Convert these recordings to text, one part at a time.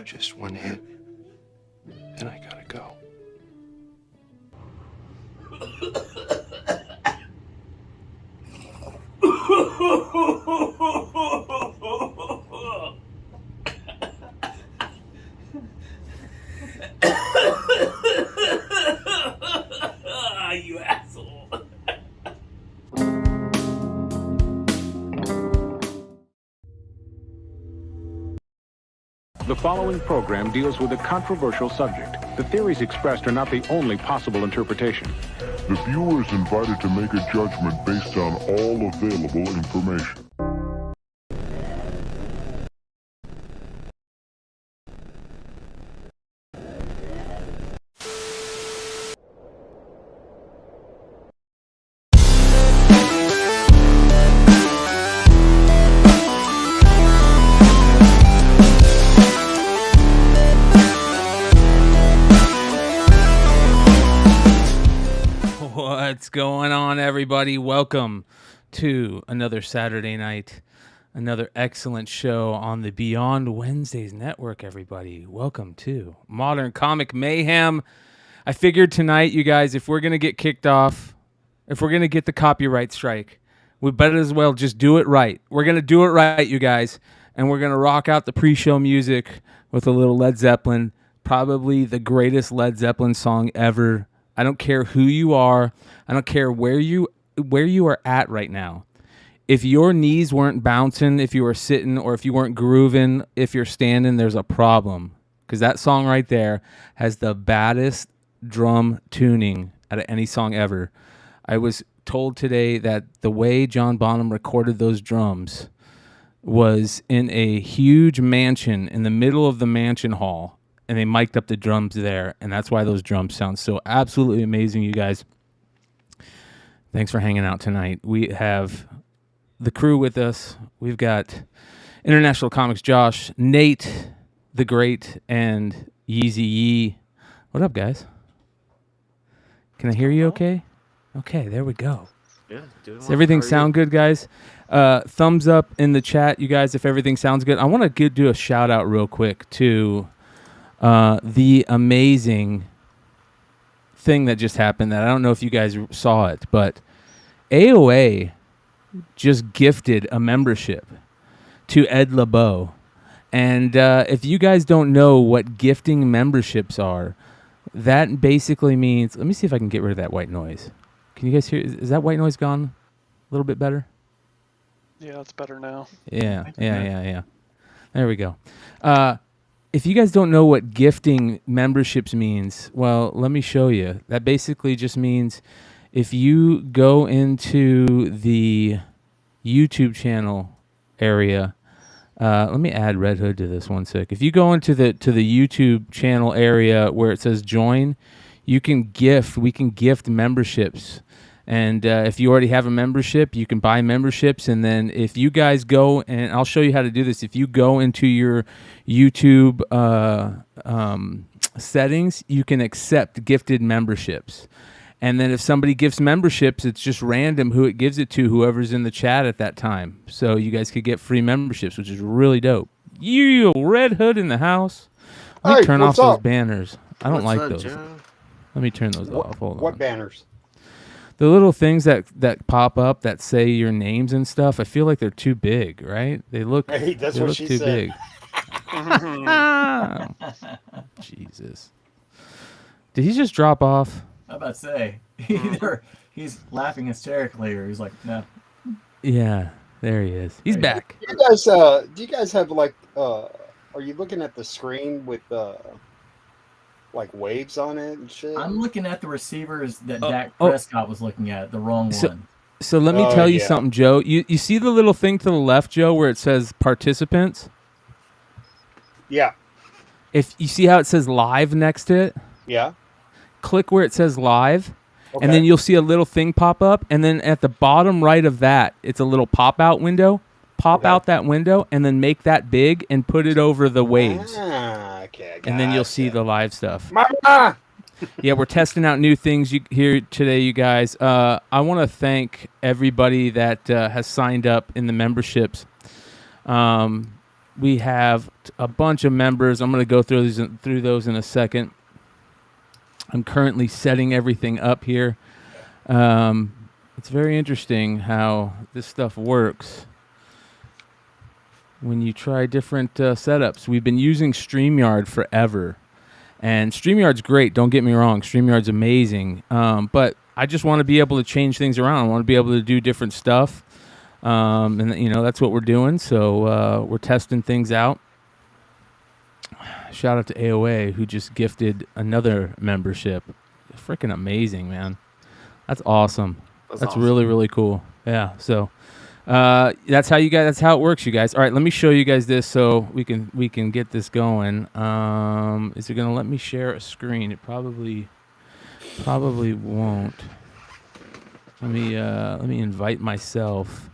Just one hit, then I gotta go. You asshole. The following program deals with a controversial subject. The theories expressed are not the only possible interpretation. The viewer is invited to make a judgment based on all available information. What's going on, everybody? Welcome to another Saturday night, another excellent show on the Beyond Wednesdays network, everybody. Welcome to Modern Comic Mayhem. I figured tonight, you guys, if we're going to get kicked off, if we're going to get the copyright strike, we better as well just do it right. We're going to do it right, you guys, and we're going to rock out the pre-show music with a little Led Zeppelin, probably the greatest Led Zeppelin song ever. I don't care who you are. I don't care where you are at right now. If your knees weren't bouncing, if you were sitting, or if you weren't grooving, if you're standing, there's a problem. Because that song right there has the baddest drum tuning out of any song ever. I was told today that the way John Bonham recorded those drums was in a huge mansion in the middle of the mansion hall. And they mic'd up the drums there, and that's why those drums sound so absolutely amazing, you guys. Thanks for hanging out tonight. We have the crew with us. We've got International Comics Josh, Nate, the Great, and Yeezy Yee. What up, guys? Can I hear you okay? Okay, there we go. Yeah, does everything sound good, guys? Thumbs up in the chat, you guys, if everything sounds good. I want to do a shout-out real quick to the amazing thing that just happened that I don't know if you guys saw it, but AOA just gifted a membership to Ed LeBeau. And if you guys don't know what gifting memberships are, that basically means, let me see if I can get rid of that white noise. Can you guys hear? Is that white noise gone a little bit better? Yeah, it's better now. Yeah. There we go. If you guys don't know what gifting memberships means, well, let me show you. That basically just means if you go into the YouTube channel area, let me add Red Hood to this one sec. If you go into the YouTube channel area where it says join, we can gift memberships. And if you already have a membership, you can buy memberships. And then if you guys go, and I'll show you how to do this. If you go into your YouTube settings, you can accept gifted memberships. And then if somebody gives memberships, it's just random who it gives it to, whoever's in the chat at that time. So you guys could get free memberships, which is really dope. You Red Hood in the house. Let me turn off those banners. I don't like those. Joe? Let me turn those off. Hold on. What banners? The little things that pop up that say your names and stuff, I feel like they're too big, right? They look, hey, that's they what look she too said. Big. Jesus. Did he just drop off? I'm about to say. He's laughing hysterically, or he's like, no. Yeah, there he is. He's back. Do you guys have like, are you looking at the screen with like waves on it and shit? I'm looking at the receivers that Dak Prescott was looking at, the wrong one. So let me tell you something, Joe. You see the little thing to the left, Joe, where it says participants? Yeah. If you see how it says live next to it? Yeah. Click where it says live, okay. And then you'll see a little thing pop up, and then at the bottom right of that, it's a little pop-out window. Pop out that window, and then make that big and put it over the waves. Okay. And then you'll see the live stuff. Mama! Yeah, we're testing out new things here today, you guys. I want to thank everybody that has signed up in the memberships. we have a bunch of members. I'm going to go through those in a second. I'm currently setting everything up here. It's very interesting how this stuff works when you try different setups. We've been using StreamYard forever, and StreamYard's great. Don't get me wrong. StreamYard's amazing, but I just want to be able to change things around. I want to be able to do different stuff, and you know that's what we're doing. So we're testing things out. Shout out to AOA who just gifted another membership. Freaking amazing, man. That's awesome. That's awesome. Really, really cool. Yeah. So that's how it works, you guys. All right, let me show you guys this so we can get this going. Is it gonna let me share a screen? It probably won't. Let me invite myself.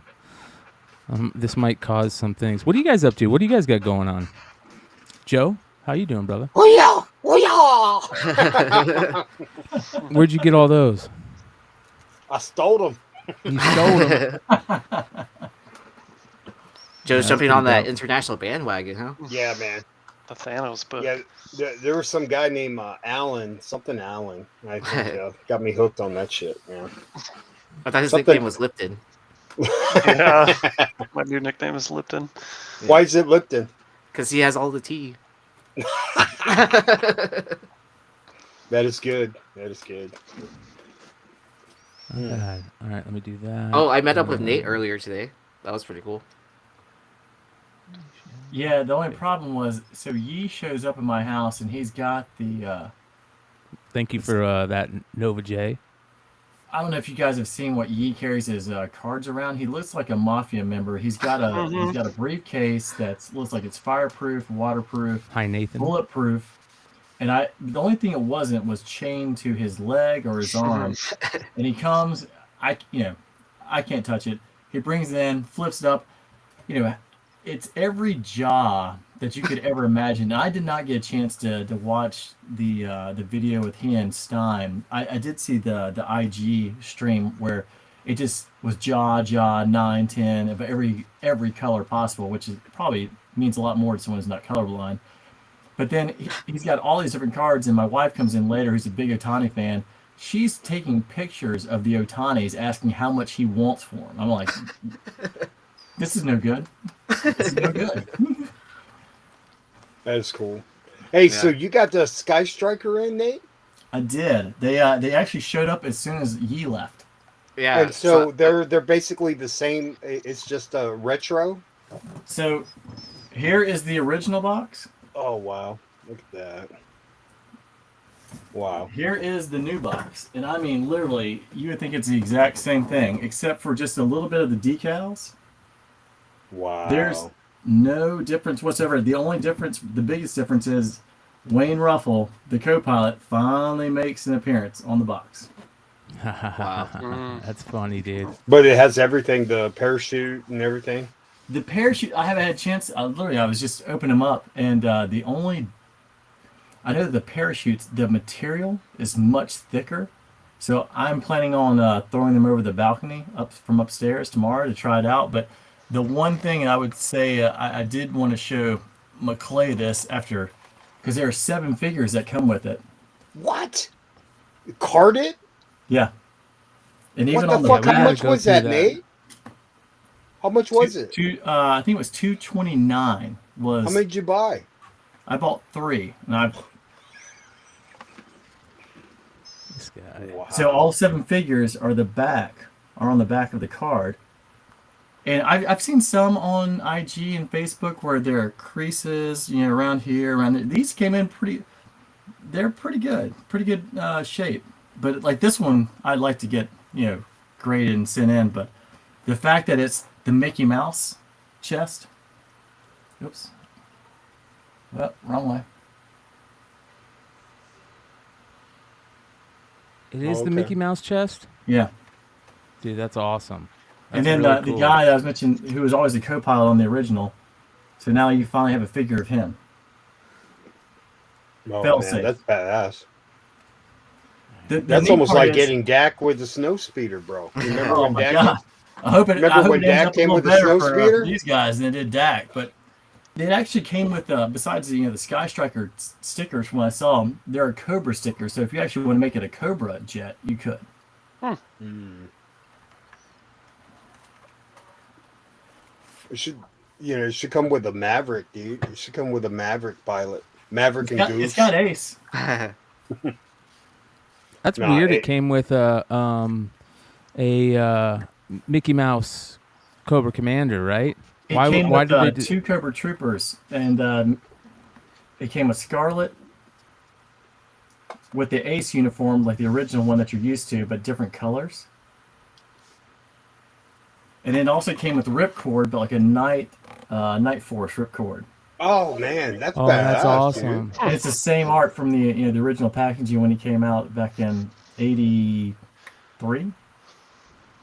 This might cause some things. What are you guys up to? What do you guys got going on? Joe, how you doing, brother? Oh yeah. Where'd you get all those? I stole them. You stole them. Joe's jumping on that international bandwagon, huh? Yeah, man. The Thanos book. Yeah, there was some guy named Allen. I think got me hooked on that shit, man. I thought his nickname was Lipton. Yeah, my new nickname is Lipton. Yeah. Why is it Lipton? Because he has all the tea. That is good. All right, let me do that. Oh, I met up with Nate earlier today. That was pretty cool. Yeah, the only problem was, so Yee shows up in my house and he's got the... Thank you for that, Nova J. I don't know if you guys have seen what Yee carries his cards around. He looks like a mafia member. He's got a briefcase that looks like it's fireproof, waterproof, Hi, Nathan. bulletproof. And the only thing it wasn't was chained to his leg or his arm. And he comes, I can't touch it. He brings it in, flips it up. It's every jaw that you could ever imagine. I did not get a chance to watch the video with he and Stein. I did see the IG stream where it just was jaw 9, 10 of every color possible, which probably means a lot more to someone who's not colorblind. But then he's got all these different cards, and my wife comes in later, who's a big Otani fan. She's taking pictures of the Otanis, asking how much he wants for them. I'm like, this is no good. This is no good. That is cool. Hey, so you got the Sky Striker in, Nate? I did. They actually showed up as soon as Yee left. Yeah. And so they're basically the same. It's just a retro. So here is the original box. Oh wow! Look at that. Wow. Here is the new box, and I mean literally, you would think it's the exact same thing, except for just a little bit of the decals. Wow. There's no difference whatsoever. The biggest difference is Wayne Ruffle, the co-pilot, finally makes an appearance on the box. Wow. That's funny, dude. But it has everything, the parachute and everything. The parachute, I haven't had a chance. I was just opening them up, and I know the parachutes, the material is much thicker, so I'm planning on throwing them over the balcony from upstairs tomorrow to try it out. But the one thing I would say I did want to show McClay this after, because there are 7 figures that come with it. What? Carded? Yeah. And even what the on fuck? the How much was that, Nate? How much was it? I think it was $229. How many did you buy? I bought 3, and This guy. Wow. So all 7 figures are on the back of the card. And I've seen some on IG and Facebook where there are creases, around here, around there. These came in they're pretty good shape. But like this one, I'd like to get, graded and sent in. But the fact that it's the Mickey Mouse chest. Oops. Oh, wrong way. It is the Mickey Mouse chest? Yeah. Dude, that's awesome. And then really the cool. guy that I was mentioning, who was always the co-pilot on the original, so now you finally have a figure of him. Oh, Fail man, safe. that's badass. The That's neat almost part like is- getting Dak with the snow speeder, bro. Remember Oh when my Dak? god! I hope it Remember ends when Dak up a came little with the better snow for speeder? these guys than it did Dak. But It actually came with, besides the Sky Striker stickers, when I saw them, there are Cobra stickers. So if you actually want to make it a Cobra jet, you could. It should, it should come with a Maverick, dude. It should come with a Maverick pilot. Maverick and Goose. It's got Ace. That's weird. It came with a Mickey Mouse Cobra Commander, right? Why did they do 2 Cobra Troopers, and it came with Scarlet with the Ace uniform, like the original one that you're used to, but different colors. And it also came with Ripcord, but like a Night Force Ripcord. Oh man, that's badass. That's awesome. And it's the same art from the the original packaging when he came out back in '83.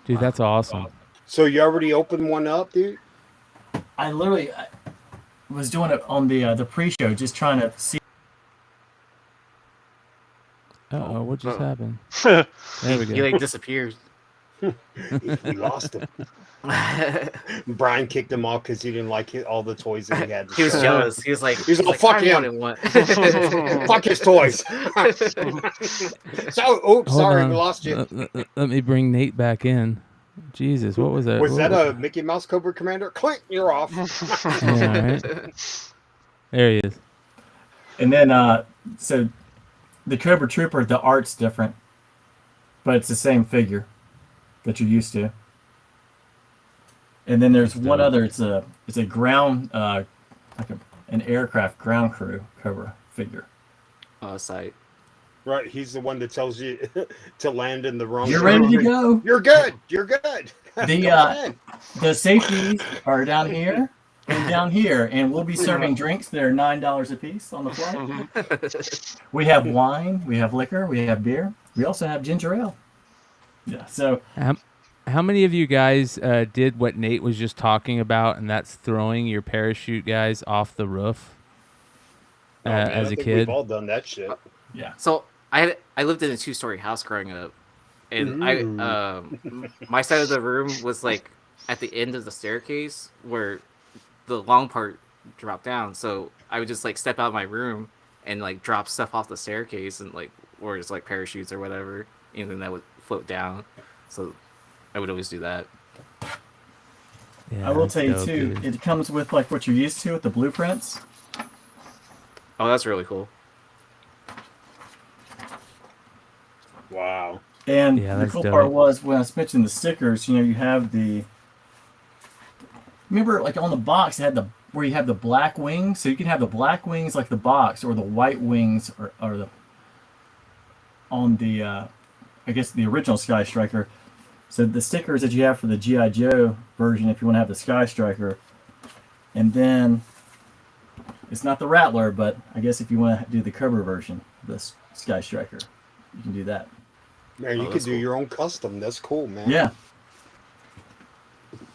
Dude, that's awesome. So you already opened one up, dude? I literally was doing it on the pre-show, just trying to see. Uh-oh, what just happened? There we go. He like disappeared. He lost him. Brian kicked him off because he didn't like all the toys that he had. He was jealous. He was like, fuck him. Fuck his toys. Sorry, we lost you. Let me bring Nate back in. Jesus, what was that? Was that a Mickey Mouse Cobra Commander? Clink, you're off. Yeah, right. There he is. And then, so the Cobra Trooper, the art's different, but it's the same figure that you're used to. And then there's one other. It's a ground, like an aircraft ground crew Cobra figure. Sight. Right, he's the one that tells you to land in the wrong. You're ready to go. You're good. You're good. The safeties are down here and down here, and we'll be serving drinks that are $9 a piece on the flight. We have wine, we have liquor, we have beer. We also have ginger ale. Yeah. So, how many of you guys did what Nate was just talking about, and that's throwing your parachute guys off the roof as a kid? We've all done that shit. Yeah. So I lived in a 2-story house growing up, and my side of the room was like at the end of the staircase where the long part dropped down. So I would just like step out of my room and like drop stuff off the staircase, and like, or just like parachutes or whatever, anything that would float down. So I would always do that. Yeah, I will tell you too, dude. It comes with like what you're used to with the blueprints. Oh, that's really cool. Wow. And the cool part was when I was mentioning the stickers, you have the. Remember, like on the box, it had where you have the black wings, so you can have the black wings like the box, or the white wings, or the on the, I guess the original Sky Striker. So the stickers that you have for the G.I. Joe version, if you want to have the Sky Striker, and then it's not the Rattler, but I guess if you want to do the Cobra version of the Sky Striker, you can do that. Man, you can do your own custom. That's cool, man. Yeah.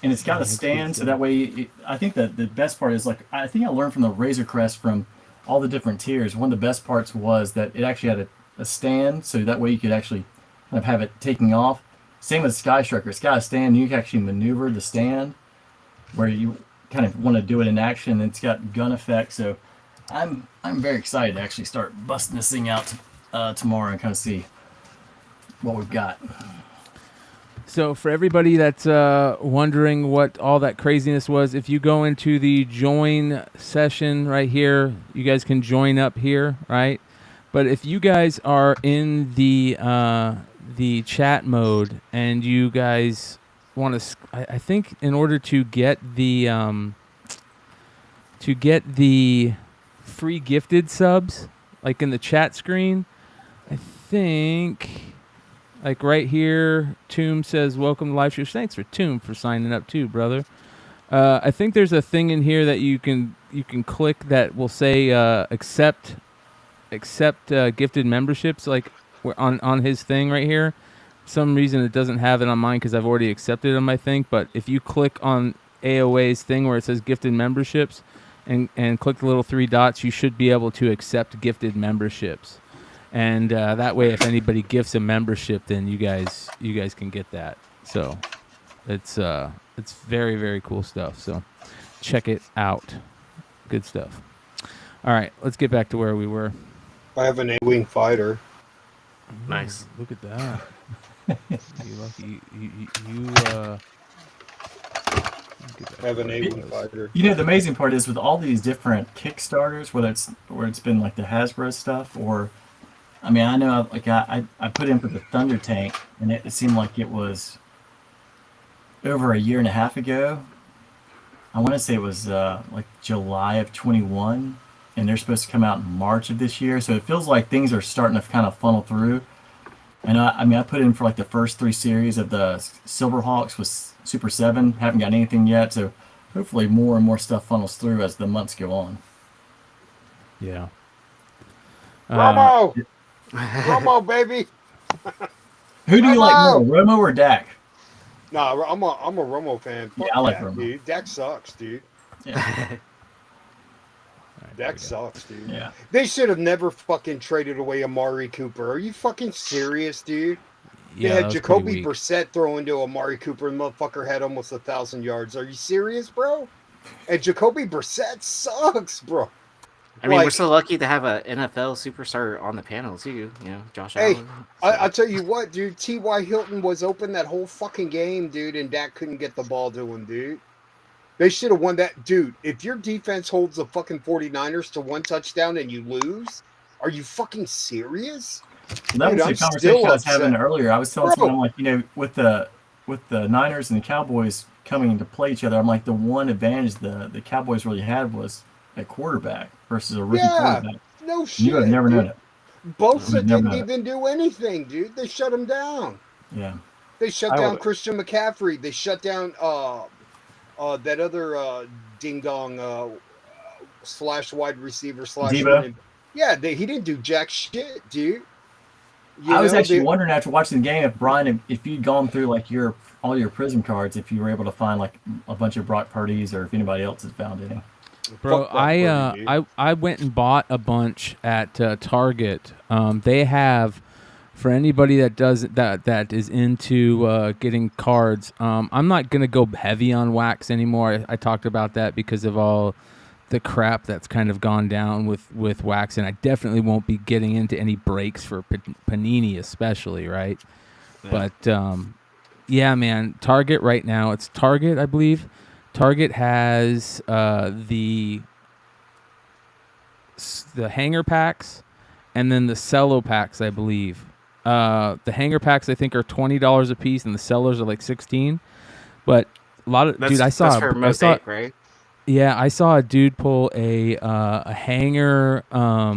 And it's got a stand, so that way, I think that the best part is, like, I think I learned from the Razor Crest from all the different tiers. One of the best parts was that it actually had a stand, so that way you could actually kind of have it taking off. Same with Sky Striker. It's got a stand. You can actually maneuver the stand where you kind of want to do it in action. It's got gun effect, so I'm very excited to actually start busting this thing out tomorrow and kind of see what we've got. So for everybody that's wondering what all that craziness was, if you go into the join session right here, you guys can join up here, right? But if you guys are in the chat mode and you guys want to, I think in order to get the free gifted subs, like in the chat screen, I think. Like right here, Tomb says, welcome to live show. Thanks for Tomb for signing up too, brother. I think there's a thing in here that you can click that will say accept gifted memberships, like on his thing right here. For some reason it doesn't have it on mine because I've already accepted them, I think. But if you click on AOA's thing where it says gifted memberships and click the little 3 dots, you should be able to accept gifted memberships. And that way, if anybody gifts a membership, then you guys can get that. So it's very, very cool stuff. So check it out. Good stuff. All right, let's get back to where we were. I have an A-wing fighter. Nice. Look at that. You lucky. I have an A-wing fighter. You know, the amazing part is with all these different Kickstarters, where it's been like the Hasbro stuff, or I mean, I know like I put in for the Thunder Tank, and it seemed like it was over a year and a half ago. I want to say it was like July of 21, and they're supposed to come out in March of this year. So it feels like things are starting to kind of funnel through. And I mean, I put in for like the first 3 series of the Silverhawks with Super 7. Haven't got anything yet. So hopefully more and more stuff funnels through as the months go on. Yeah. Romo! Romo, baby! Who do you like more, Romo or Dak? Nah, I'm a Romo fan. Fuck Yeah, I like Dak, Romo. dude. Dak sucks, dude. Yeah. Dak sucks, dude. Yeah. They should have never fucking traded away Amari Cooper. Are you fucking serious, dude? They Yeah, had that was Jacoby pretty weak. Brissett throw into Amari Cooper, and the motherfucker had almost 1,000 yards. Are you serious, bro? And Jacoby Brissett sucks, bro. I mean, we're Like- so lucky to have an NFL superstar on the panel too. You know, Josh Hey, Allen. I'll tell you what, dude. T.Y. Hilton was open that whole fucking game, dude, and Dak couldn't get the ball to him, dude. They should have won that. Dude, if your defense holds the fucking 49ers to 1 touchdown and you lose, are you fucking serious? Well, that Dude, was I'm the conversation still I was having upset. earlier. I was telling Bro. someone, I'm like, you know, with the Niners and the Cowboys coming to play each other, I'm like, the one advantage the Cowboys really had was a quarterback versus a rookie Yeah, quarterback. no shit. You would have never dude. known it. Bosa We've never didn't known it. even do anything, dude. They shut him down. Yeah. They shut I down would- Christian McCaffrey. They shut down that other ding dong slash wide receiver slash Debo? running. Yeah, he didn't do jack shit, dude. You I was know, actually they- wondering after watching the game if Brian, if you'd gone through like all your prison cards, if you were able to find like a bunch of Brock Purdy's, or if anybody else has found any. Bro, Fuck Brock Purdy, dude. I went and bought a bunch at Target. They have, for anybody that is into getting cards. I'm not gonna go heavy on wax anymore. I talked about that because of all the crap that's kind of gone down with wax, and I definitely won't be getting into any breaks for Panini, especially, right? Yeah. But yeah, man, Target right now. It's Target, I believe. Target has the hanger packs and then the cello packs, I believe. The hanger packs I think are $20 a piece, and the cellos are like $16. But a lot of That's, dude, I that's saw for Mosaic, right? yeah, I saw a dude pull a hanger out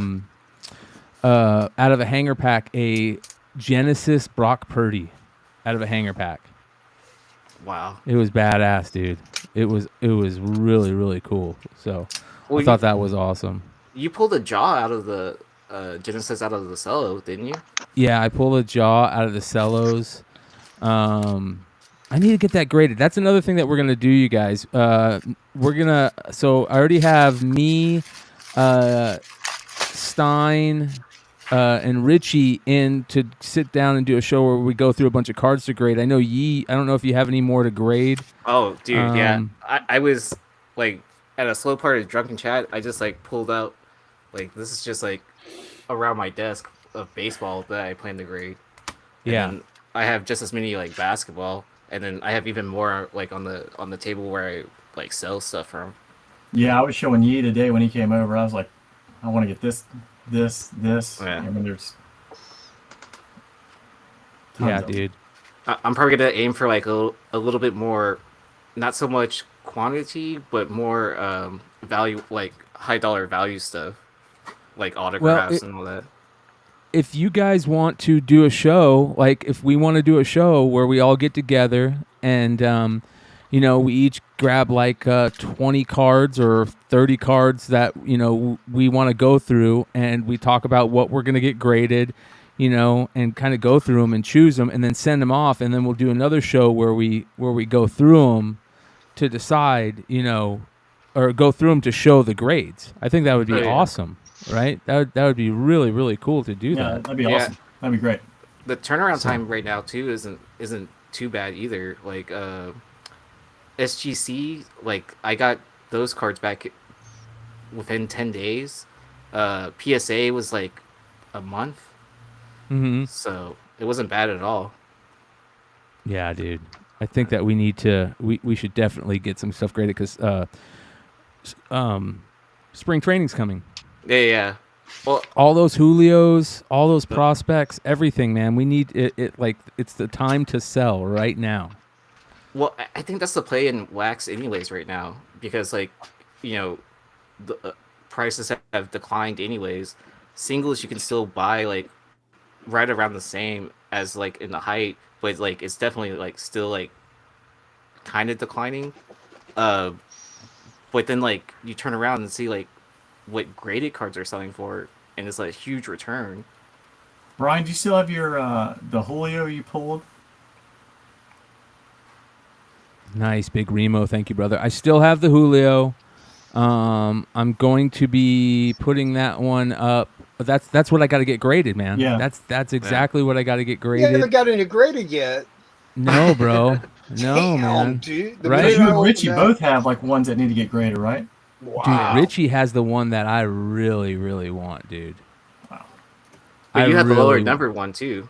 of a hanger pack, a Genesis Brock Purdy out of a hanger pack. Wow. It was badass, dude. It was really, really cool. So Well, I thought that was awesome. You pulled a jaw out of the Genesis out of the cello, didn't you? Yeah, I pulled a jaw out of the cellos. I need to get that graded. That's another thing that we're gonna do, you guys. So I already have me, Stein, and Richie in to sit down and do a show where we go through a bunch of cards to grade. I know I don't know if you have any more to grade. Oh, dude, yeah. Um, I was like at a slow part of Drunken Chat. I just like pulled out like this is just like around my desk of baseball that I plan to grade. And Yeah. then I have just as many like basketball, and then I have even more like on the table where I like sell stuff from. Yeah, I was showing Yi today when he came over. I was like, I want to get this. Yeah. I mean, there's Yeah, tons of them. dude. I'm probably gonna aim for like a little bit more, not so much quantity, but more value, like high dollar value stuff, like autographs and all that. If you guys want to do a show, like if we want to do a show where we all get together and we each grab like 20 cards or 30 cards that we want to go through, and we talk about what we're going to get graded, and kind of go through them and choose them and then send them off, and then we'll do another show where we go through them to decide, or go through them to show the grades. I think that would be awesome. Right? That would be really, really cool to do Yeah, that. that'd be awesome. That'd be great. The turnaround time right now too isn't too bad either. Like SGC, like I got those cards back within 10 days. PSA was like a month. Mm-hmm. So it wasn't bad at all. Yeah, dude. I think that we need to. We should definitely get some stuff graded because spring training's coming. Yeah. Well, All those Julios, all those prospects, everything, man. We need it. Like it's the time to sell right now. well, I think that's the play in wax, anyways, right now, because like, the prices have declined, anyways. Singles you can still buy like right around the same as like in the height, but like it's definitely like still like kind of declining. But then like you turn around and see like what graded cards are selling for, and it's like a huge return. Brian, do you still have your the Julio you pulled? Nice, big Remo. Thank you, brother. I still have the Julio. I'm going to be putting that one up. That's what I got to get graded, man. Yeah. That's exactly what I got to get You graded. haven't got any graded yet. No, bro. No, Damn, man. dude. The Right? minute You I and open Richie that- both have like ones that need to get graded, right? Wow. Dude, Richie has the one that I really, really want, dude. Wow. But you have the lower really- numbered one too.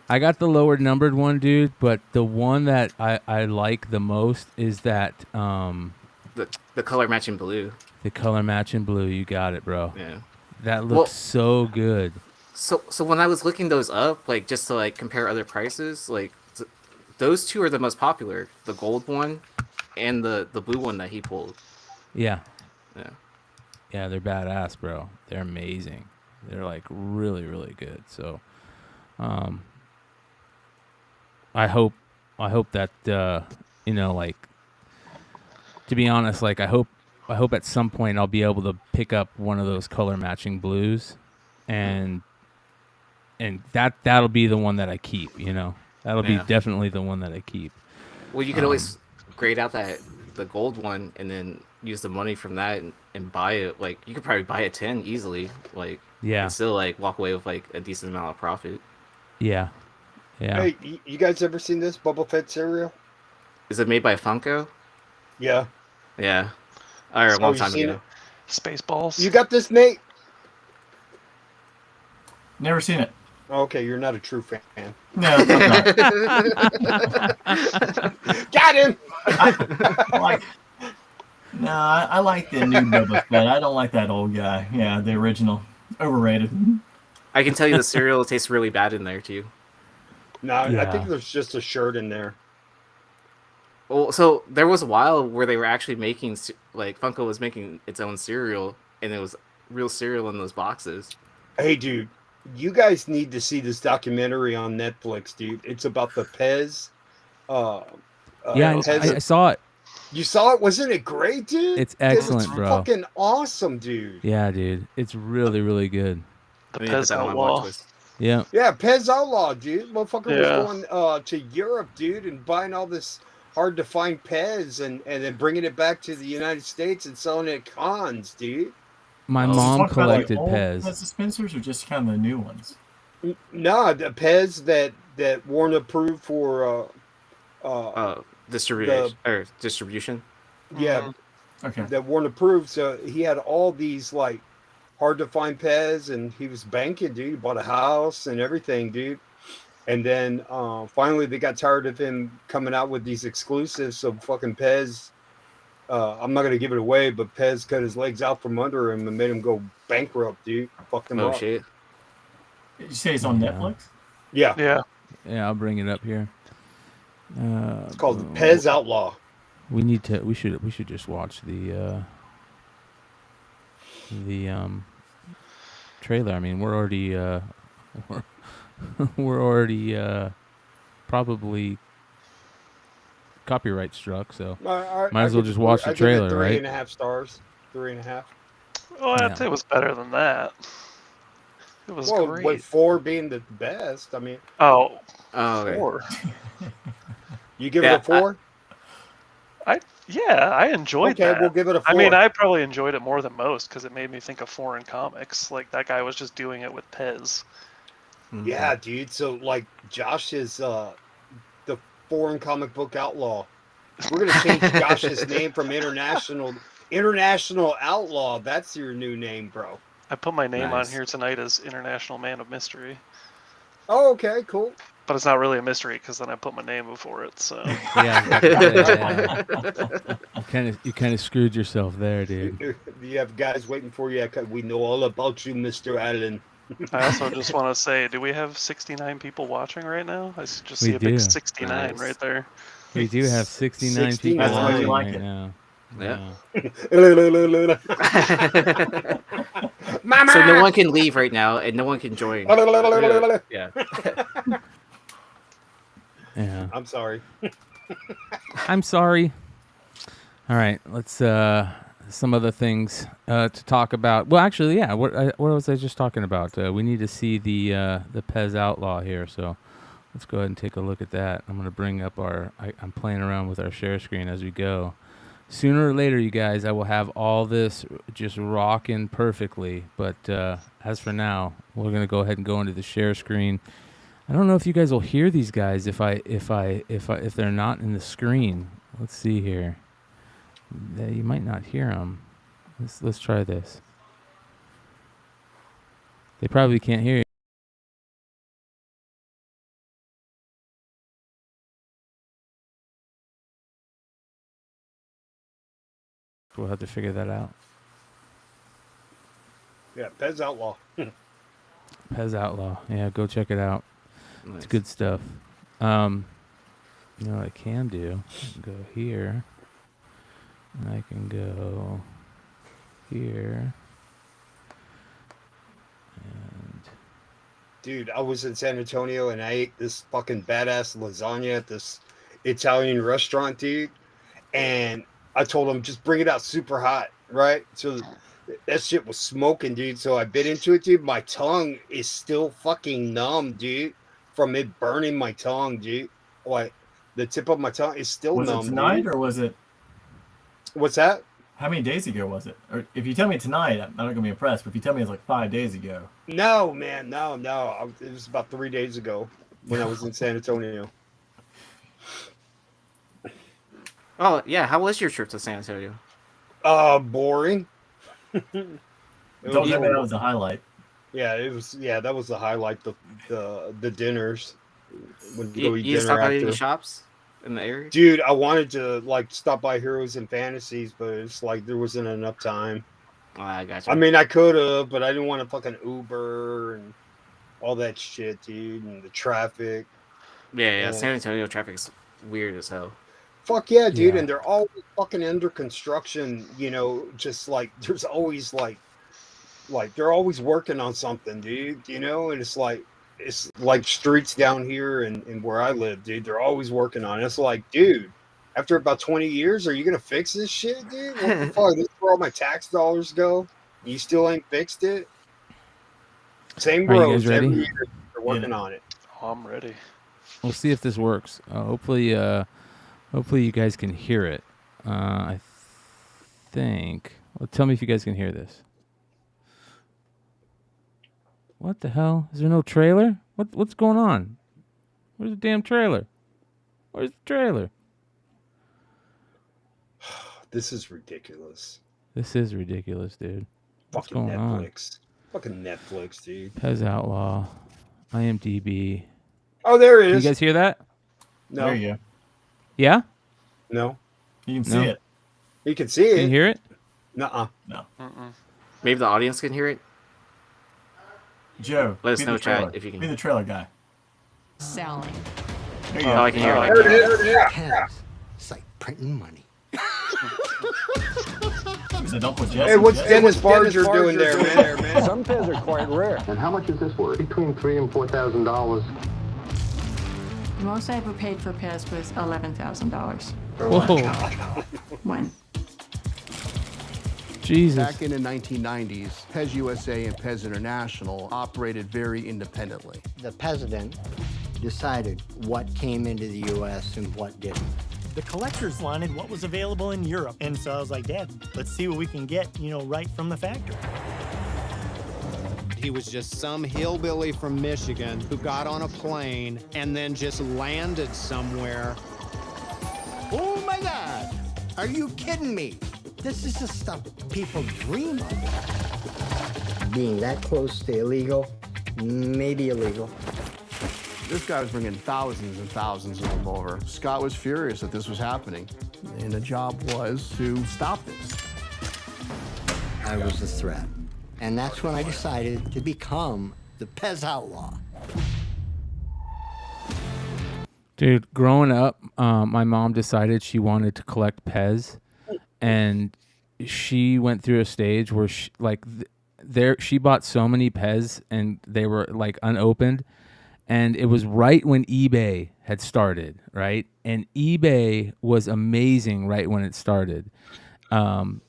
I got the lower numbered one, dude, but the one that I like the most is that The color matching blue. the color matching blue. You got it, bro. Yeah. That looks Well- so good. So when I was looking those up, like just to like compare other prices, like those two are the most popular, the gold one and the blue one that he pulled. Yeah. Yeah. Yeah, they're badass, bro. They're amazing. They're like really, really good. So, I hope that like, to be honest, like I hope at some point I'll be able to pick up one of those color matching blues, and that'll be the one that I keep. That'll be Yeah. definitely the one that I keep. Well, you could always grade out the gold one and then use the money from that and buy it. Like you could probably buy a 10 easily, like Yeah. and still like walk away with like a decent amount of profit. Yeah. Yeah. Hey, you guys ever seen this Boba Fett cereal? Is it made by Funko? Yeah. Yeah. Or a So long you time seen ago. Spaceballs. You got this, Nate? Never seen it. Okay, you're not a true fan. No, fuck Got him! no. I like the new Boba Fett. I don't like that old guy. Yeah, the original. Overrated. I can tell you the cereal tastes really bad in there too. No, I Yeah. think there's just a shirt in there. Well, so there was a while where they were actually making like Funko was making its own cereal, and it was real cereal in those boxes. Hey, dude, you guys need to see this documentary on Netflix, dude. It's about the Pez. Yeah, Pez. I saw it. You saw it? Wasn't it great, dude? It's excellent, It's bro. fucking awesome, dude. Yeah, dude. It's really, really good. The I need to put Pez that on my Outlaw. watch list. Yeah. Yeah, Pez Outlaw, dude. Motherfucker Yeah. was going to Europe, dude, and buying all this hard to find Pez and then bringing it back to the United States and selling it at cons, dude. My Oh, mom Talk about, like, collected old Pez. Pez dispensers or just kind of the new ones? Nah, the Pez that weren't approved for Distribution. yeah, Okay. that weren't approved. So he had all these like hard to find Pez, and he was banking, dude. He bought a house and everything, dude. And then finally they got tired of him coming out with these exclusives. So fucking Pez, I'm not gonna give it away, but Pez cut his legs out from under him and made him go bankrupt, dude. Fucked him Oh up. shit! Did you say it's on Yeah. Netflix? Yeah, Yeah. Yeah, I'll bring it up here. it's called Pez Outlaw. We should just watch the trailer. I mean, we're already we're already probably copyright struck, so Might as well just watch the trailer, Three right? and a half stars. 3.5. Oh, I'd Yeah. say it was better than that. It was Well, great. with 4 being the best, I mean, Oh, Oh, okay. 4. you give Yeah, it a 4? Yeah, I enjoyed Okay, that. we'll give it a 4. I mean, I probably enjoyed it more than most because it made me think of foreign comics. Like that guy was just doing it with Pez. Mhm. Yeah, dude. So, like, Josh is the foreign comic book outlaw. We're gonna change Josh's name from international International Outlaw. That's your new name, bro. I put my name on Nice. here tonight as International Man of Mystery. Oh, okay, cool. But it's not really a mystery because then I put my name before it. So Yeah. You kind of screwed yourself there, dude. You have guys waiting for you. We know all about you, Mr. Allen. I also just want to say, do we have 69 people watching right now? I just see We a big do. 69 Nice. right there. We do have 69 people 69. That's why we watching like right it. now. Yeah. Mama! So no one can leave right now, and no one can join. Yeah. Yeah. I'm sorry. I'm sorry. All right, let's some other things to talk about. Well, actually, yeah. What was I just talking about? We need to see the Pez Outlaw here, so let's go ahead and take a look at that. I'm gonna bring up I'm playing around with our share screen as we go. Sooner or later, you guys, I will have all this just rocking perfectly. But as for now, we're gonna go ahead and go into the share screen. I don't know if you guys will hear these guys if they're not in the screen. Let's see here. You might not hear them. Let's try this. They probably can't hear you. We'll have to figure that out. Yeah, Pez Outlaw. Pez Outlaw. Yeah, go check it out. Nice. It's good stuff. You know what I can do? I can go here. And I can go here. And Dude, I was in San Antonio and I ate this fucking badass lasagna at this Italian restaurant, dude. And I told him, just bring it out super hot, right? So that shit was smoking, dude. So I bit into it, dude. My tongue is still fucking numb, dude, from it burning my tongue, dude. Like, the tip of my tongue is still Was numb, it tonight dude. or was it? What's that? How many days ago was it? Or if you tell me tonight, I'm not gonna be impressed. But if you tell me it's like 5 days ago, No, man, no. It was about 3 days ago when I was in San Antonio. Oh yeah, how was your trip to San Antonio? Boring. don't tell me that was a highlight. Yeah, it was. Yeah, that was the highlight. The dinners. When You, go eat you dinner stopped by any after. shops in the area? Dude, I wanted to like stop by Heroes and Fantasies, but it's like there wasn't enough time. Oh, I got you. I mean, I could have, but I didn't want to fucking Uber and all that shit, dude, and the traffic. yeah, San Antonio traffic is weird as hell. Fuck yeah, dude, Yeah. and they're all fucking under construction. You know, just like there's always like they're always working on something, dude. You know, and it's like streets down here and where I live, dude. They're always working on it. It's like, dude, after about 20 years, are you gonna fix this shit, dude? What the fuck? This is where all my tax dollars go. You still ain't fixed it. Same Are you roads guys ready? every year. They're working on it. Oh, I'm ready. we'll see if this works. Hopefully you guys can hear it. I think. Well, tell me if you guys can hear this. What the hell? Is there no trailer? What's going on? Where's the damn trailer? Where's the trailer? This is ridiculous. This is ridiculous, dude. What's Fucking going on? Netflix. Fucking Netflix, dude. Pez Outlaw, IMDb. Oh, there it Can you is. guys hear that? No, There you go. Yeah? no. You can see No. it. You can see Can you it. hear it? Nuh-uh. No, Mm-mm. Maybe the audience can hear it. Joe. Let us be know, the chat, trailer. if you can- Be the trailer guy. Selling. There you Oh, go. I can hear it. There it is. Yeah. Pens. It's like printing money. He said, don't put Jesse. Hey, what's Jesse. Dennis Barger doing there, man? Some pens are quite rare. And how much is this worth? Between $3,000 and $4,000. The most I ever paid for Pez was $11,000. Whoa. When? Jesus. Back in the 1990s, Pez USA and Pez International operated very independently. The president decided what came into the U.S. and what didn't. The collectors wanted what was available in Europe. And so I was like, Dad, let's see what we can get, right from the factory. He was just some hillbilly from Michigan who got on a plane and then just landed somewhere. Oh my God! Are you kidding me? This is the stuff people dream of. Being that close to illegal, maybe illegal. This guy was bringing thousands and thousands of them over. Scott was furious that this was happening, and the job was to stop this. I was a threat. And that's when I decided to become the Pez Outlaw. Dude, growing up, my mom decided she wanted to collect Pez, and she went through a stage where she bought so many Pez, and they were like unopened, and it was right when eBay had started, right? And eBay was amazing right when it started. And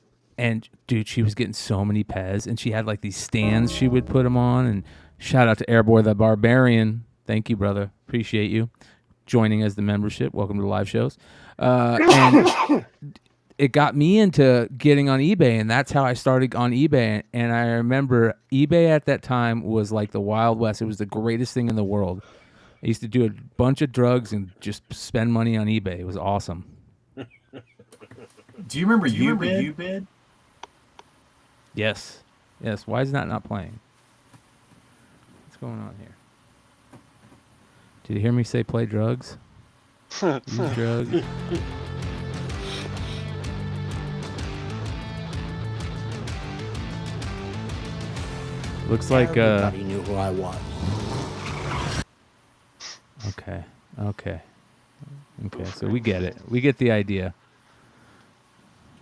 dude, she was getting so many Pez, and she had like these stands she would put them on. And shout out to Airboy the Barbarian. Thank you, brother. Appreciate you joining as the membership. Welcome to the live shows. And it got me into getting on eBay, and that's how I started on eBay. And I remember eBay at that time was like the Wild West. It was the greatest thing in the world. I used to do a bunch of drugs and just spend money on eBay. It was awesome. Do you remember Ubid? Yes. Yes. Why is that not playing? What's going on here? Did you hear me say play drugs? Use drugs. Looks like everybody knew who I was. Okay. So we get it. We get the idea.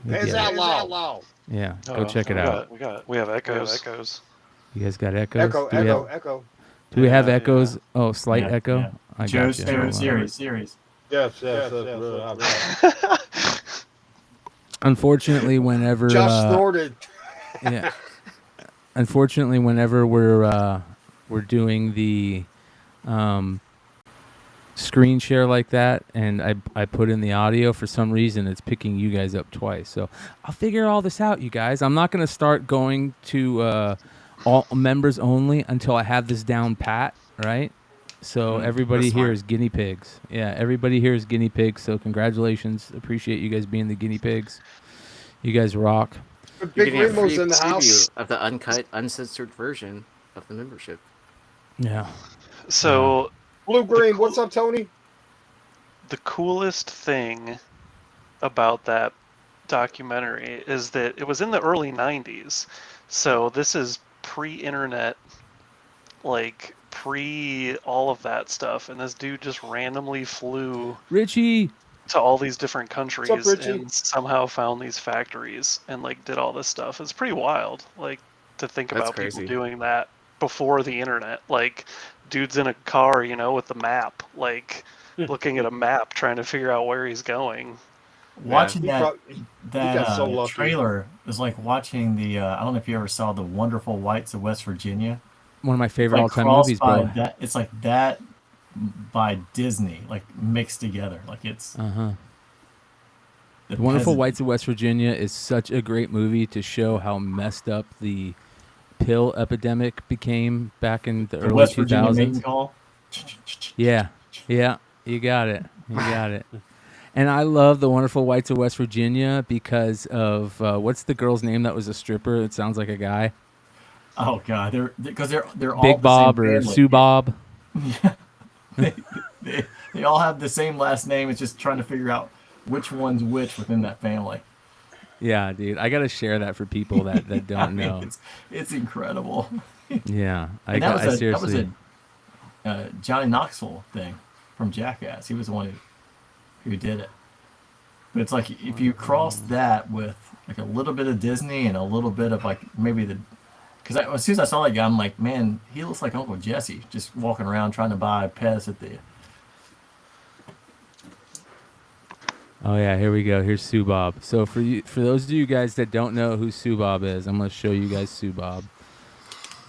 Pez Outlaw. Yeah, go check it out. We have echoes. You guys got echoes? Echo. Do we have echoes? Oh, slight echo? Yeah. I Joe's got you. favorite series. Yes. Unfortunately, whenever Just snorted. Yeah. Unfortunately, whenever we're doing the screen share like that, and I put in the audio, for some reason it's picking you guys up twice. So I'll figure all this out, you guys. I'm not going to start going to all members only until I have this down pat, right? So everybody here is guinea pigs. Yeah, everybody here is guinea pigs. So congratulations. Appreciate you guys being the guinea pigs. You guys rock. Big Remo's in the house. Of the uncut, uncensored version of the membership. Yeah. So, Blue Green, what's up, Tony? The coolest thing about that documentary is that it was in the early 90s. So this is pre-internet, like pre all of that stuff. And this dude just randomly flew Richie to all these different countries What's up, Richie? and somehow found these factories and like did all this stuff. It's pretty wild, like to think That's about crazy. people doing that before the internet. Like dude's in a car, with the map, like looking at a map, trying to figure out where he's going. Watching He that got so lucky. trailer is like watching the I don't know if you ever saw The Wonderful Whites of West Virginia. One of my favorite Like all-time crossed movies, by bro. it's like that by Disney, like mixed together. Like it's The the Wonderful peasant- Whites of West Virginia is such a great movie to show how messed up the pill epidemic became back in the early West Virginia 2000s. mating call. Yeah, you got it. And I love The Wonderful Whites of West Virginia because of what's the girl's name that was a stripper? It sounds like a guy. Oh God, they're all Big the Bob same or family. Sue Bob. They all have the same last name. It's just trying to figure out which one's which within that family. Yeah, dude, I gotta share that for people that don't know. It's incredible. Yeah, And that was seriously. a Johnny Knoxville thing from Jackass. He was the one who did it. But it's like if you cross that with like a little bit of Disney and a little bit of like maybe because as soon as I saw that guy, I'm like, man, he looks like Uncle Jesse, just walking around trying to buy Pez at the. Oh yeah, here we go. Here's Sue Bob. So for those of you guys that don't know who Sue Bob is, I'm gonna show you guys Sue Bob.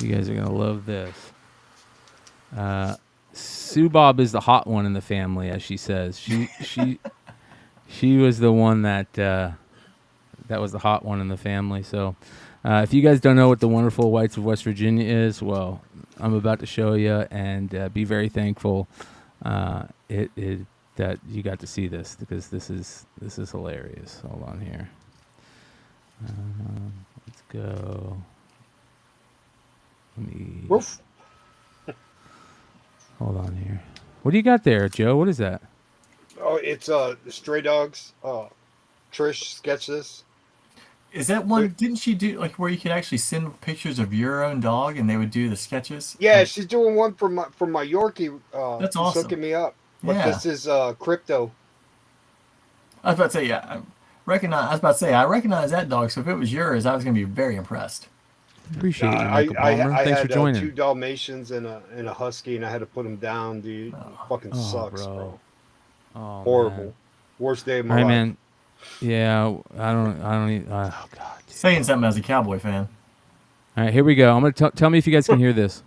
You guys are gonna love this. Sue Bob is the hot one in the family, as she says. She was the one that was the hot one in the family. So if you guys don't know what The Wonderful Whites of West Virginia is, well, I'm about to show you, and be very thankful that you got to see this, because this is hilarious. Hold on here. Let's go. Let me. Woof. Hold on here. What do you got there, Joe? What is that? Oh, it's Stray Dogs. Trish sketched this. Is that one? Didn't she do like where you could actually send pictures of your own dog and they would do the sketches? Yeah, she's doing one for my Yorkie. That's she's awesome. hooking me up. But Yeah. this is crypto. I was about to say, yeah. I recognize that dog. So if it was yours, I was going to be very impressed. Appreciate it, Michael I Palmer. Thanks had for joining. 2 Dalmatians and a husky, and I had to put them down, dude. Fucking sucks, bro. Oh, horrible. man. Worst day of All my right, life. man. Yeah, I don't even. Oh God. Saying something as a Cowboy fan. All right, here we go. I'm gonna tell me if you guys can hear this.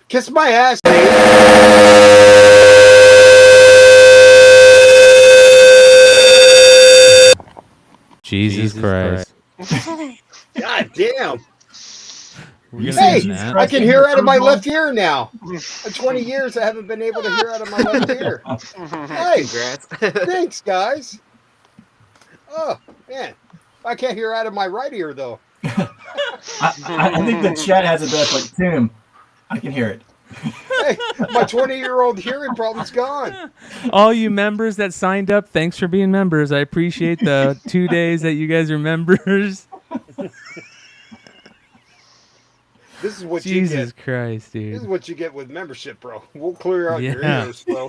Kiss my ass, Jesus Christ. God damn. We're gonna Hey, end that. I can hear out of my left ear now. For 20 years, I haven't been able to hear out of my left ear. Hey, Congrats. thanks, guys. Oh, man. I can't hear out of my right ear, though. I think the chat has it best. Like, Tim, I can hear it. Hey, my 20-year-old hearing problem's gone. All you members that signed up, thanks for being members. I appreciate the 2 days that you guys are members. This is what Jesus you get. Christ, dude. This is what you get with membership, bro. We'll clear out your Yeah. ears, bro.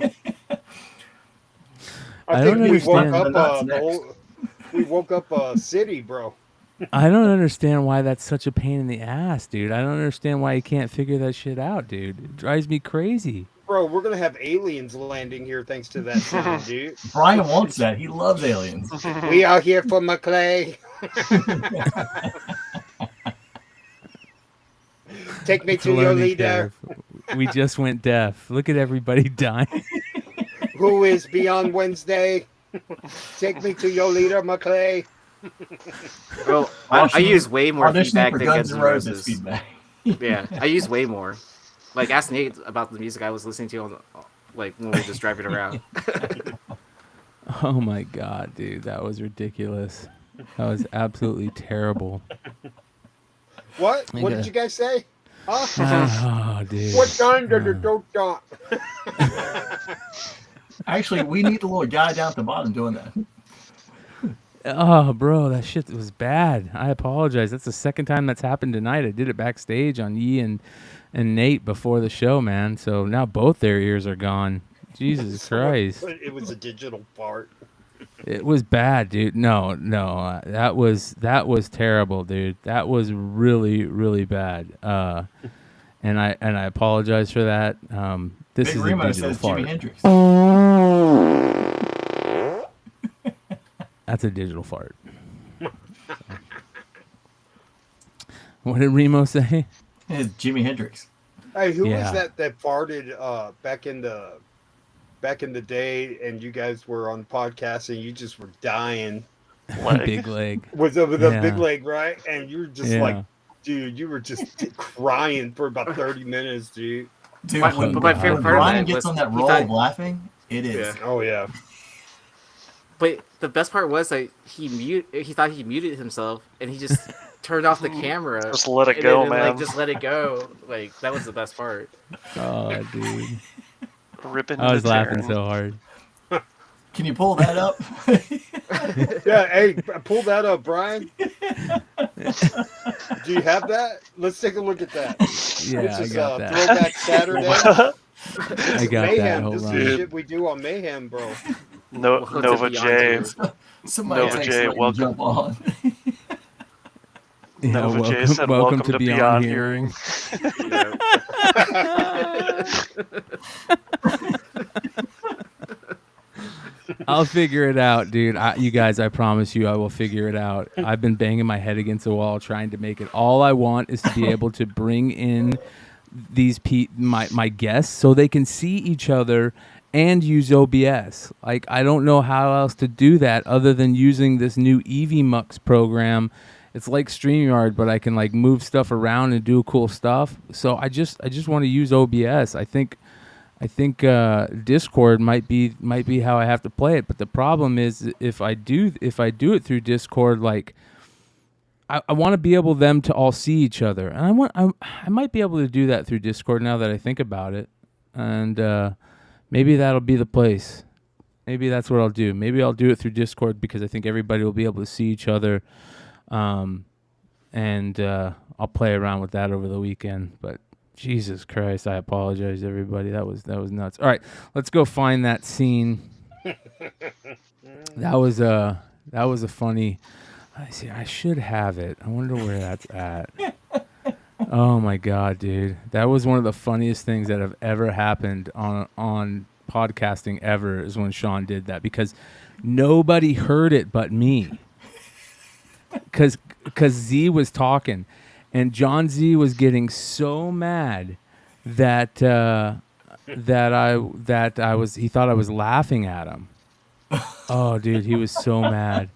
I think don't we woke understand. up we woke up a city, bro. I don't understand why that's such a pain in the ass, dude. I don't understand why you can't figure that shit out, dude. It drives me crazy. Bro, we're gonna have aliens landing here thanks to that sound, dude. Brian wants that. He loves aliens. We out here for McClay. Take me It's to a your learning leader. curve. We just went deaf. Look at everybody dying. Who is beyond Wednesday? Take me to your leader, McClay. Well, I use way more Auditioning feedback for than Guns Guns N' N' Roses Roses. feedback. Yeah, I use way more. Like, ask Nate about the music I was listening to on, like, when we were just driving around. Oh my God, dude. That was ridiculous. That was absolutely terrible. What? I What gotta- did you guys say? Huh? Oh, dude. What time did the dope dot? Actually, we need the little guy down at the bottom doing that. Oh, bro, that shit was bad. I apologize. That's the second time that's happened tonight. I did it backstage on Yi and Nate before the show, man. So now both their ears are gone. Jesus Christ. It was a digital fart. It was bad, dude. No, that was terrible, dude. That was really, really bad. And I apologize for that. This Big is Remo a digital says fart. Jimi Hendrix. That's a digital fart. What did Remo say? It's Jimi Hendrix. Hey, who Yeah. was that farted back in the day, and you guys were on podcast and you just were dying? Big leg. Was it with a Yeah. big leg, right? And you were just Yeah. like, dude, you were just crying for about 30 minutes, dude. Dude, But when, my favorite when part of Brian that gets was on that he roll thought- of laughing, it is. Oh yeah. But the best part was that he thought he muted himself, and he just turned off the camera. Just let it and go, then, man. Like, just let it go. Like, that was the best part. Oh, dude. Ripping I was the laughing tearing. so hard. Can you pull that up? Yeah, hey, pull that up, Brian. Do you have that? Let's take a look at that. Yeah, This I is got that. Throwback Saturday. I got Mayhem. that. Hold This on. is shit we do on Mayhem, bro. Nova J. Somebody Nova thanks J, for letting me welcome. jump on. Yeah, Nova J said, welcome "Welcome to Beyond Hearing." I'll figure it out, dude. You guys, I promise you, I will figure it out. I've been banging my head against the wall trying to make it. All I want is to be able to bring in these my guests so they can see each other and use OBS. Like, I don't know how else to do that other than using this new EVMux program. It's like StreamYard, but I can like move stuff around and do cool stuff. So I just want to use OBS. I think Discord might be how I have to play it. But the problem is if I do it through Discord, like I want to be able them to all see each other, and I might be able to do that through Discord now that I think about it, and maybe that'll be the place. Maybe that's what I'll do. Maybe I'll do it through Discord because I think everybody will be able to see each other, and I'll play around with that over the weekend. But Jesus Christ, I apologize, everybody. That was nuts. All right, let's go find that scene. That was a funny. I see. I should have it. I wonder where that's at. Oh my God, dude! That was one of the funniest things that have ever happened on podcasting ever. Is when Sean did that because nobody heard it but me. Because Z was talking, and John Z was getting so mad that I was. He thought I was laughing at him. Oh, dude, he was so mad.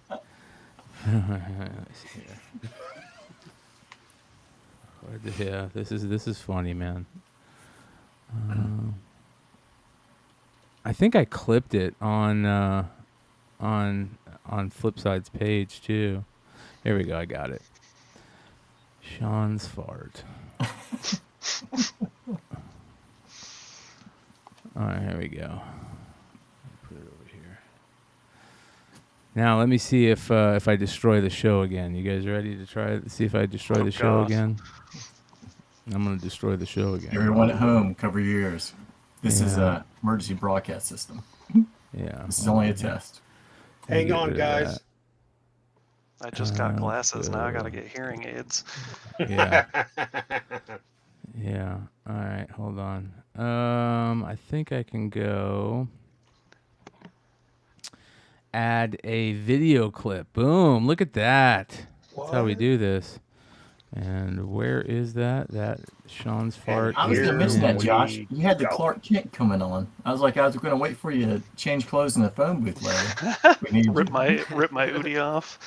Yeah, this is funny, man. I think I clipped it on Flipside's page too. Here we go. I got it. Sean's fart. All right, here we go. Put it over here. Now let me see if I destroy the show again. You guys ready to try see if I destroy the show again? I'm gonna destroy the show again. Everyone at home, cover your ears. This is a emergency broadcast system. Yeah. This is only a test. Hang on, guys. I just got glasses. Now I got to get hearing aids. Yeah. Yeah. All right. Hold on. I think I can go add a video clip. Boom. Look at that. That's how we do this. And where is that? That Sean's fart. I was going to mention that, Josh. You had the Clark Kent coming on. I was going to wait for you to change clothes in the phone booth later. Rip my Udi off.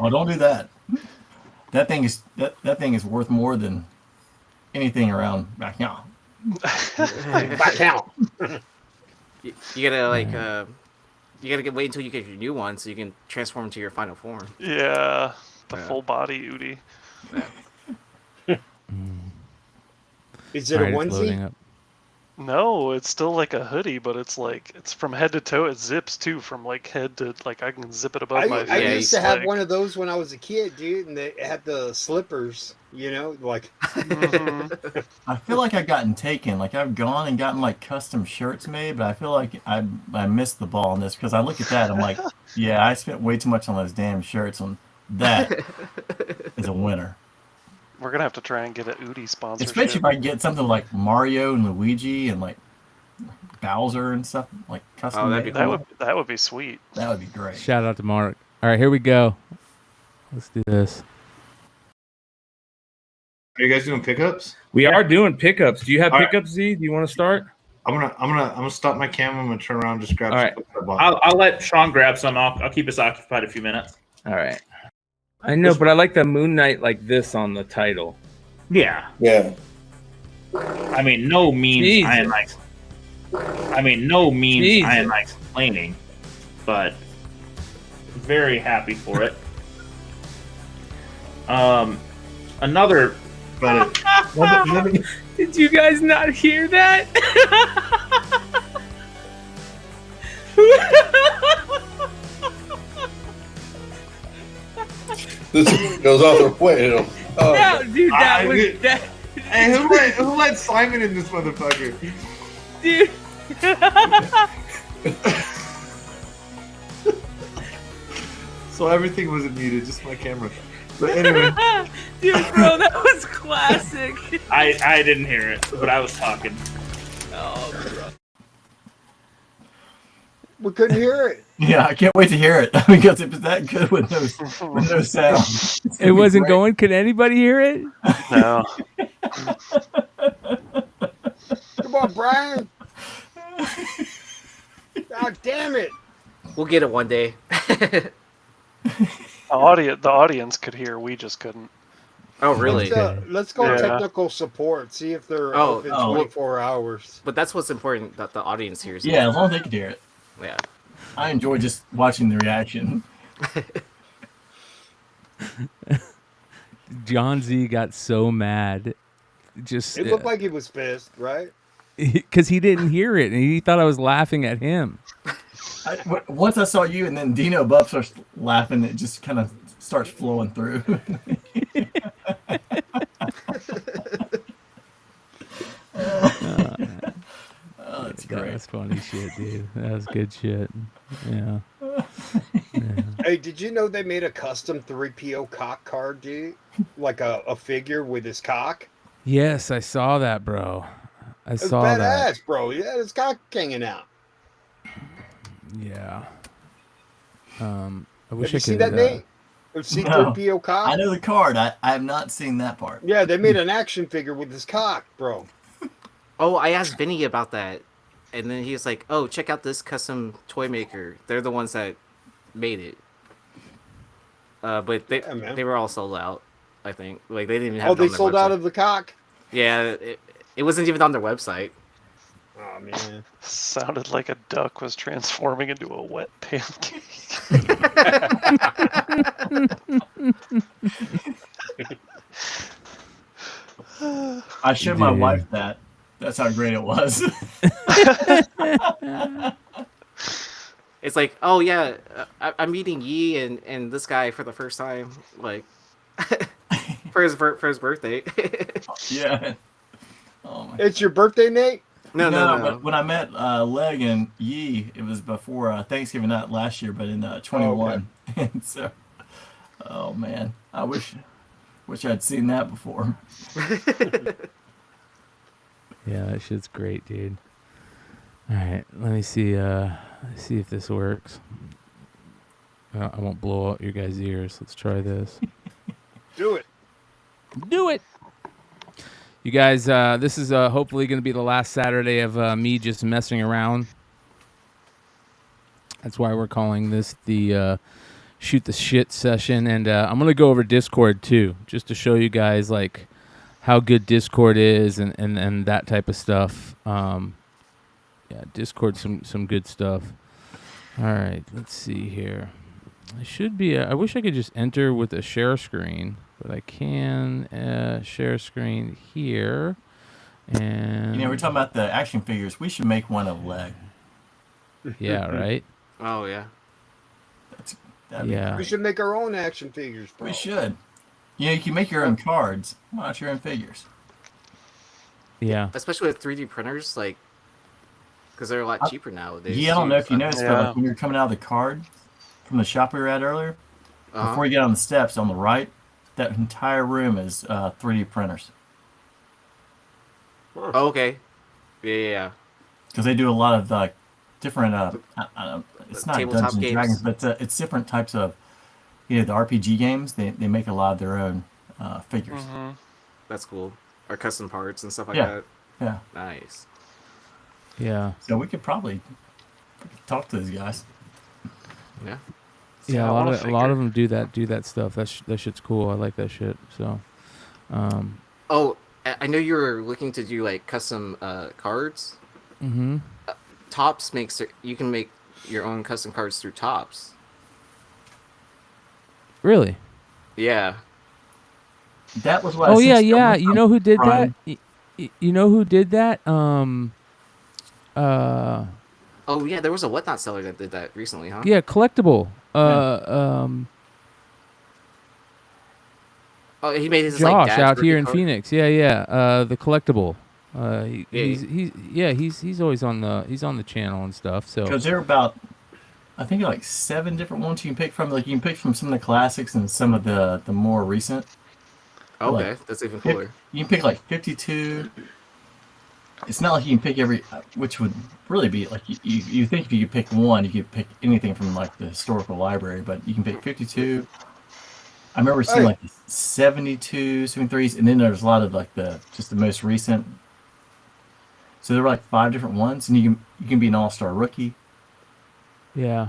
Oh, don't do that. That thing is worth more than anything around back now. Back now. You gotta wait until you get your new one so you can transform into your final form. Yeah, the full body Udi. Is it a onesie? No, it's still like a hoodie, but it's from head to toe. It zips too, from head to I can zip it above my. I used to have one of those when I was a kid, dude, and they had the slippers. Mm-hmm. I feel like I've gotten taken. I've gone and gotten custom shirts made, but I feel like I missed the ball on this because I look at that, I'm like, yeah, I spent way too much on those damn shirts. On that is a winner. We're gonna have to try and get an Udi sponsorship. Especially if I get something like Mario and Luigi and Bowser and stuff custom. Oh, that'd be cool. That would be sweet. That would be great. Shout out to Mark. All right, here we go. Let's do this. Are you guys doing pickups? We are doing pickups. Do you have pickups, Z? Do you want to start? I'm gonna stop my camera. I'm gonna turn around and just grab. All right. I'll let Sean grab some. I'll keep us occupied a few minutes. All right. I know, but I like the Moon Knight like this on the title. Yeah. Yeah. I mean, no means I am complaining, but very happy for it. Another. Did you guys not hear that? This goes off the way. No, dude, that. Hey, who let Simon in this motherfucker? Dude. So everything wasn't muted, just my camera. But anyway. Dude, bro, that was classic. I didn't hear it, but I was talking. Oh, bro. We couldn't hear it. Yeah, I can't wait to hear it because it was that good with no sound. It wasn't great. Going. Can anybody hear it? No. Come on, Brian. God damn it. We'll get it one day. The audience could hear. We just couldn't. Oh, really? Let's go technical support. See if they're open 24 hours. But that's what's important, that the audience hears. Yeah, as long as they can hear it. Yeah. I enjoy just watching the reaction. John Z got so mad. Just It looked like he was pissed, right? because he didn't hear it and he thought I was laughing at him. Once I saw you and then Dino Buff starts laughing, it just kind of starts flowing through. That's great. That was funny shit, dude. That was good shit. Yeah. Hey, did you know they made a custom 3PO cock card, dude? Like a figure with his cock? Yes, I saw that, bro. I It's saw badass, that. bro. Yeah, his cock hanging out. Yeah. I wish Have you I could. seen that, Nate? C3PO cock? I know the card. I have not seen that part. Yeah, they made an action figure with his cock, bro. Oh, I asked Vinny about that, and then he was like, "Oh, check out this custom toy maker. They're the ones that made it." But they were all sold out. I think like they didn't even have. Oh, it on they their sold website. out of the cock? Yeah, it wasn't even on their website. Oh man, sounded like a duck was transforming into a wet pancake. I showed my wife that. That's how great it was. It's like, oh yeah, I'm meeting Yi and this guy for the first time, like for his birthday. Yeah. Oh my. It's your birthday, Nate? No. But when I met Leg and Yi, it was before Thanksgiving, not last year, but in 21. Oh, okay. And so, oh man, I wish I'd seen that before. Yeah, that shit's great, dude. All right, let me see. See if this works. I won't blow out your guys' ears. Let's try this. Do it. Do it. You guys, this is hopefully going to be the last Saturday of me just messing around. That's why we're calling this the shoot the shit session, and I'm going to go over Discord too, just to show you guys like how good Discord is and that type of stuff. Yeah, Discord, some good stuff. All right, let's see here. I should be. I wish I could just enter with a share screen, but I can share screen here. And You know, we're talking about the action figures. We should make one of Leg. Yeah, right. Oh yeah. That'd be Yeah. We should make our own action figures, bro. We should. You know, you can make your own cards. Why not your own figures? Yeah. Especially with 3D printers, like, because they're a lot cheaper nowadays. Yeah, I don't know if you noticed, but Yeah. like when you're coming out of the card from the shop we were at earlier, Uh-huh. before you get on the steps on the right, that entire room is 3D printers. Oh, okay. Yeah. Because they do a lot of different, it's not Tabletop Dungeons and games. Dragons, but it's different types of, the RPG games. They make a lot of their own figures. Mm-hmm. That's cool. Or custom parts and stuff like Yeah. that. Yeah. Nice. Yeah. So we could probably talk to these guys. Yeah. Yeah, I a want a lot figure. of them do that stuff. That shit's cool. I like that shit. So, Oh, I know you were looking to do like custom cards. mhm. Tops makes it, you can make your own custom cards through Tops. Really? Yeah. That was what. Oh I yeah, said yeah. someone You know who did Brian. that? You know who did that? Oh yeah, there was a Whatnot seller that did that recently, huh? Yeah, collectible. Oh, he made his Josh like dad's out here birthday in card? Phoenix. Yeah. The collectible. Yeah. He's always on the channel and stuff. So Because there are about, I think, like 7 different ones you can pick from. Like you can pick from some of the classics and some of the more recent. Okay, Like, that's even pick- cooler. You can pick like 52. It's not like you can pick every, which would really be like you think if you could pick one, you could pick anything from like the historical library, but you can pick 52. I remember seeing like 72, 73s, and then there's a lot of like the most recent. So there were like 5 different ones, and you can be an all-star rookie. yeah.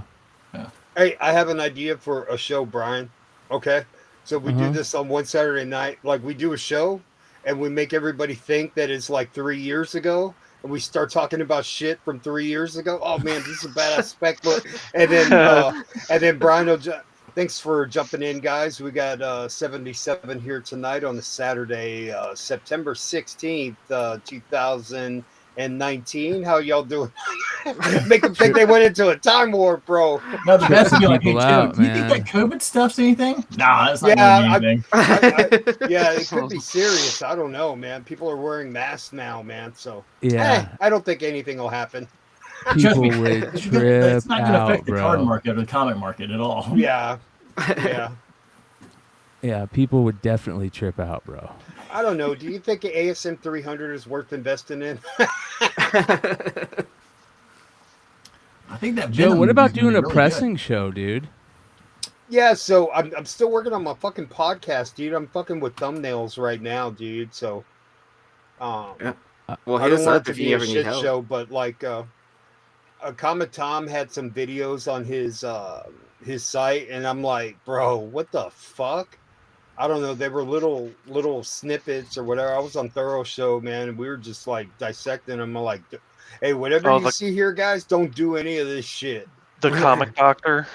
Hey, I have an idea for a show, Brian. Okay, so we do this on one Saturday night. Like we do a show, and we make everybody think that it's like 3 years ago, and we start talking about shit from 3 years ago. Oh man, this is a badass spec book, and then Brian will Thanks for jumping in, guys. We got 77 here tonight on the Saturday, September 16th, 2019. How y'all doing? Make them think they went into a time warp, bro. No, the best would be like, hey, People Joe, out, do you think that man. COVID stuff's anything? Nah, that's not Yeah, going to be anything. yeah, it could be serious. I don't know, man. People are wearing masks now, man. So Yeah. I don't think anything will happen. People would trip It's not going to out, affect the card bro. market or the comic market at all. Yeah, yeah. Yeah, people would definitely trip out, bro. I don't know. Do you think an ASM 300 is worth investing in? I think that. Joe, what Venom about movie's gonna doing a be really pressing show, dude? Yeah, so I'm still working on my fucking podcast, dude. I'm fucking with thumbnails right now, dude. So, Yeah. Well, I hit don't us want up it if to you be a ever need shit help. show, but like, Comic Tom had some videos on his site, and I'm like, bro, what the fuck? I don't know. They were little snippets or whatever. I was on Thorough Show, man, and we were just like dissecting them. I'm like, hey, whatever you see here, guys, don't do any of this shit. The Comic Doctor?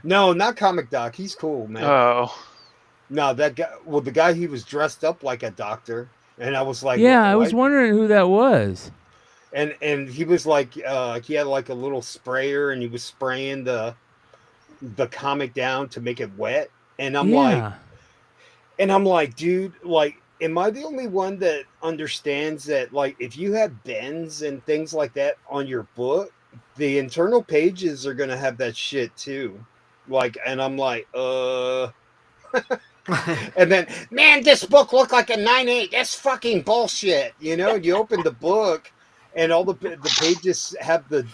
No, not Comic Doc. He's cool, man. Oh. No, that guy. Well, the guy, he was dressed up like a doctor, and I was like, Yeah, what? I was wondering who that was. And he was like, he had like a little sprayer, and he was spraying the comic down to make it wet. And I'm like, dude, like, am I the only one that understands that, like, if you have bends and things like that on your book, the internal pages are gonna have that shit too. Like, and I'm like, and then, man, this book looked like a 9/8. That's fucking bullshit. You know, you open the book and all the pages have the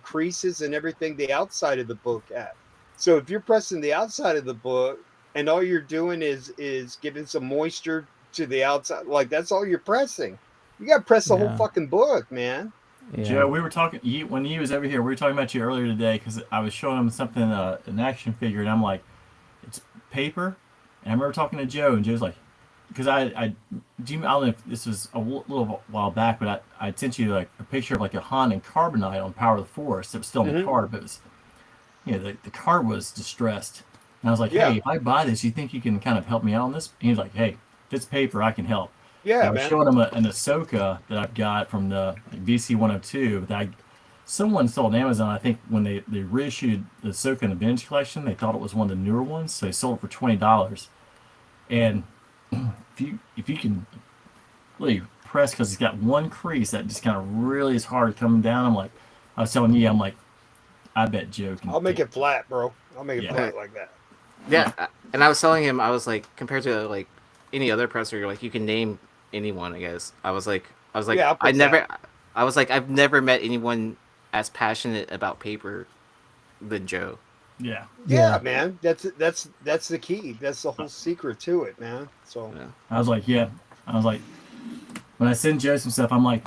creases and everything the outside of the book at. So if you're pressing the outside of the book and all you're doing is giving some moisture to the outside, like, that's all you're pressing. You got to press the whole fucking book, man. Yeah. Joe, we were talking when he was over here. We were talking about you earlier today because I was showing him something, an action figure, and I'm like, it's paper. And I remember talking to Joe, and Joe's like, because I don't know if this was a little while back, but I sent you like a picture of like a Han and Carbonite on Power of the Force. It was still in the card, but it was, the card was distressed. And I was like, hey, if I buy this, you think you can kind of help me out on this? And he's like, hey, if it's paper, I can help. Yeah, I was showing him an Ahsoka that I've got from the VC 102 that someone sold on Amazon. I think when they reissued the Ahsoka in the Vintage Collection, they thought it was one of the newer ones, so they sold it for $20. And if you can really press, because it's got one crease that just kind of really is hard coming down. I'm like, I was telling you, I'm like, I bet Joe can. I'll make it flat, bro. I'll make it flat like that. Yeah, and I was telling him, I was like, compared to like any other presser, like you can name anyone, I guess. I was like, Yeah, I've never met anyone as passionate about paper than Joe. Yeah. Yeah, man. That's the key. That's the whole secret to it, man. So I was like, when I send Joe some stuff, I'm like,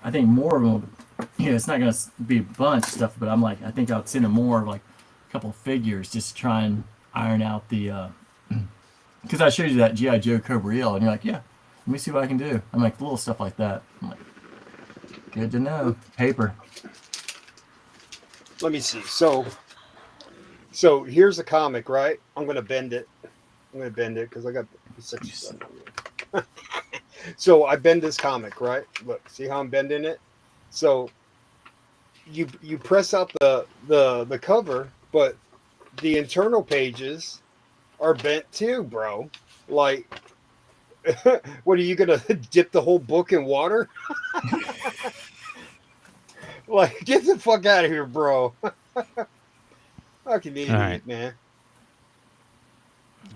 I think more of them, it's not gonna be a bunch of stuff, but I'm like, I think I'll send him more, like a couple of figures, just to try and iron out the, because I showed you that G.I. Joe Cobra Eel, and you're like, yeah, let me see what I can do. I'm like, little stuff like that. I'm like, good to know. Paper. let me see. So here's the comic, right? I'm gonna bend it. Because I got sexy stuff. So I bend this comic, right? Look, see how I'm bending it? So you press out the cover, but the internal pages are bent too, bro. Like, what are you gonna dip the whole book in water? Like, get the fuck out of here, bro. Fucking idiot, right. man.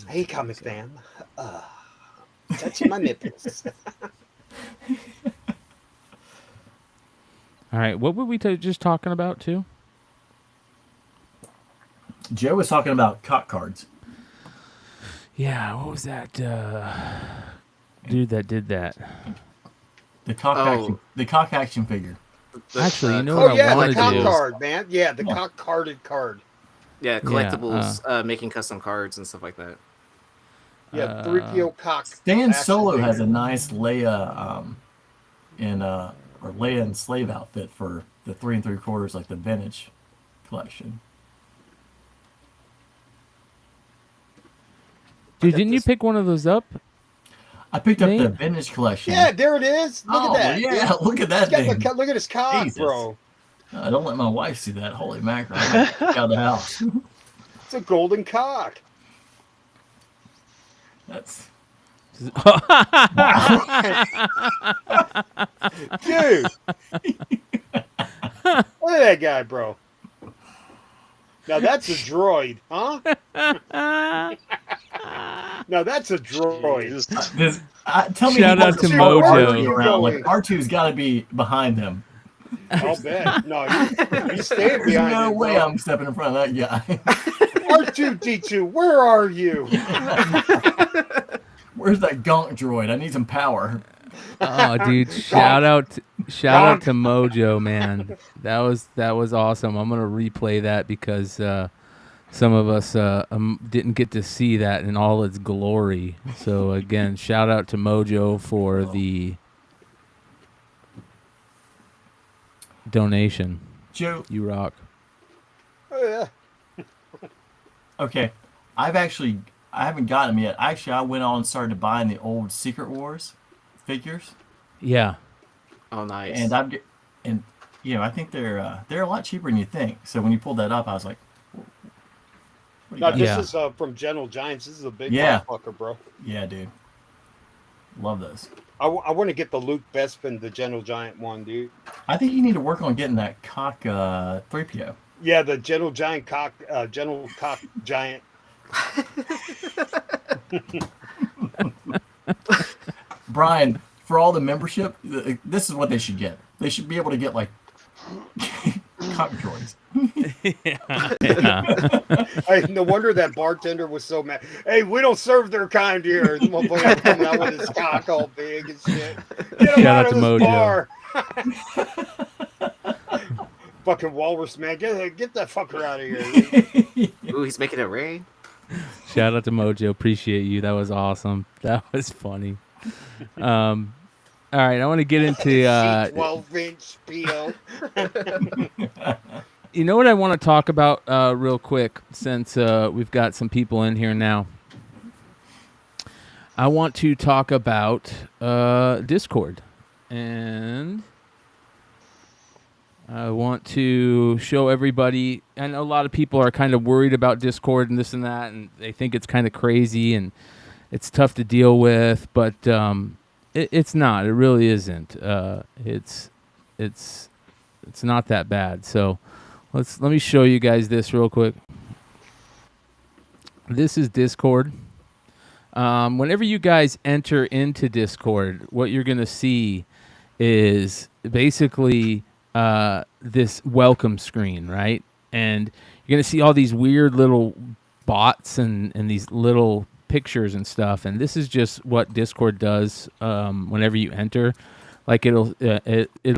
Hey, comic fam. Touching my nipples. All right, what were we just talking about too? Joe was talking about cock cards. Yeah, what was that dude that did that? The cock action figure. Actually, you know what I want to do? The cock card, man. Yeah, the cock carded card. Yeah, collectibles, making custom cards and stuff like that. Yeah, 3PO cock. Stan Solo has a nice Leia or Leia and Slave outfit for the 3 3/4, like the vintage collection. Dude, didn't you pick one of those up? I picked up Nate? the vintage collection. Yeah, there it is. Look Oh, at that. yeah, look at that He's got thing. look at his cock, Jesus. bro. Don't let my wife see that. Holy mackerel. I'm gonna kick out of the house. It's a golden cock. That's... Dude. Look at that guy, bro. Now that's a droid, huh? Now that's a droid. Tell me, Shout out to Mojo. Around. Like R2's got to be behind him. I'll bet. No, he's staying There's behind no him, way bro. I'm stepping in front of that guy. R2D2, where are you? Where's that gonk droid? I need some power. Oh, dude! Shout out to Mojo, man. That was awesome. I'm gonna replay that because some of us didn't get to see that in all its glory. So again, shout out to Mojo for the donation. Joe, you rock. Oh yeah. Okay, I haven't gotten them yet. Actually, I went on and started buying the old Secret Wars figures. Yeah. Oh, nice. And I think they're a lot cheaper than you think. So when you pulled that up, I was like, what do you Now got? this is from Gentle Giants. This is a big Yeah. motherfucker, bro. Yeah, dude. Love those. I want to get the Luke Bespin, the Gentle Giant one, dude. I think you need to work on getting that cock 3PO. Yeah, the Gentle Giant cock, Gentle Cock Giant. Brian, for all the membership, this is what they should get. They should be able to get like cock droids. Hey, no wonder that bartender was so mad. Hey, we don't serve their kind here. The motherfucker coming out with his cock all big and shit. Get him Shout out out of to this Mojo. bar. Fucking walrus man, get that fucker out of here. Ooh, he's making it rain. Shout out to Mojo. Appreciate you. That was awesome. That was funny. All right, I want to get into 12-inch PO. You know what I want to talk about real quick, since we've got some people in here now. I want to talk about Discord, and I want to show everybody. I know a lot of people are kind of worried about Discord and this and that, and they think it's kind of crazy and it's tough to deal with, but it's not. It really isn't. It's not that bad. So let me show you guys this real quick. This is Discord. Whenever you guys enter into Discord, what you're gonna see is basically this welcome screen, right? And you're gonna see all these weird little bots and these little pictures and stuff. And this is just what Discord does whenever you enter. Like it'll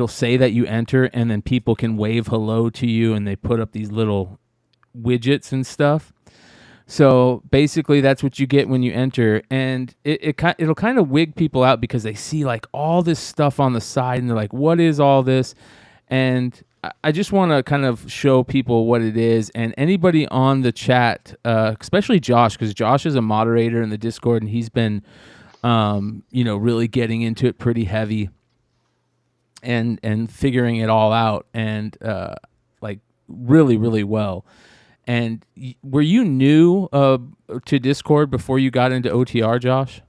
say that you enter, and then people can wave hello to you, and they put up these little widgets and stuff. So basically, that's what you get when you enter, and it'll kind of wig people out because they see like all this stuff on the side, and they're like, "What is all this?" And I just want to kind of show people what it is, and anybody on the chat, especially Josh, because Josh is a moderator in the Discord, and he's been, really getting into it pretty heavy, and figuring it all out, and like really, really well. And were you new to Discord before you got into OTR, Josh?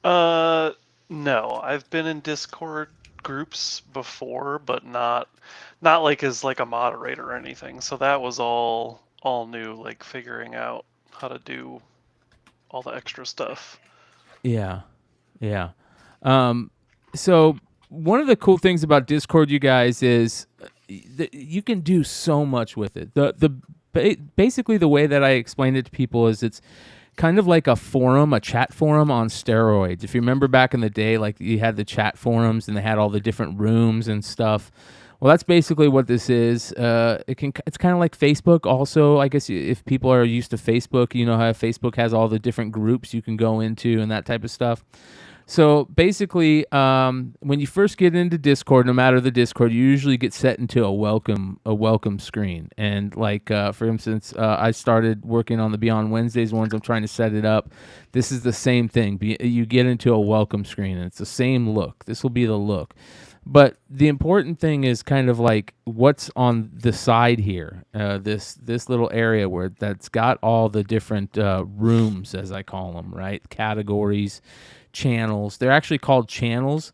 No, I've been in Discord groups before, but not like as like a moderator or anything. So that was all new, like figuring out how to do all the extra stuff. Yeah. So one of the cool things about Discord, you guys, is that you can do so much with it. Basically, the way that I explained it to people is it's kind of like a forum, a chat forum on steroids. If you remember back in the day, like you had the chat forums and they had all the different rooms and stuff. Well, that's basically what this is. It's kind of like Facebook. Also, I guess if people are used to Facebook, you know how Facebook has all the different groups you can go into and that type of stuff. So basically, when you first get into Discord, no matter the Discord, you usually get set into a welcome screen. And like, for instance, I started working on the Beyond Wednesdays ones. I'm trying to set it up. This is the same thing. You get into a welcome screen, and it's the same look. This will be the look. But the important thing is kind of like what's on the side here, this little area where that's got all the different rooms, as I call them, right? Categories, channels. They're actually called channels.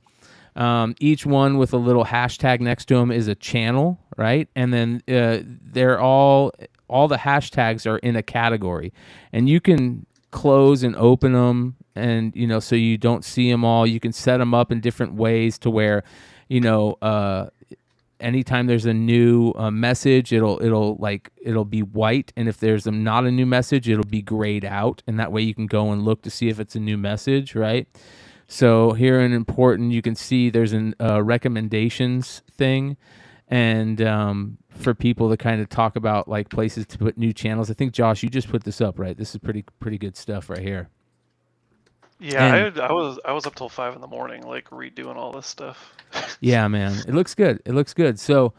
Each one with a little hashtag next to them is a channel, right? And then they're all the hashtags are in a category, and you can close and open them, and so you don't see them all. You can set them up in different ways to where anytime there's a new message, it'll be white, and if there's not a new message, it'll be grayed out, and that way you can go and look to see if it's a new message, right? So here in important, you can see there's an recommendations thing, and for people to kind of talk about like places to put new channels. I think Josh, you just put this up, right? This is pretty good stuff right here. Yeah, I was up till 5 a.m, like redoing all this stuff. Yeah, man, it looks good. It looks good. So,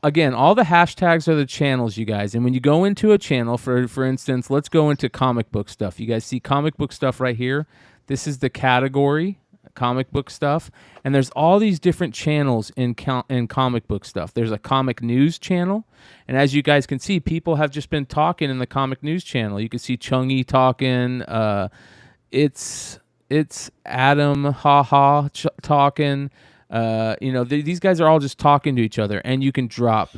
again, all the hashtags are the channels, you guys. And when you go into a channel, for instance, let's go into comic book stuff. You guys see comic book stuff right here. This is the category, comic book stuff, and there's all these different channels in comic book stuff. There's a comic news channel, and as you guys can see, people have just been talking in the comic news channel. You can see Chungy talking. It's Adam talking. These guys are all just talking to each other, and you can drop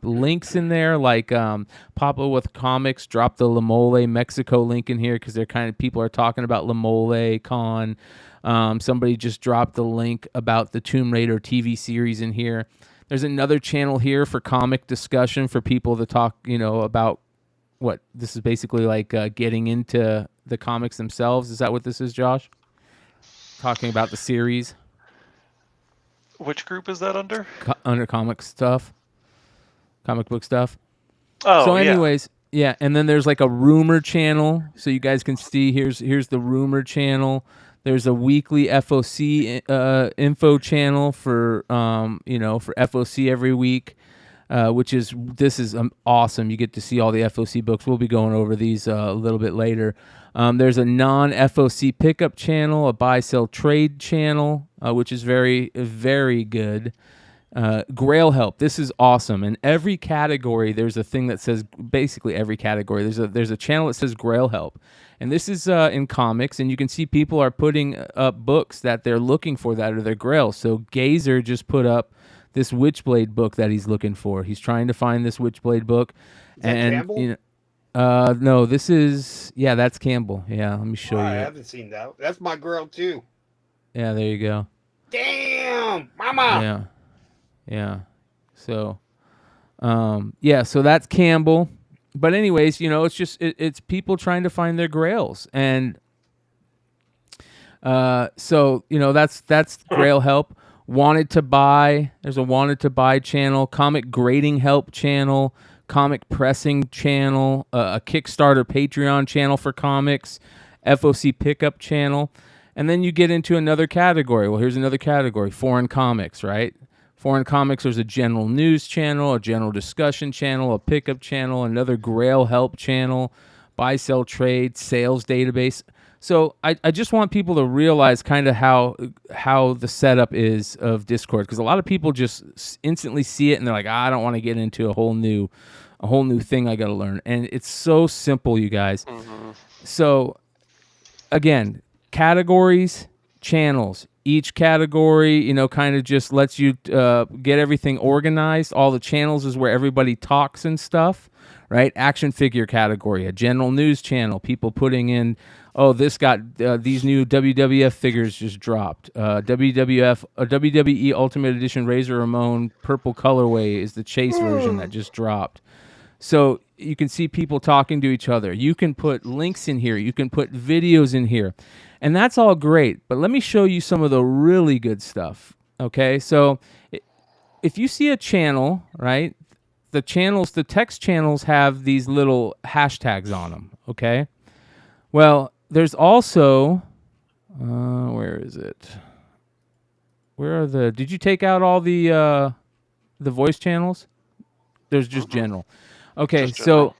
links in there, like Papa with Comics dropped the La Mole Mexico link in here because people are talking about La Mole Con. Somebody just dropped the link about the Tomb Raider TV series in here. There's another channel here for comic discussion for people to talk, about what this is basically like getting into the comics themselves. Is that what this is, Josh? Talking about the series. Which group is that under? Under comic book stuff. Oh, so anyways, yeah, and then there's like a rumor channel, so you guys can see here's the rumor channel. There's a weekly FOC info channel for for FOC every week, this is awesome. You get to see all the FOC books. We'll be going over these a little bit later. There's a non-FOC pickup channel, a buy-sell trade channel, which is very, very good. Grail help. This is awesome. In every category, there's a thing that says, basically every category, there's a channel that says Grail help. And this is in comics, and you can see people are putting up books that they're looking for that are their Grail. So Gazer just put up this Witchblade book that he's looking for. He's trying to find this Witchblade book. Is that Campbell? No, this is, that's Campbell. Yeah, let me show you. I haven't seen that. That's my girl too. Yeah, there you go. Damn, mama. Yeah. So, so that's Campbell. But anyways, it's just it's people trying to find their grails, and that's Grail help. Wanted to buy. There's a wanted to buy channel, comic grading help channel, comic pressing channel, a Kickstarter Patreon channel for comics, FOC pickup channel, and then you get into another category. Well, here's another category: foreign comics, right? Foreign comics, there's a general news channel, a general discussion channel, a pickup channel, another Grail help channel, buy, sell, trade, sales database. So I just want people to realize kind of how the setup is of Discord, because a lot of people just instantly see it and they're like, I don't want to get into a whole new thing I got to learn. And it's so simple, you guys. Mm-hmm. So again, categories, channels. Each category, kind of just lets you get everything organized. All the channels is where everybody talks and stuff, right? Action figure category, a general news channel, people putting in, this got these new WWF figures just dropped. WWE Ultimate Edition Razor Ramon purple colorway is the chase version that just dropped. So you can see people talking to each other. You can put links in here. You can put videos in here. And that's all great, but let me show you some of the really good stuff, okay? So if you see a channel, right, the text channels have these little hashtags on them, okay? Well, there's also Where is it? Where are the? Did you take out all the voice channels? There's just general. Okay, Just general.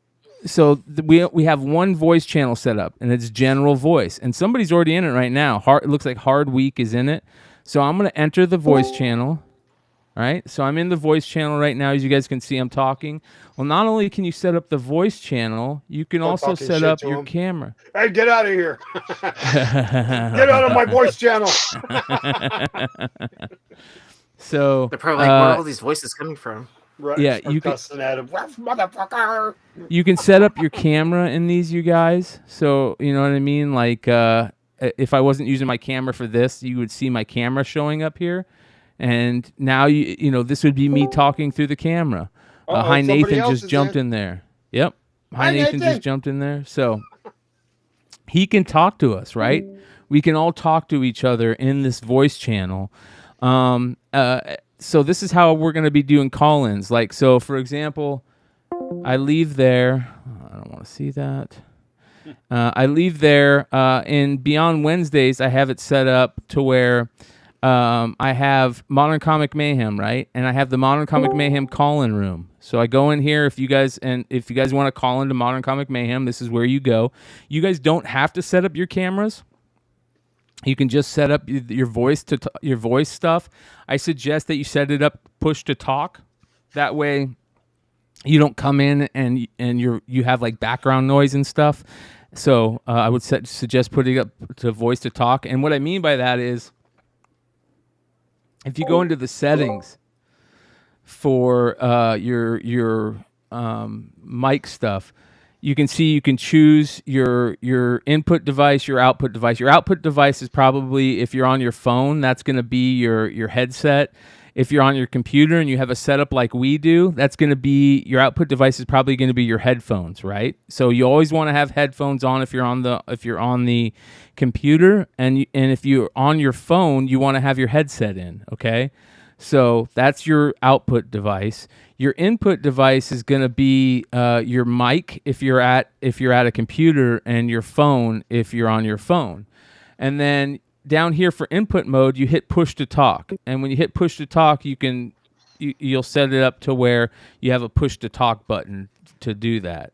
we have one voice channel set up, and it's general voice, and somebody's already in it right now. It looks like Hard Week is in it, so I'm gonna enter the voice channel. All right, so I'm in the voice channel right now. As you guys can see, I'm talking. Well, not only can you set up the voice channel, you can also set up your camera. Hey, get out of here! Get out of my voice channel! So they're probably like, where are all these voices coming from? Right, yeah, you can. Motherfucker! You can set up your camera in these, you guys. So you know what I mean. Like, if I wasn't using my camera for this, you would see my camera showing up here. And now you know this would be me talking through the camera. Hi Nathan just jumped in there. Yep. Hi Nathan just jumped in there. So he can talk to us, right? We can all talk to each other in this voice channel. So this is how we're going to be doing call-ins. Like, so for example, I leave there. I don't want to see that. I leave there in Beyond Wednesdays. I have it set up to where I have Modern Comic Mayhem, right? And I have the Modern Comic Mayhem call-in room. So I go in here if you guys want to call into Modern Comic Mayhem, this is where you go. You guys don't have to set up your cameras. You can just set up your voice your voice stuff. I suggest that you set it up push to talk. That way you don't come in and you have like background noise and stuff. So I would suggest putting up to voice to talk. And what I mean by that is, if you go into the settings for your mic stuff, you can see you can choose your input device, your output device. Your output device is probably, if you're on your phone, that's going to be your headset. If you're on your computer and you have a setup like we do, that's going to be your output device is probably going to be your headphones, right? So you always want to have headphones on if you're on the computer, and if you're on your phone, you want to have your headset in, okay? So that's your output device. Your input device is going to be your mic if you're at a computer, and your phone if you're on your phone. And then down here for input mode, you hit push to talk. And when you hit push to talk, you'll set it up to where you have a push to talk button to do that.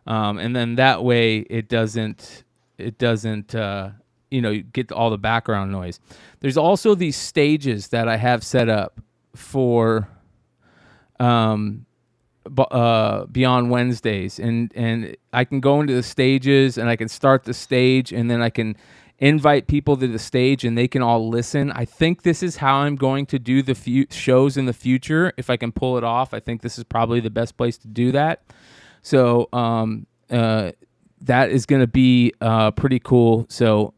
And then that way it doesn't get all the background noise. There's also these stages that I have set up for Beyond Wednesdays, and I can go into the stages and I can start the stage, and then I can invite people to the stage and they can all listen. I think this is how I'm going to do the shows in the future. If I can pull it off, I think this is probably the best place to do that. So that is going to be pretty cool. So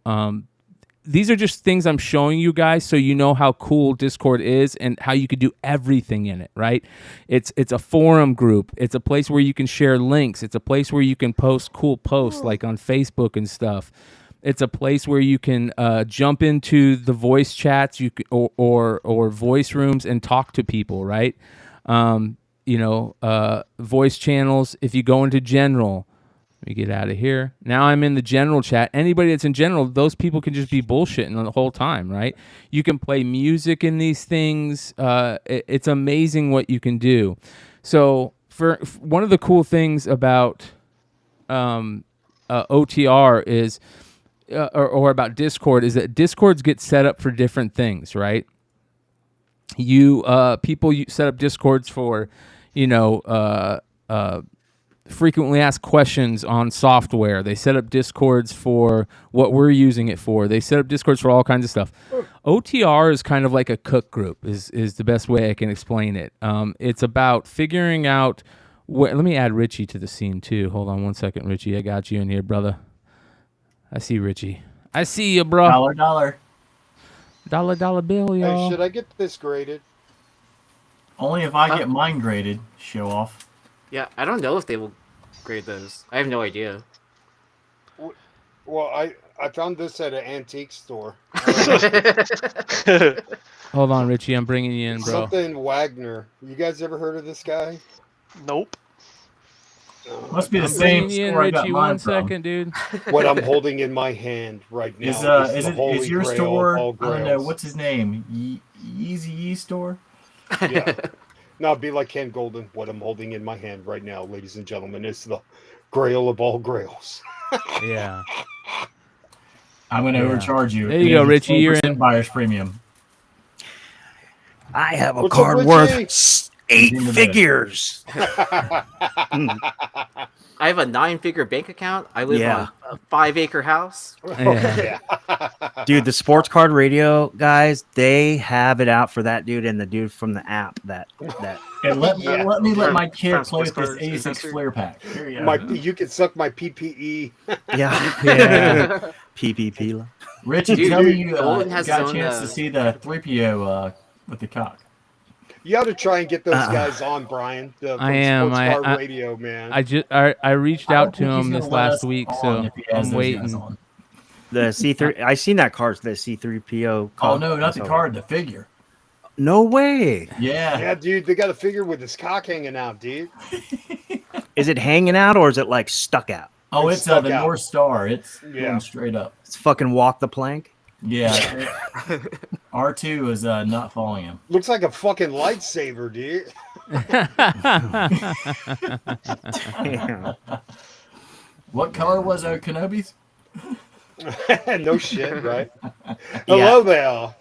these are just things I'm showing you guys so you know how cool Discord is and how you could do everything in it, right? It's a forum group. It's a place where you can share links. It's a place where you can post cool posts like on Facebook and stuff. It's a place where you can jump into the voice chats or voice rooms and talk to people, right? Voice channels. If you go into general, let me get out of here. Now I'm in the general chat. Anybody that's in general, those people can just be bullshitting the whole time, right? You can play music in these things. It's amazing what you can do. So for one of the cool things about OTR is, or about Discord, is that Discords get set up for different things, right? People set up Discords for, frequently asked questions on software. They set up Discords for what we're using it for. They set up Discords for all kinds of stuff. OTR is kind of like a cook group, is the best way I can explain it. It's about figuring out let me add Richie to the scene too. Hold on one second, Richie. I got you in here, brother. I see Richie. I see you, bro. $. Dollar bill, y'all. Hey, should I get this graded? Only if I get mine graded. Show off. Yeah, I don't know if they will grade those. I have no idea. Well, I found this at an antique store. Hold on, Richie. I'm bringing you in, bro. Something Wagner. You guys ever heard of this guy? Nope. Must be the I'm same bringing you in, store I got Richie. mine One from. second, dude. What I'm holding in my hand right now Is the it Holy is your Grail of store? all I don't know grails. what's his name. Yeezy Yee store. Yeah. No, it'd be like Ken Golden. What I'm holding in my hand right now, ladies and gentlemen, is the Grail of all grails. Yeah. I'm going to Yeah. overcharge you. There you go, Richie. You're 12% in. buyer's premium. I have a What's up, card Richie? worth 8 in the figures. I have a 9-figure bank account. I live Yeah. on a 5-acre house. Yeah. Dude, the sports card radio guys, they have it out for that dude and the dude from the app that And let me let my kid From play with this Sports Cards 86 Investor? Flair pack. Here you go. You can suck my PPE. yeah. PPP. Richie, Dude, tell me you Golden has got a his own, chance to see the 3PO with the cock. You ought to try and get those guys on, Brian. From I am. Sports Car Radio, man. I reached I don't out to think he's him gonna this let last us week, on so if he has I'm those guys waiting. on. The C3 I seen that card, the C3PO Oh card. no, not the card, the figure. No way. Yeah. Yeah, dude, they got a figure with his cock hanging out, dude. Is it hanging out or is it like stuck out? Oh, it's stuck the out. North Star. It's Yeah. going straight up. It's fucking walk the plank. Yeah. R2 is not following him. Looks like a fucking lightsaber, dude. What color was Kenobi's? No shit, right? Hello there.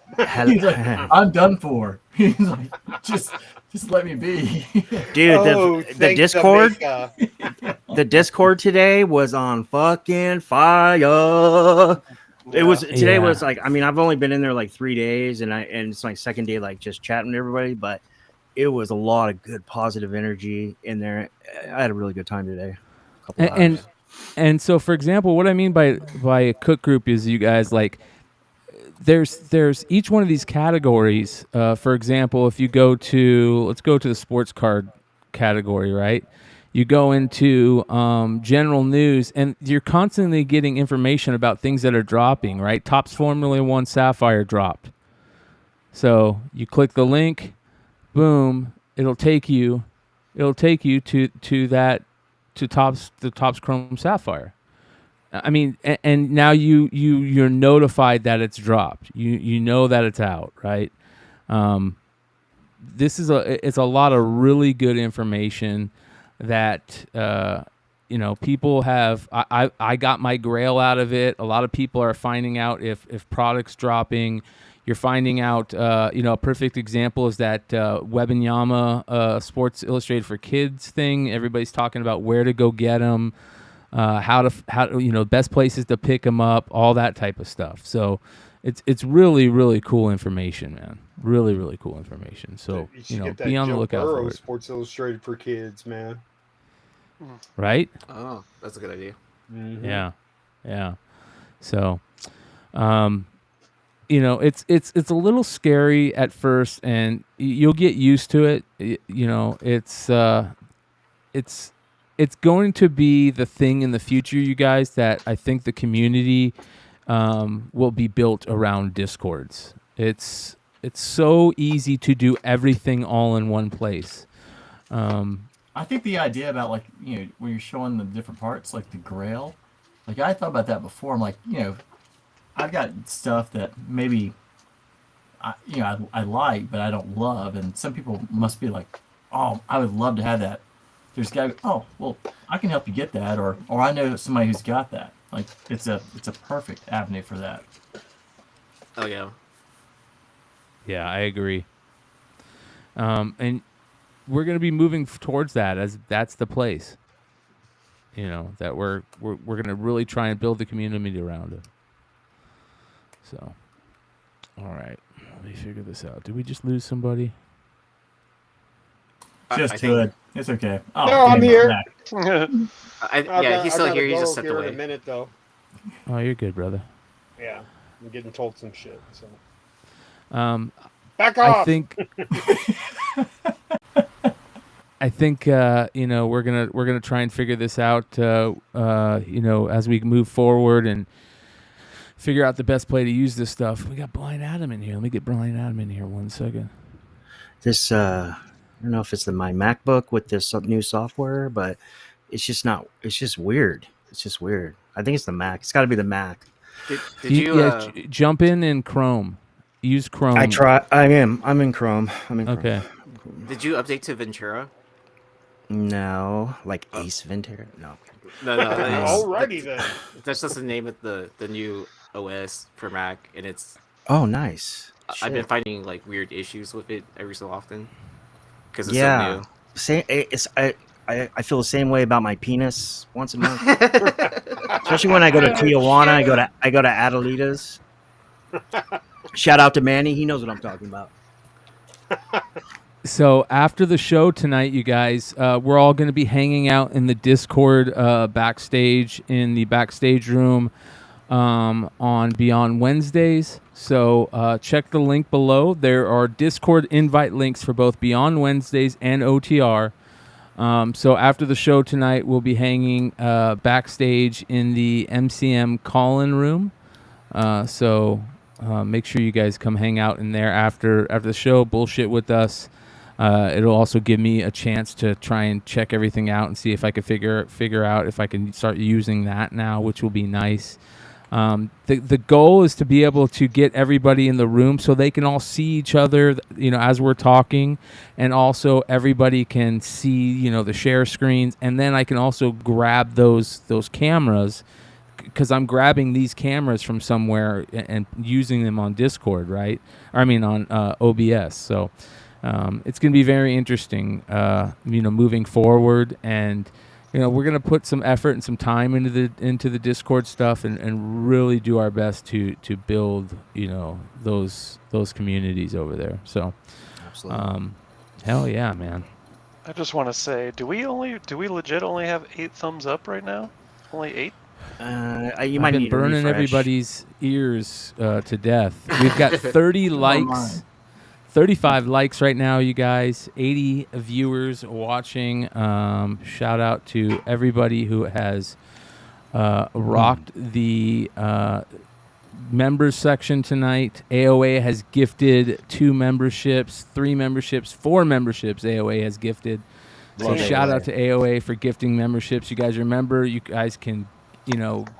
He's like, I'm done for. He's like, just let me be. Dude, the thank Discord, Jamaica. the Discord today was on fucking fire. It was today was like, I mean, I've only been in there like 3 days, and it's my second day like just chatting with everybody, but it was a lot of good positive energy in there. I had a really good time today. And so, for example, what I mean by a cook group is you guys like there's each one of these categories. For example, if you let's go to the sports card category, right? You go into general news, and you're constantly getting information about things that are dropping, right? Topps Formula 1 Sapphire dropped. So you click the link, boom, it'll take you to the Topps Chrome Sapphire. I mean, and now you're notified that it's dropped. You know that it's out, right? It's a lot of really good information that people have. I got my grail out of it. A lot of people are finding out if products dropping. You're finding out. A perfect example is that Webanyama Sports Illustrated for Kids thing. Everybody's talking about where to go get them, how best places to pick them up, all that type of stuff. So it's really, really cool information, man. Really, really cool information. So be on the lookout for it. Sports Illustrated for Kids, man. Right? Oh, that's a good idea. Mm-hmm. Yeah. So, it's a little scary at first, and you'll get used to it. It's going to be the thing in the future, you guys, that I think the community will be built around Discords. It's so easy to do everything all in one place. I think the idea about when you're showing the different parts, like the Grail, like I thought about that before. I'm like, I've got stuff that maybe I like, but I don't love, and some people must be like, oh, I would love to have that. There's guy, oh, well, I can help you get that, or I know somebody who's got that. Like it's a perfect avenue for that. Oh yeah. Yeah, I agree. And we're going to be moving towards that, as that's the place. That we're going to really try and build the community around it. So, all right, let me figure this out. Did we just lose somebody? Just good. It's okay. Oh, No, I'm here. He's still here. He just stepped away. In a minute, though. Oh, you're good, brother. Yeah, I'm getting told some shit. So. Back off. I think we're gonna try and figure this out. As we move forward and figure out the best play to use this stuff. We got Blind Adam in here. Let me get Blind Adam in here 1 second. This I don't know if it's my MacBook with this new software, but it's just not. It's just weird. It's just weird. I think it's the Mac. It's got to be the Mac. Did you jump in Chrome? Use Chrome. I try. I'm in Chrome. Okay. Did you update to Ventura? No, like Ace Ventura. No. No. Alrighty then. That's just the name of the new OS for Mac, and it's. Oh, nice. I've been finding like weird issues with it every so often because it's so new. I feel the same way about my penis once a month, especially when I go to Tijuana. I go to Adelita's. Shout out to Manny. He knows what I'm talking about. So after the show tonight, you guys, we're all going to be hanging out in the Discord backstage in the backstage room on Beyond Wednesdays. So check the link below. There are Discord invite links for both Beyond Wednesdays and OTR. So after the show tonight, we'll be hanging backstage in the MCM call-in room. So make sure you guys come hang out in there after the show. Bullshit with us. It'll also give me a chance to try and check everything out and see if I can figure out if I can start using that now, which will be nice. The goal is to be able to get everybody in the room so they can all see each other, as we're talking, and also everybody can see, the share screens, and then I can also grab those cameras because I'm grabbing these cameras from somewhere and using them on Discord, right? On OBS. So it's going to be very interesting, moving forward, and we're going to put some effort and some time into the Discord stuff and really do our best to build, those communities over there. So, absolutely. Hell yeah, man. I just want to say, do we legit only have 8 thumbs up right now? Only 8? You might I've been need to burning refresh. everybody's ears to death. We've got 30 likes. 35 likes right now, you guys. 80 viewers watching. Shout out to everybody who has rocked the members section tonight. AOA has gifted 2 memberships, 3 memberships, 4 memberships AOA has gifted. So shout out to AOA for gifting memberships. You guys remember, you guys can,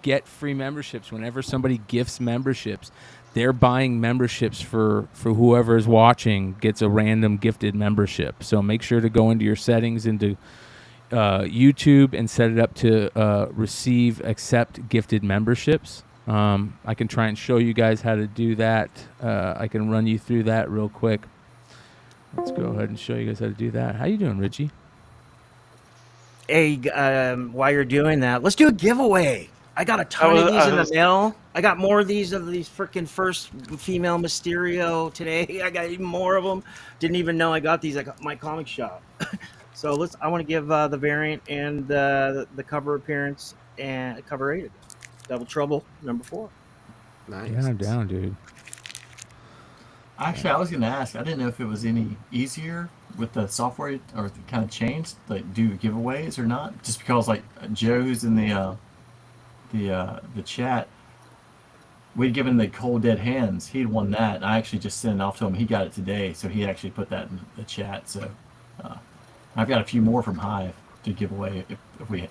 get free memberships whenever somebody gifts memberships. They're buying memberships for whoever is watching gets a random gifted membership. So make sure to go into your settings into YouTube and set it up to accept gifted memberships. I can try and show you guys how to do that. I can run you through that real quick. Let's go ahead and show you guys how to do that. How you doing, Richie? Hey, while you're doing that, let's do a giveaway. I got a ton of these in the mail. I got more of these freaking first female Mysterio today. I got even more of them. Didn't even know I got these at my comic shop. So I want to give the variant and the cover appearance and cover rated. Double Trouble #4. Nice. Yeah, I'm down, dude. Actually, I was going to ask. I didn't know if it was any easier with the software or kind of changed, like do giveaways or not. Just because like Joe, who's in the chat, we'd given the Cold Dead Hands. He'd won that. And I actually just sent it off to him. He got it today, so he actually put that in the chat. So I've got a few more from Hive to give away if we,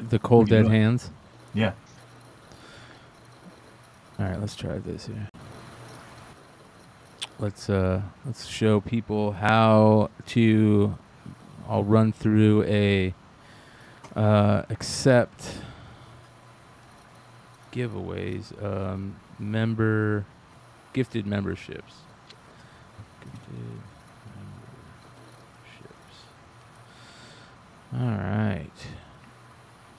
the Cold Dead Hands. Yeah. All right, let's try this here. Let's show people how to. I'll run through a accept giveaways, gifted memberships. All right.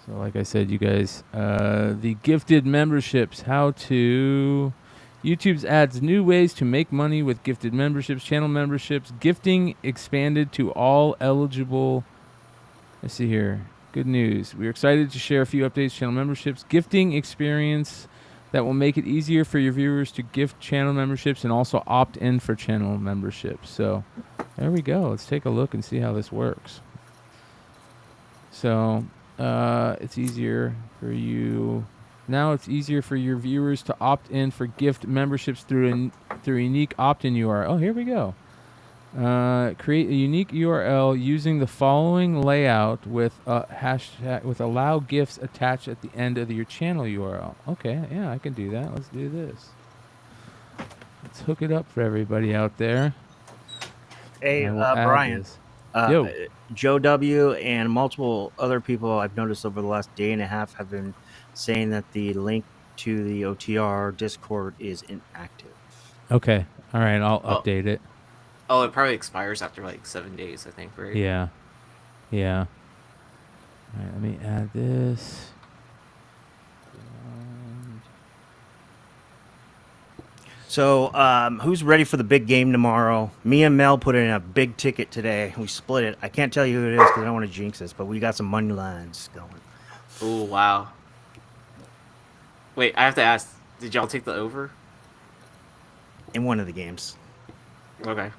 So like I said, you guys, the gifted memberships, how to. YouTube's adds new ways to make money with gifted memberships, channel memberships, gifting expanded to all eligible. Let's see here. Good news. We're excited to share a few updates, channel memberships, gifting experience that will make it easier for your viewers to gift channel memberships and also opt in for channel memberships. So there we go. Let's take a look and see how this works. So it's easier for you. Now it's easier for your viewers to opt in for gift memberships through a unique opt-in URL. Oh, here we go. Create a unique URL using the following layout with a hashtag with allow gifts attached at the end of your channel URL. Okay, yeah, I can do that. Let's do this. Let's hook it up for everybody out there. Hey, I will add Brian. this. Yo. Joe W. and multiple other people I've noticed over the last day and a half have been saying that the link to the OTR Discord is inactive. Okay. All right. I'll update it. Oh, it probably expires after like 7 days, I think, right? Yeah. Yeah. All right. Let me add this. So, who's ready for the big game tomorrow? Me and Mel put in a big ticket today. We split it. I can't tell you who it is because I don't want to jinx this, but we got some money lines going. Oh, wow. Wait, I have to ask, did y'all take the over? In one of the games. Okay.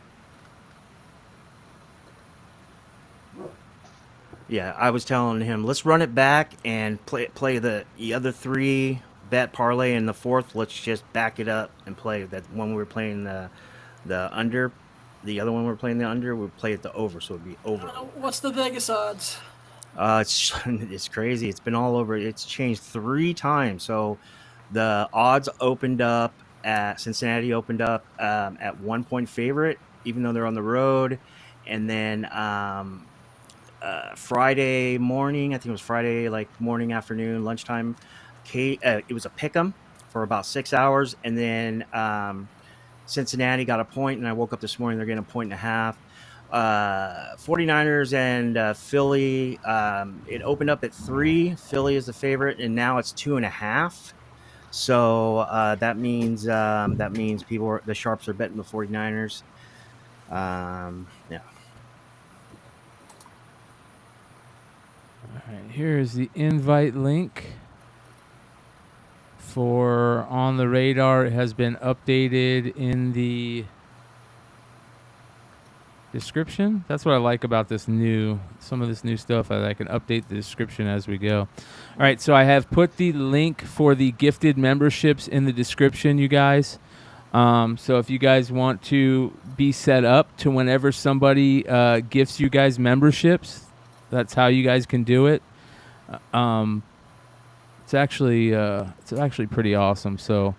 Yeah, I was telling him, let's run it back and play the other three bet parlay in the fourth. Let's just back it up and play that one. We were playing the under, the other one we were playing the under. We play it the over, so it'd be over. What's the Vegas odds? It's crazy. It's been all over. It's changed 3 times. So the odds opened up at Cincinnati opened up at 1 point favorite, even though they're on the road, and then Friday morning, I think it was Friday like morning, afternoon, lunchtime. It was a pick'em for about 6 hours, and then Cincinnati got a point, and I woke up this morning, they're getting 1.5 points. 49ers and Philly, it opened up at 3. Philly is the favorite, and now it's 2.5. So that means people the sharps are betting the 49ers. Yeah. All right, here's the invite link for On the Radar. It has been updated in the description. That's what I like about some of this new stuff. I can update the description as we go. All right, so I have put the link for the gifted memberships in the description, you guys. So if you guys want to be set up to whenever somebody gifts you guys memberships, that's how you guys can do it. It's actually pretty awesome. So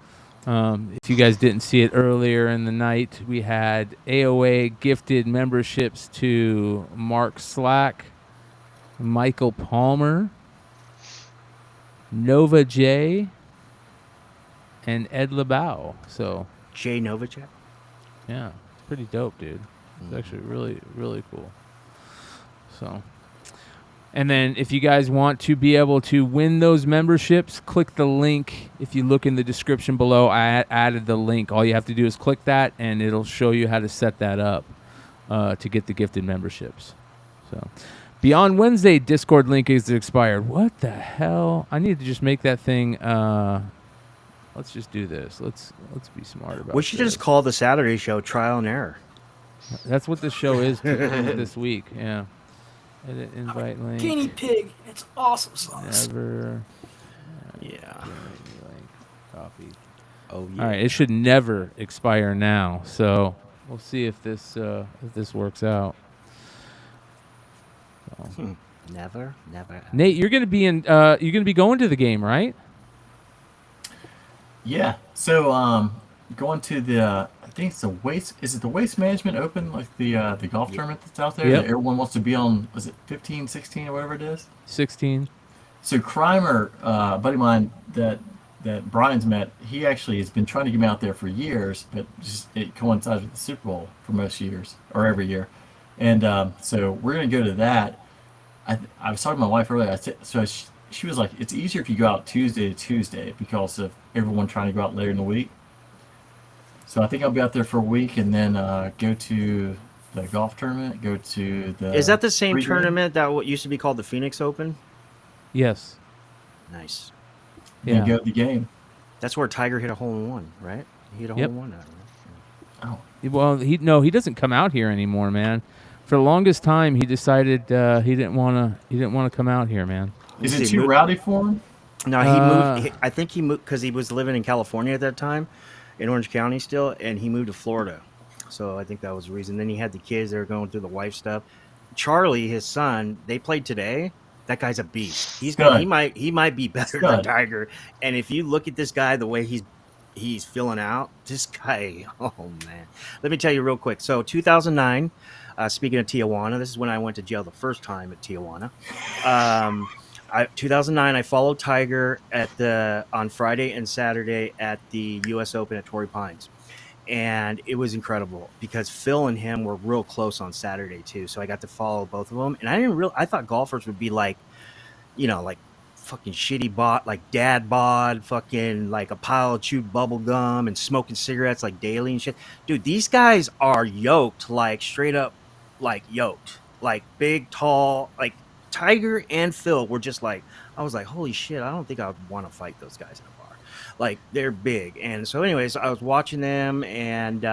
if you guys didn't see it earlier in the night, we had AOA gifted memberships to Mark Slack, Michael Palmer, Nova J, and Ed LeBow. So Jay Novacek? Yeah, pretty dope, dude. It's actually really, really cool. So, and then if you guys want to be able to win those memberships, click the link. If you look in the description below, I added the link. All you have to do is click that, and it'll show you how to set that up to get the gifted memberships. So, Beyond Wednesday Discord link is expired. What the hell? I need to just make that thing. Let's just do this. Let's be smart about it. We should just call the Saturday show Trial and Error. That's what this show is this week. Yeah. Edit invite link. Guinea pig. It's awesome sauce. Never. Yeah. Copy. Oh yeah. All right. It should never expire now. So we'll see if this works out. So. Never. Nate, you're gonna be going to the game, right? Yeah. So going to the I think it's the Waste. Is it the Waste Management Open, like the golf tournament that's out there Yep. that everyone wants to be on? Was it 15, 16, or whatever it is? 16. So Crimer, a buddy of mine that Brian's met, he actually has been trying to get me out there for years, but just it coincides with the Super Bowl for most years or every year, and so we're gonna go to that. I was talking to my wife earlier. She was like, it's easier if you go out Tuesday to Tuesday because of everyone trying to go out later in the week. So I think I'll be out there for a week and then go to the golf tournament, go to the... Is that the same pregame. tournament that what used to be called the Phoenix Open? Yes. Nice. Yeah. Go to the game. That's where Tiger hit a hole-in-one, right? He hit a hole-in-one out of it. Oh. Well, he doesn't come out here anymore, man. For the longest time, he decided he didn't want to come out here, man. Is it too rowdy for him? No, he moved. I think he moved because he was living in California at that time, in Orange County still, and he moved to Florida. So I think that was the reason. Then he had the kids that were going through the wife stuff. Charlie, his son, they played today. That guy's a beast. He's good. He might be better than Tiger. And if you look at this guy, the way he's filling out, this guy, oh man. Let me tell you real quick. So 2009, speaking of Tijuana, this is when I went to jail the first time at Tijuana. 2009, I followed Tiger on Friday and Saturday at the U.S. Open at Torrey Pines. And it was incredible because Phil and him were real close on Saturday too. So I got to follow both of them. And I thought golfers would be like, like fucking shitty bod, like dad bod, fucking like a pile of chewed bubble gum and smoking cigarettes like daily and shit. Dude, these guys are yoked, like straight up, like yoked, like big, tall, like Tiger and Phil were just like, I was like, holy shit, I don't think I would want to fight those guys in a bar. Like they're big. And so anyways, I was watching them and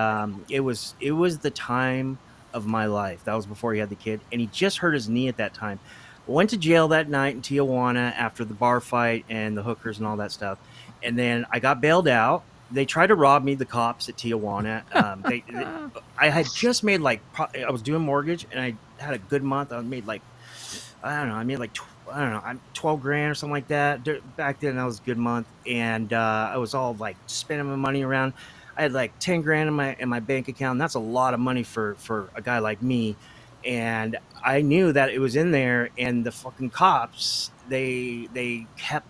it was the time of my life. That was before he had the kid and he just hurt his knee at that time. Went to jail that night in Tijuana after the bar fight and the hookers and all that stuff. And then I got bailed out. They tried to rob me, the cops at Tijuana. I had just made I was doing mortgage and I had a good month. I made I made 12 grand or something like that. Back then that was a good month. And I was all like spending my money around. I had like 10 grand in my bank account. And that's a lot of money for a guy like me. And I knew that it was in there, and the fucking cops, they kept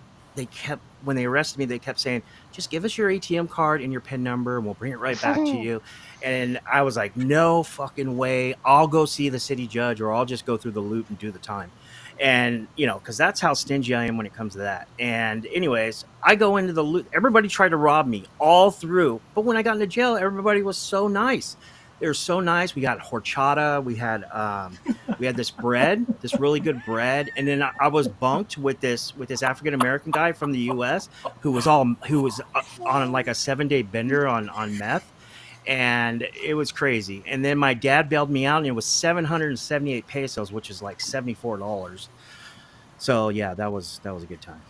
when they arrested me, they kept saying, just give us your ATM card and your PIN number and we'll bring it right back to you. And I was like, no fucking way. I'll go see the city judge or I'll just go through the loop and do the time. And, because that's how stingy I am when it comes to that. And anyways, I go into the loop. Everybody tried to rob me all through. But when I got into jail, everybody was so nice. They were so nice. We got horchata. We had this bread, this really good bread, and then I was bunked with this African American guy from the U.S. who was on like a 7-day bender on meth, and it was crazy. And then my dad bailed me out, and it was 778 pesos, which is like $74. So yeah, that was a good time.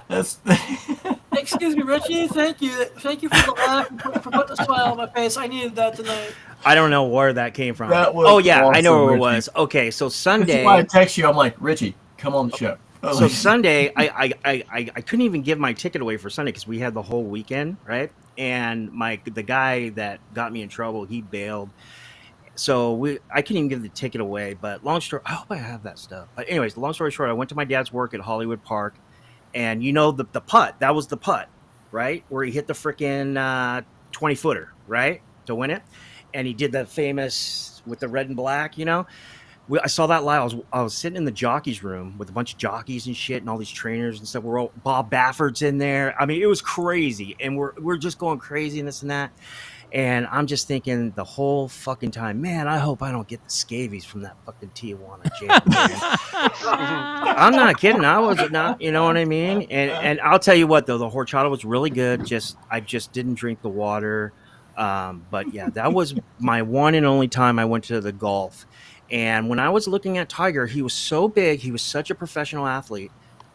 So, Excuse me, Richie. Thank you for the laugh and for putting a smile on my face. I needed that tonight. I don't know where that came from. Awesome, I know where Richie. it was. Okay, so Sunday. That's why I text you. I'm like, Richie, come on the show. So Sunday, I couldn't even give my ticket away for Sunday because we had the whole weekend, right? And the guy that got me in trouble, he bailed. So I couldn't even give the ticket away. But long story, I hope I have that stuff. But anyways, long story short, I went to my dad's work at Hollywood Park. And the putt, that was the putt, right? Where he hit the freaking 20-footer, right? To win it. And he did that famous with the red and black, I saw that live. I was sitting in the jockeys room with a bunch of jockeys and shit and all these trainers and stuff. Bob Baffert's in there. I mean, it was crazy. And we're just going crazy and this and that. And I'm just thinking the whole fucking time, man, I hope I don't get the scabies from that fucking Tijuana jail. I'm not kidding. I was not, you know what I mean? And I'll tell you what, though, the horchata was really good. I just didn't drink the water. But yeah, that was my one and only time I went to the golf. And when I was looking at Tiger, he was so big. He was such a professional athlete.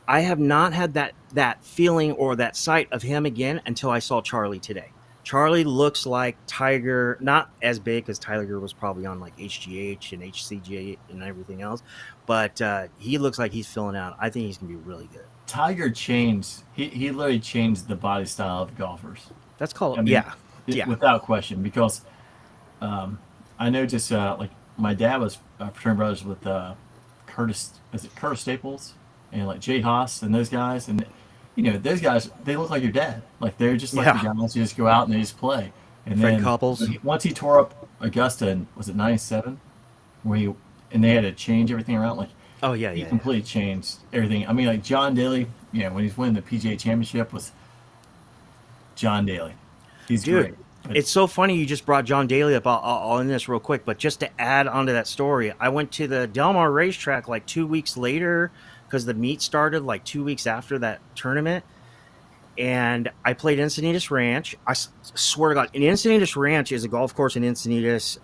I have not had that feeling or that sight of him again until I saw Charlie today. Charlie looks like Tiger, not as big because Tiger was probably on like HGH and HCG and everything else, but he looks like he's filling out. I think he's going to be really good. Tiger changed. He literally changed the body style of golfers. That's called, without question, because I know just like my dad was fraternity brothers with Curtis Staples and like Jay Haas and those guys, and those guys, they look like your dad. Like they're just like the guys who just go out and they just play. And Fred then Couples. Once he tore up Augusta, and was it 97, where they had to change everything around. Like he completely changed everything. I mean, like John Daly, when he's winning the PGA Championship was John Daly. He's great. It's so funny you just brought John Daly up. I'll end this real quick, but just to add onto that story, I went to the Del Mar racetrack like 2 weeks later because the meet started like 2 weeks after that tournament, and I played Encinitas Ranch. I swear to God, and Encinitas Ranch is a golf course in Encinitas,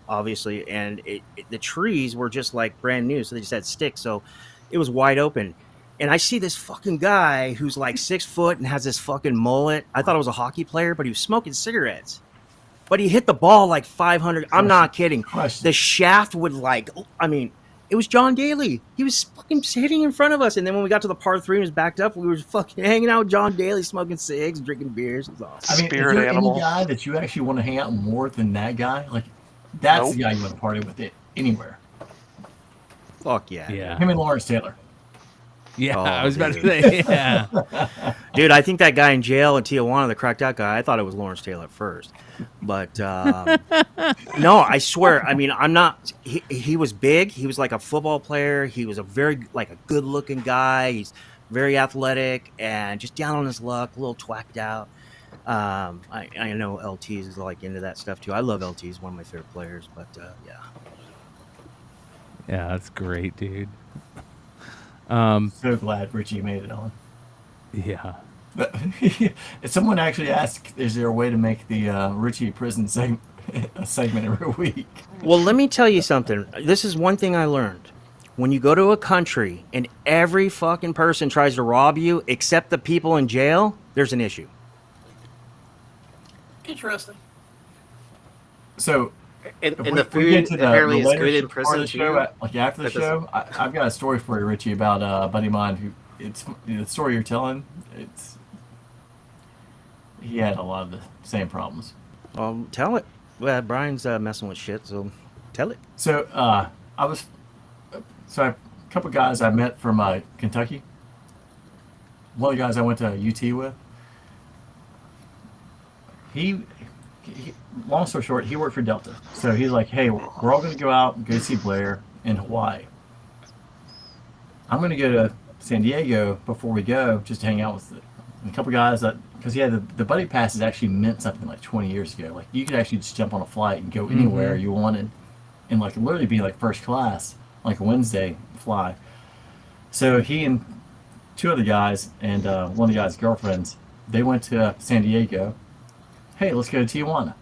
obviously, and the trees were just like brand new, so they just had sticks, so it was wide open. And I see this fucking guy who's like 6 foot and has this fucking mullet. I thought it was a hockey player, but he was smoking cigarettes. But he hit the ball like 500. I'm not kidding. The shaft would it was John Daly. He was fucking hitting in front of us. And then when we got to the par 3 and was backed up, we were fucking hanging out with John Daly, smoking cigs, drinking beers. It was awesome. I mean, is there any guy that you actually want to hang out more than that guy? Like, that's the guy you want to party with anywhere. Fuck yeah. Yeah. Him and Lawrence Taylor. Yeah, I was about to say, yeah. Dude, I think that guy in jail in Tijuana, the cracked out guy, I thought it was Lawrence Taylor at first. But no, I swear. I mean, I'm not. He was big. He was like a football player. He was a good looking guy. He's very athletic and just down on his luck, a little twacked out. I know LT's is like into that stuff too. I love LT. He's one of my favorite players. But yeah. Yeah, that's great, dude. So glad Richie made it on. Yeah. But someone actually asked, is there a way to make the Richie prison segment every week? Well, let me tell you something. This is one thing I learned. When you go to a country and every fucking person tries to rob you except the people in jail, there's an issue. Interesting. So, and the food apparently is good in prison too. Like after the show, I've got a story for you, Richie, about a buddy of mine who the story you're telling. He had a lot of the same problems. Tell it. Well, Brian's messing with shit, so tell it. So I have a couple guys I met from Kentucky. One of the guys I went to UT with. He long story short, he worked for Delta. So he's like, hey, we're all going to go out and go see Blair in Hawaii. I'm going to go to San Diego before we go, just to hang out with a couple guys because the buddy passes actually meant something like 20 years ago. Like you could actually just jump on a flight and go anywhere you wanted, and like literally be like first class, like a Wednesday fly. So he and two other guys and one of the guy's girlfriends, they went to San Diego. Hey, let's go to Tijuana.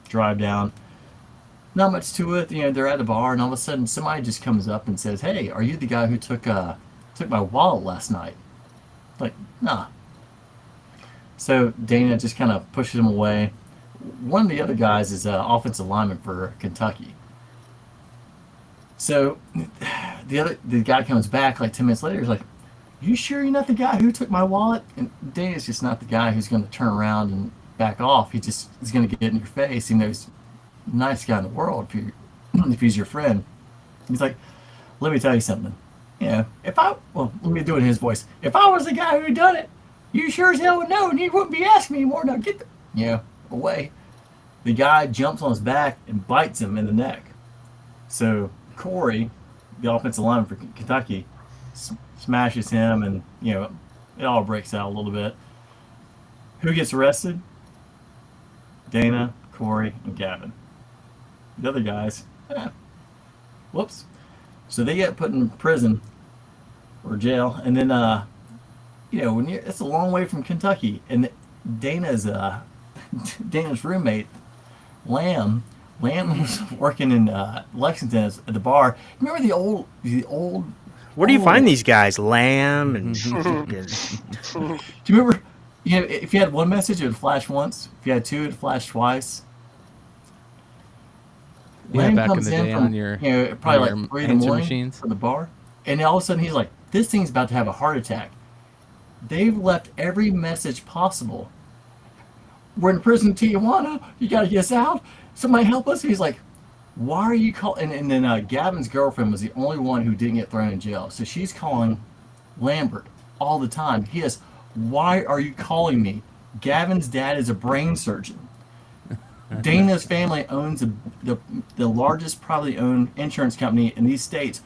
Drive down. Not much to it. You know, they're at the bar, and all of a sudden somebody just comes up and says, hey, are you the guy who took my wallet last night? Like, nah. So Dana just kind of pushes him away. One of the other guys is offensive lineman for Kentucky. So the guy comes back like 10 minutes later. He's like, you sure you're not the guy who took my wallet? And Dana's just not the guy who's going to turn around and back off. He's going to get in your face, even though he's the nicest guy in the world if he's your friend. He's like, let me tell you something. You know, let me do it in his voice. If I was the guy who done it, you sure as hell would know, and you wouldn't be asking me anymore. Now get away. The guy jumps on his back and bites him in the neck. So Corey, the offensive lineman for Kentucky, smashes him, and it all breaks out a little bit. Who gets arrested? Dana, Corey, and Gavin. The other guys, whoops. So they get put in prison or jail, and then when it's a long way from Kentucky, and Dana's roommate, Lamb was working in Lexington at the bar. Remember the old. Where do you find these guys? Lamb and. Do you remember? If you had one message, it would flash once. If you had two, it would flash twice. Yeah, back in the day on your probably like 3 in the morning machines from the bar, and all of a sudden he's like, "This thing's about to have a heart attack." They've left every message possible. We're in prison in Tijuana. You got to get us out. Somebody help us. He's like, "Why are you calling?" And then Gavin's girlfriend was the only one who didn't get thrown in jail, so she's calling Lambert all the time. He is, "Why are you calling me?" Gavin's dad is a brain surgeon. Dana's family owns the largest privately owned insurance company in these states.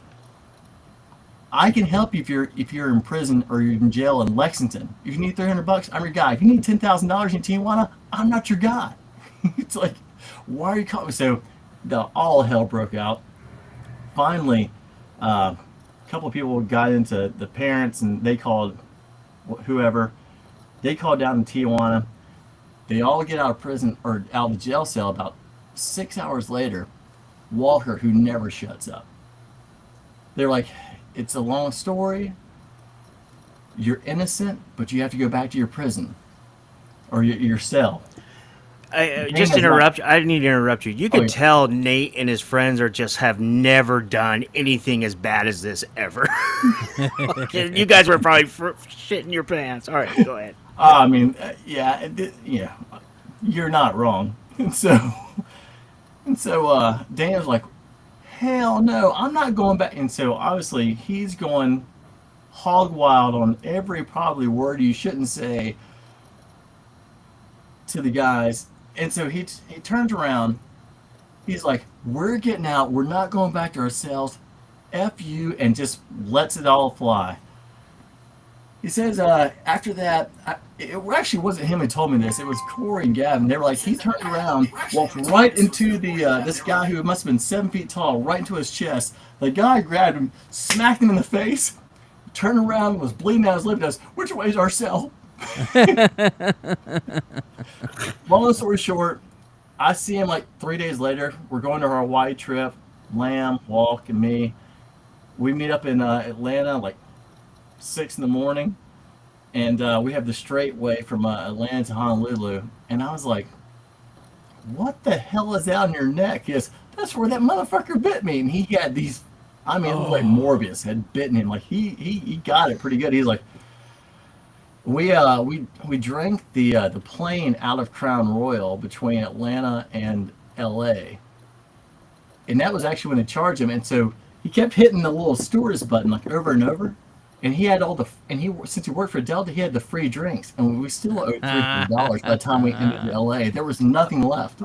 I can help you if you're in prison or you're in jail in Lexington. If you need $300, I'm your guy. If you need $10,000 in Tijuana, I'm not your guy. It's like, why are you calling me? So all hell broke out. Finally, a couple of people got into the parents, and they called whoever. They called down to Tijuana. They all get out of prison or out of the jail cell about 6 hours later. Walker, who never shuts up. They're like, it's a long story. you're innocent, but you have to go back to your prison or your cell. I need to interrupt you. You can tell Nate and his friends have never done anything as bad as this ever. You guys were probably shitting your pants. All right, go ahead. I mean, yeah, you're not wrong. And so Daniel's like, hell no, I'm not going back. And so obviously he's going hog wild on every probably word you shouldn't say to the guys. And so he turns around. He's like, we're getting out. We're not going back to our cells. F you, and just lets it all fly. He says after that, it actually wasn't him who told me this. It was Corey and Gavin. They were like, he turned around, walked right into this guy who must have been 7 feet tall, right into his chest. The guy grabbed him, smacked him in the face, turned around, was bleeding out his lip, and goes, which way is our cell? Long story short, I see him like 3 days later. We're going to our Hawaii trip. Lamb, Walk, and me. We meet up in Atlanta like 6 in the morning, and we have the straight way from Atlanta to Honolulu. And I was like, what the hell is out in your neck? He goes, that's where that motherfucker bit me. And he had these, I mean, it looked like Morbius had bitten him. Like he got it pretty good. He's like, we drank the plane out of Crown Royal between Atlanta and LA. And that was actually when they charged him. And so he kept hitting the little stewardess button like over and over. And he had since he worked for Delta, he had the free drinks. And we still owed $300 by the time we ended LA. There was nothing left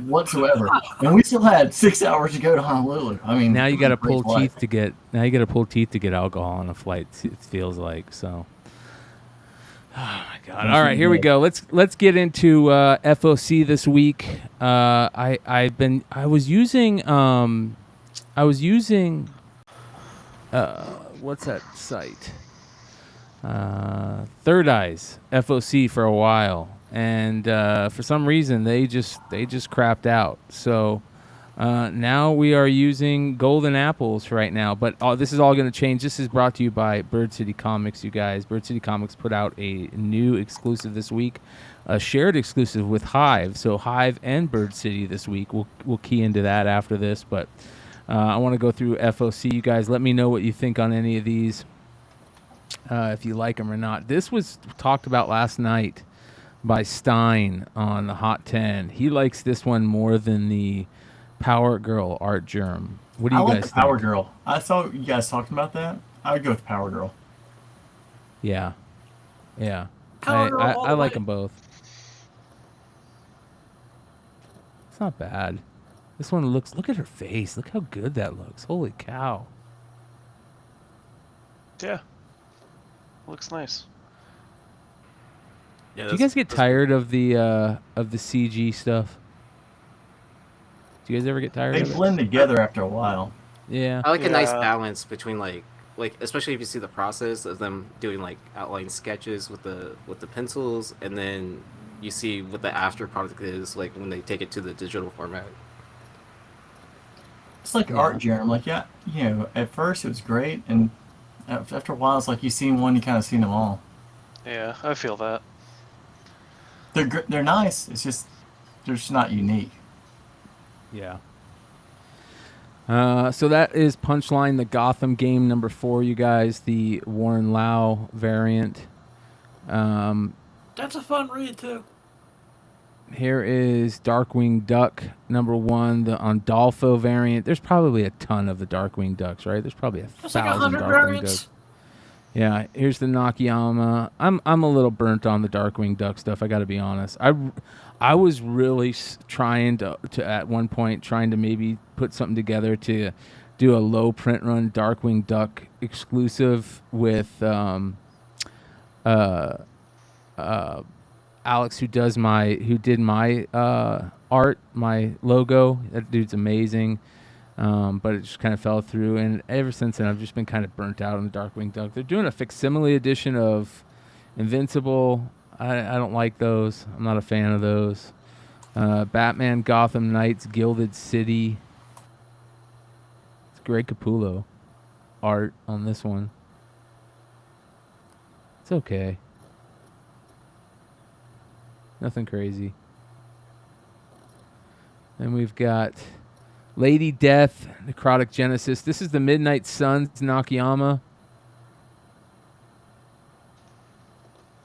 whatsoever. And we still had 6 hours to go to Honolulu. I mean, now you got to pull teeth to get alcohol on a flight. It feels like so. Oh my God! All right, here we go. Let's get into FOC this week. I was using what's that site? Third Eyes FOC for a while, and for some reason they just crapped out. So now we are using Golden Apples right now, but this is all going to change. This is brought to you by Bird City Comics, you guys. Bird City Comics put out a new exclusive this week, a shared exclusive with Hive. So Hive and Bird City this week. We'll key into that after this, but I want to go through FOC. You guys, let me know what you think on any of these, if you like them or not. This was talked about last night by Stein on the Hot 10. He likes this one more than the Power Girl Art Germ. What do you guys think? Power Girl. I thought you guys talking about that. I would go with Power Girl. Yeah. I like them both. It's not bad. This one look at her face. Look how good that looks. Holy cow. Yeah. Looks nice. Yeah, do you guys get tired of the CG stuff? Do you guys ever get tired of it? They blend together after a while. Yeah. I like a nice balance between like especially if you see the process of them doing like outline sketches with the pencils, and then you see what the after product is like when they take it to the digital format. It's like art germ. Like, yeah, at first it was great, and after a while it's like you've seen one, you kind of seen them all. Yeah, I feel that. They're nice. It's just they're just not unique. Yeah. So that is Punchline, the Gotham game number 4, you guys, the Warren Lau variant. That's a fun read too. Here is Darkwing Duck number 1, the Andolfo variant. There's probably a ton of the Darkwing Ducks, right? There's probably 1,000 like Darkwing variants. Ducks. Yeah, here's the Nakayama. I'm a little burnt on the Darkwing Duck stuff, I got to be honest. I was really trying to at one point trying to maybe put something together to do a low print run Darkwing Duck exclusive with Alex, who did my art, my logo. That dude's amazing. But it just kind of fell through, and ever since then I've just been kind of burnt out on the Darkwing Duck. They're doing a facsimile edition of Invincible. I don't like those. I'm not a fan of those. Batman Gotham Knights Gilded City. It's Greg Capullo art on this one. It's okay. Nothing crazy. Then we've got Lady Death, Necrotic Genesis. This is the Midnight Suns Nakayama.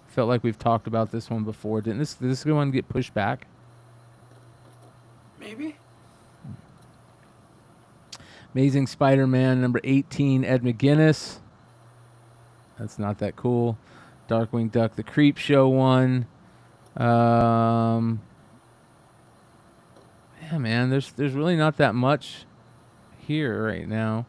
Felt like we've talked about this one before. Didn't this one get pushed back? Maybe. Amazing Spider-Man number 18, Ed McGuinness. That's not that cool. Darkwing Duck, the Creep Show one. Yeah, man, there's really not that much here right now.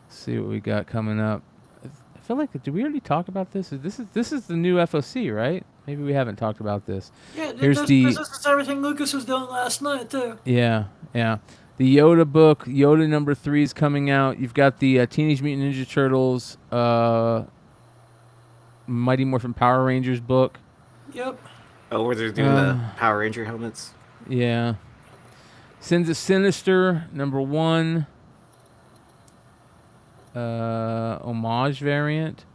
Let's see what we got coming up. I feel like, did we already talk about this? This is the new FOC, right? Maybe we haven't talked about this. Yeah, Here's this is everything Lucas was doing last night too. Yeah. The Yoda book, Yoda number 3 is coming out. You've got the Teenage Mutant Ninja Turtles, Mighty Morphin Power Rangers book. Yep. Oh, where they're doing the Power Ranger helmets. Yeah. Sins of Sinister number 1. Homage variant.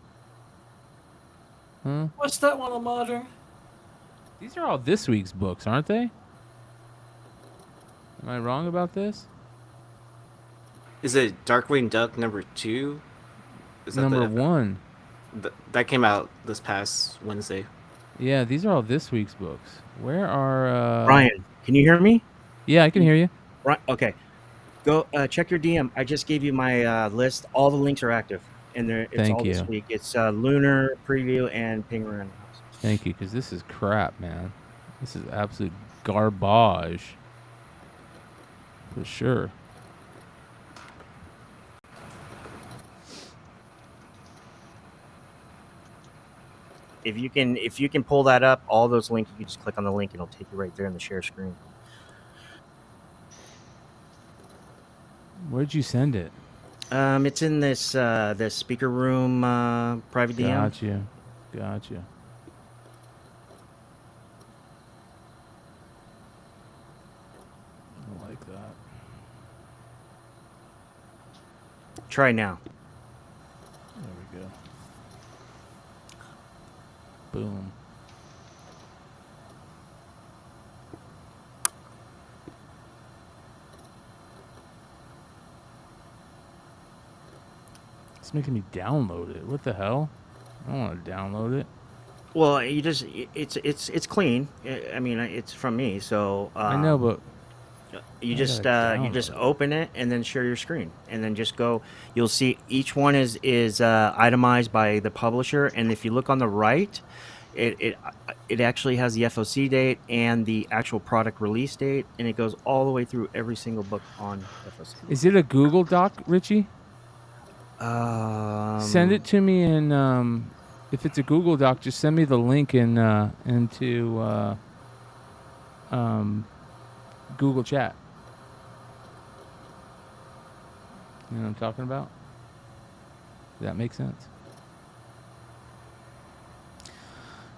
Huh? What's that one homaging? These are all this week's books, aren't they? Am I wrong about this? Is it Darkwing Duck number 2? Is that number 1? That came out this past Wednesday. Yeah, these are all this week's books. Where are... Ryan, can you hear me? Yeah, I can hear you. Right. Okay. Go check your DM. I just gave you my list. All the links are active. And it's all this week. It's Lunar, Preview, and Penguin. Thank you, because this is crap, man. This is absolute garbage. For sure. If you can pull that up, all those links, you can just click on the link and it'll take you right there in the share screen. Where'd you send it? It's in this speaker room private DM. Gotcha. I like that. Try now. There we go. Boom. It's making me download it. What the hell? I don't want to download it. Well, you just it's clean. I mean, it's from me, so I know, but you just open it and then share your screen, and then just go. You'll see each one is itemized by the publisher, and if you look on the right, it actually has the FOC date and the actual product release date, and it goes all the way through every single book on FOC. Is it a Google Doc, Richie? Send it to me, and if it's a Google Doc, just send me the link into Google Chat. You know what I'm talking about? Does that make sense?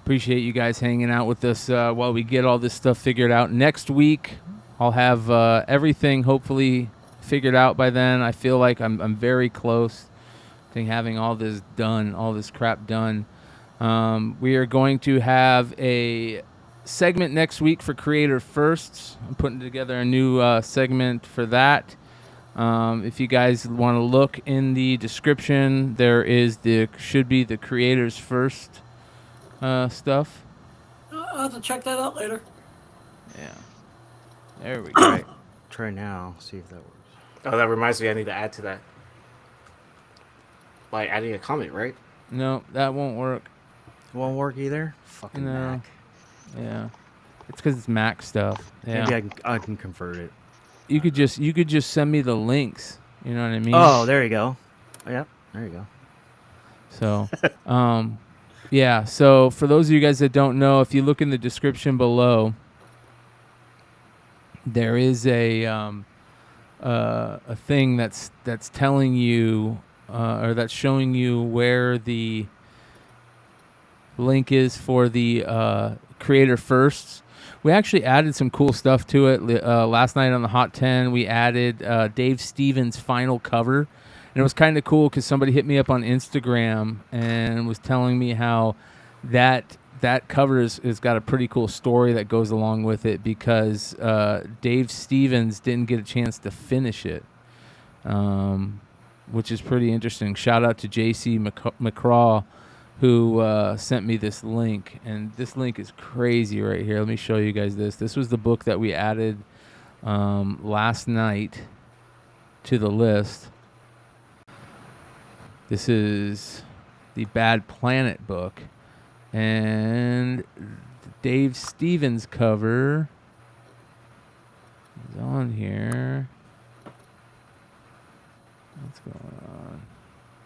Appreciate you guys hanging out with us while we get all this stuff figured out. Next week, I'll have everything hopefully figured out by then. I feel like I'm very close to having all this done, all this crap done. We are going to have a segment next week for Creator Firsts. I'm putting together a new segment for that. If you guys want to look in the description, there is should be the Creators First stuff. I'll have to check that out later. Yeah. There we go. Try now. See if that works. Oh, that reminds me. I need to add to that. By adding a comment, right? No, that won't work. It won't work either? Fucking Mac. Yeah. It's because it's Mac stuff. Yeah. Maybe I can convert it. You could just send me the links. You know what I mean? Oh, there you go. Yep, there you go. So, yeah. So for those of you guys that don't know, if you look in the description below, there is a thing that's telling you or that's showing you where the link is for the Creator Firsts. We actually added some cool stuff to it. Last night on the Hot 10, we added Dave Stevens' final cover it was kind of cool because somebody hit me up on Instagram and was telling me how that cover is got a pretty cool story that goes along with it because Dave Stevens didn't get a chance to finish it, which is pretty interesting. Shout out to JC McCraw, who sent me this link, and this link is crazy right here. Let me show you guys this. This was the book that we added last night to the list. This is the Bad Planet book, and Dave Stevens cover is on here. What's going on?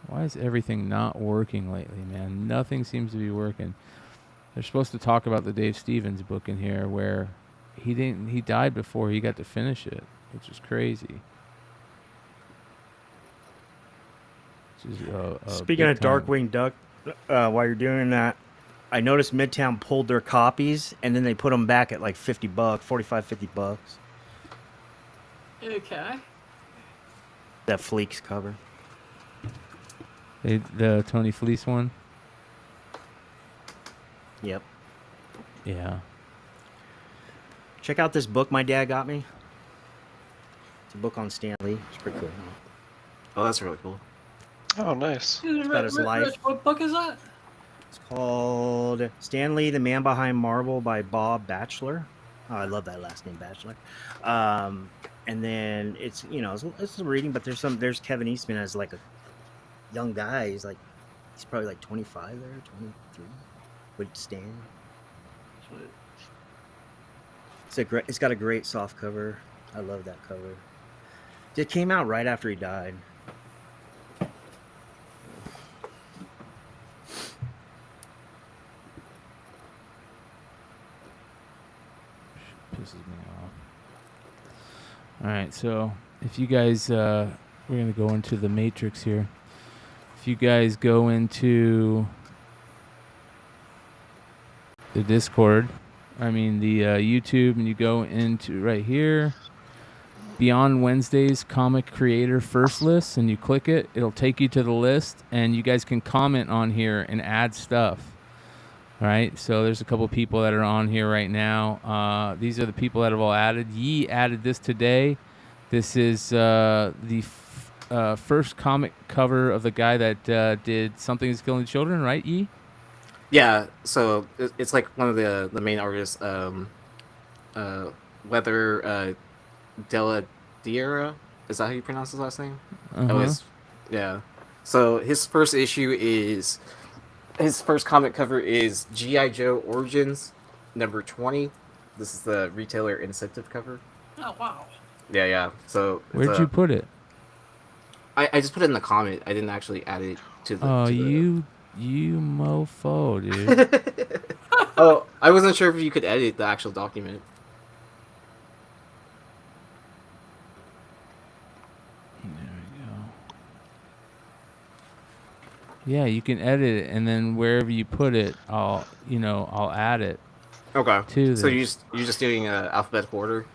Why is everything not working lately, man? Nothing seems to be working. They're supposed to talk about the Dave Stevens book in here where he died before he got to finish it, which is crazy. Speaking of Darkwing Duck, while you're doing that, I noticed Midtown pulled their copies and then they put them back at like $50, $45-50. Okay. That Fleeks cover. The Tony Fleece one? Yep. Yeah. Check out this book my dad got me. It's a book on Stan Lee. It's pretty cool. Oh, that's really cool. Oh, nice. It's about his life. Rich, what book is that? It's called Stan Lee, The Man Behind Marvel by Bob Batchelor. Oh, I love that last name, Batchelor. And then it's, you know, it's a reading, but there's Kevin Eastman as like a young guy. He's probably like 25 there, 23 with Stan. It's got a great soft cover. I love that cover. It came out right after he died. Pisses me off. All right, so if you guys, we're gonna go into the Matrix here. If you guys go into the Discord, the YouTube, and you go into right here, Beyond Wednesday's Comic Creator First List, and you click it, it'll take you to the list, and you guys can comment on here and add stuff. All right, so there's a couple people that are on here right now. These are the people that have all added. Yee added this today. This is the first comic cover of the guy that did Something is Killing Children, right, Yee? Yeah, so it's like one of the main artists, Weather Della Diera. Is that how you pronounce his last name? Uh-huh. Yeah. So his first comic cover is G.I. Joe Origins, number 20. This is the retailer incentive cover. Oh, wow. Yeah. So Where'd you put it? I just put it in the comment. I didn't actually add it to the. Oh, you mofo, dude. Oh, I wasn't sure if you could edit the actual document. Yeah, you can edit it, and then wherever you put it, I'll add it. Okay. To so this. you're just doing alphabetical order.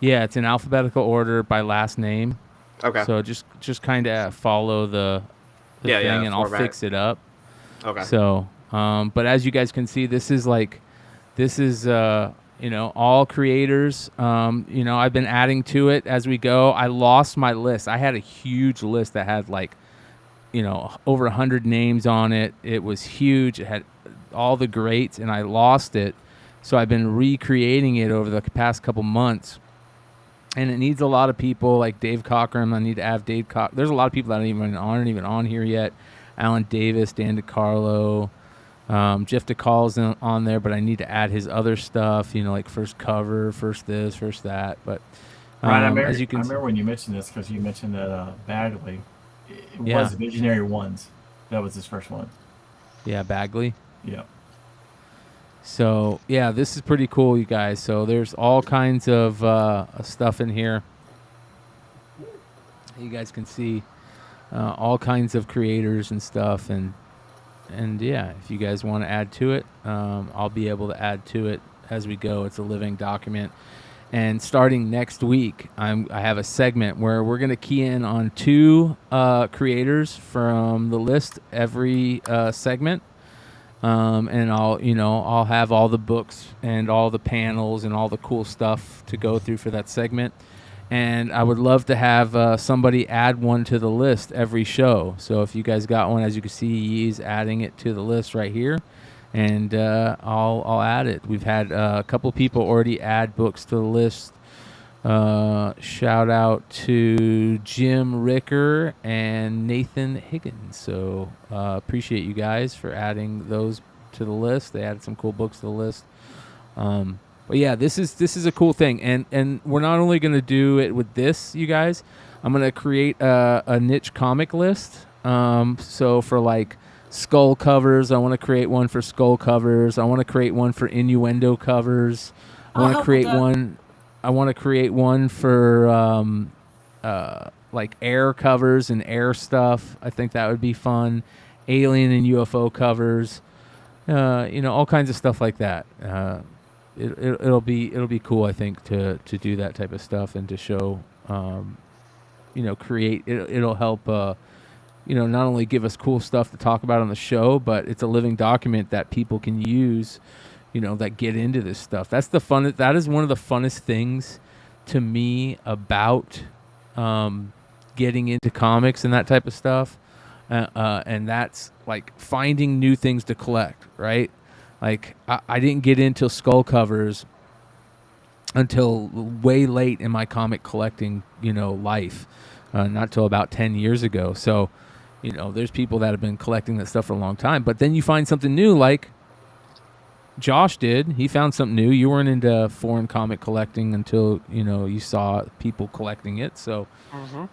Yeah, it's in alphabetical order by last name. Okay. So just kind of follow the thing, and I'll fix it up. Okay. So, but as you guys can see, this is all creators. I've been adding to it as we go. I lost my list. I had a huge list that had over 100 names on it. It was huge. It had all the greats, and I lost it. So I've been recreating it over the past couple months. And it needs a lot of people like Dave Cockrum. I need to add Dave Cockrum. There's a lot of people that aren't even on here yet. Alan Davis, Dan DiCarlo, Jeff DeCall's on there, but I need to add his other stuff, like first cover, first this, first that. But Ryan, I can remember when you mentioned this because you mentioned that Bagley. It Yeah. was Visionary Ones. That was his first one. Yeah, Bagley. Yeah. So, yeah, this is pretty cool, you guys. So there's all kinds of stuff in here. You guys can see all kinds of creators and stuff. And yeah, if you guys want to add to it, I'll be able to add to it as we go. It's a living document. And starting next week, I have a segment where we're going to key in on 2 creators from the list every segment. And I'll have all the books and all the panels and all the cool stuff to go through for that segment. And I would love to have somebody add one to the list every show. So if you guys got one, as you can see, he's adding it to the list right here. And I'll add it. We've had a couple people already add books to the list. Shout out to Jim Ricker and Nathan Higgins. So appreciate you guys for adding those to the list. They added some cool books to the list. But yeah, this is a cool thing, and we're not only going to do it with this, you guys. I'm going to create a niche comic list. So for like skull covers, I want to create one for skull covers. I want to create one for innuendo covers. I want to create one. I want to create one for like air covers and air stuff. I think that would be fun. Alien and UFO covers. All kinds of stuff like that. It'll be cool, I think, to do that type of stuff and to show, create. It'll help, not only give us cool stuff to talk about on the show, but it's a living document that people can use, that get into this stuff. That's the fun. That is one of the funnest things to me about getting into comics and that type of stuff. And that's like finding new things to collect, right? Like I didn't get into skull covers until way late in my comic collecting, life, not till about 10 years ago. So, there's people that have been collecting that stuff for a long time. But then you find something new, like Josh did. He found something new. You weren't into foreign comic collecting until you saw people collecting it. So,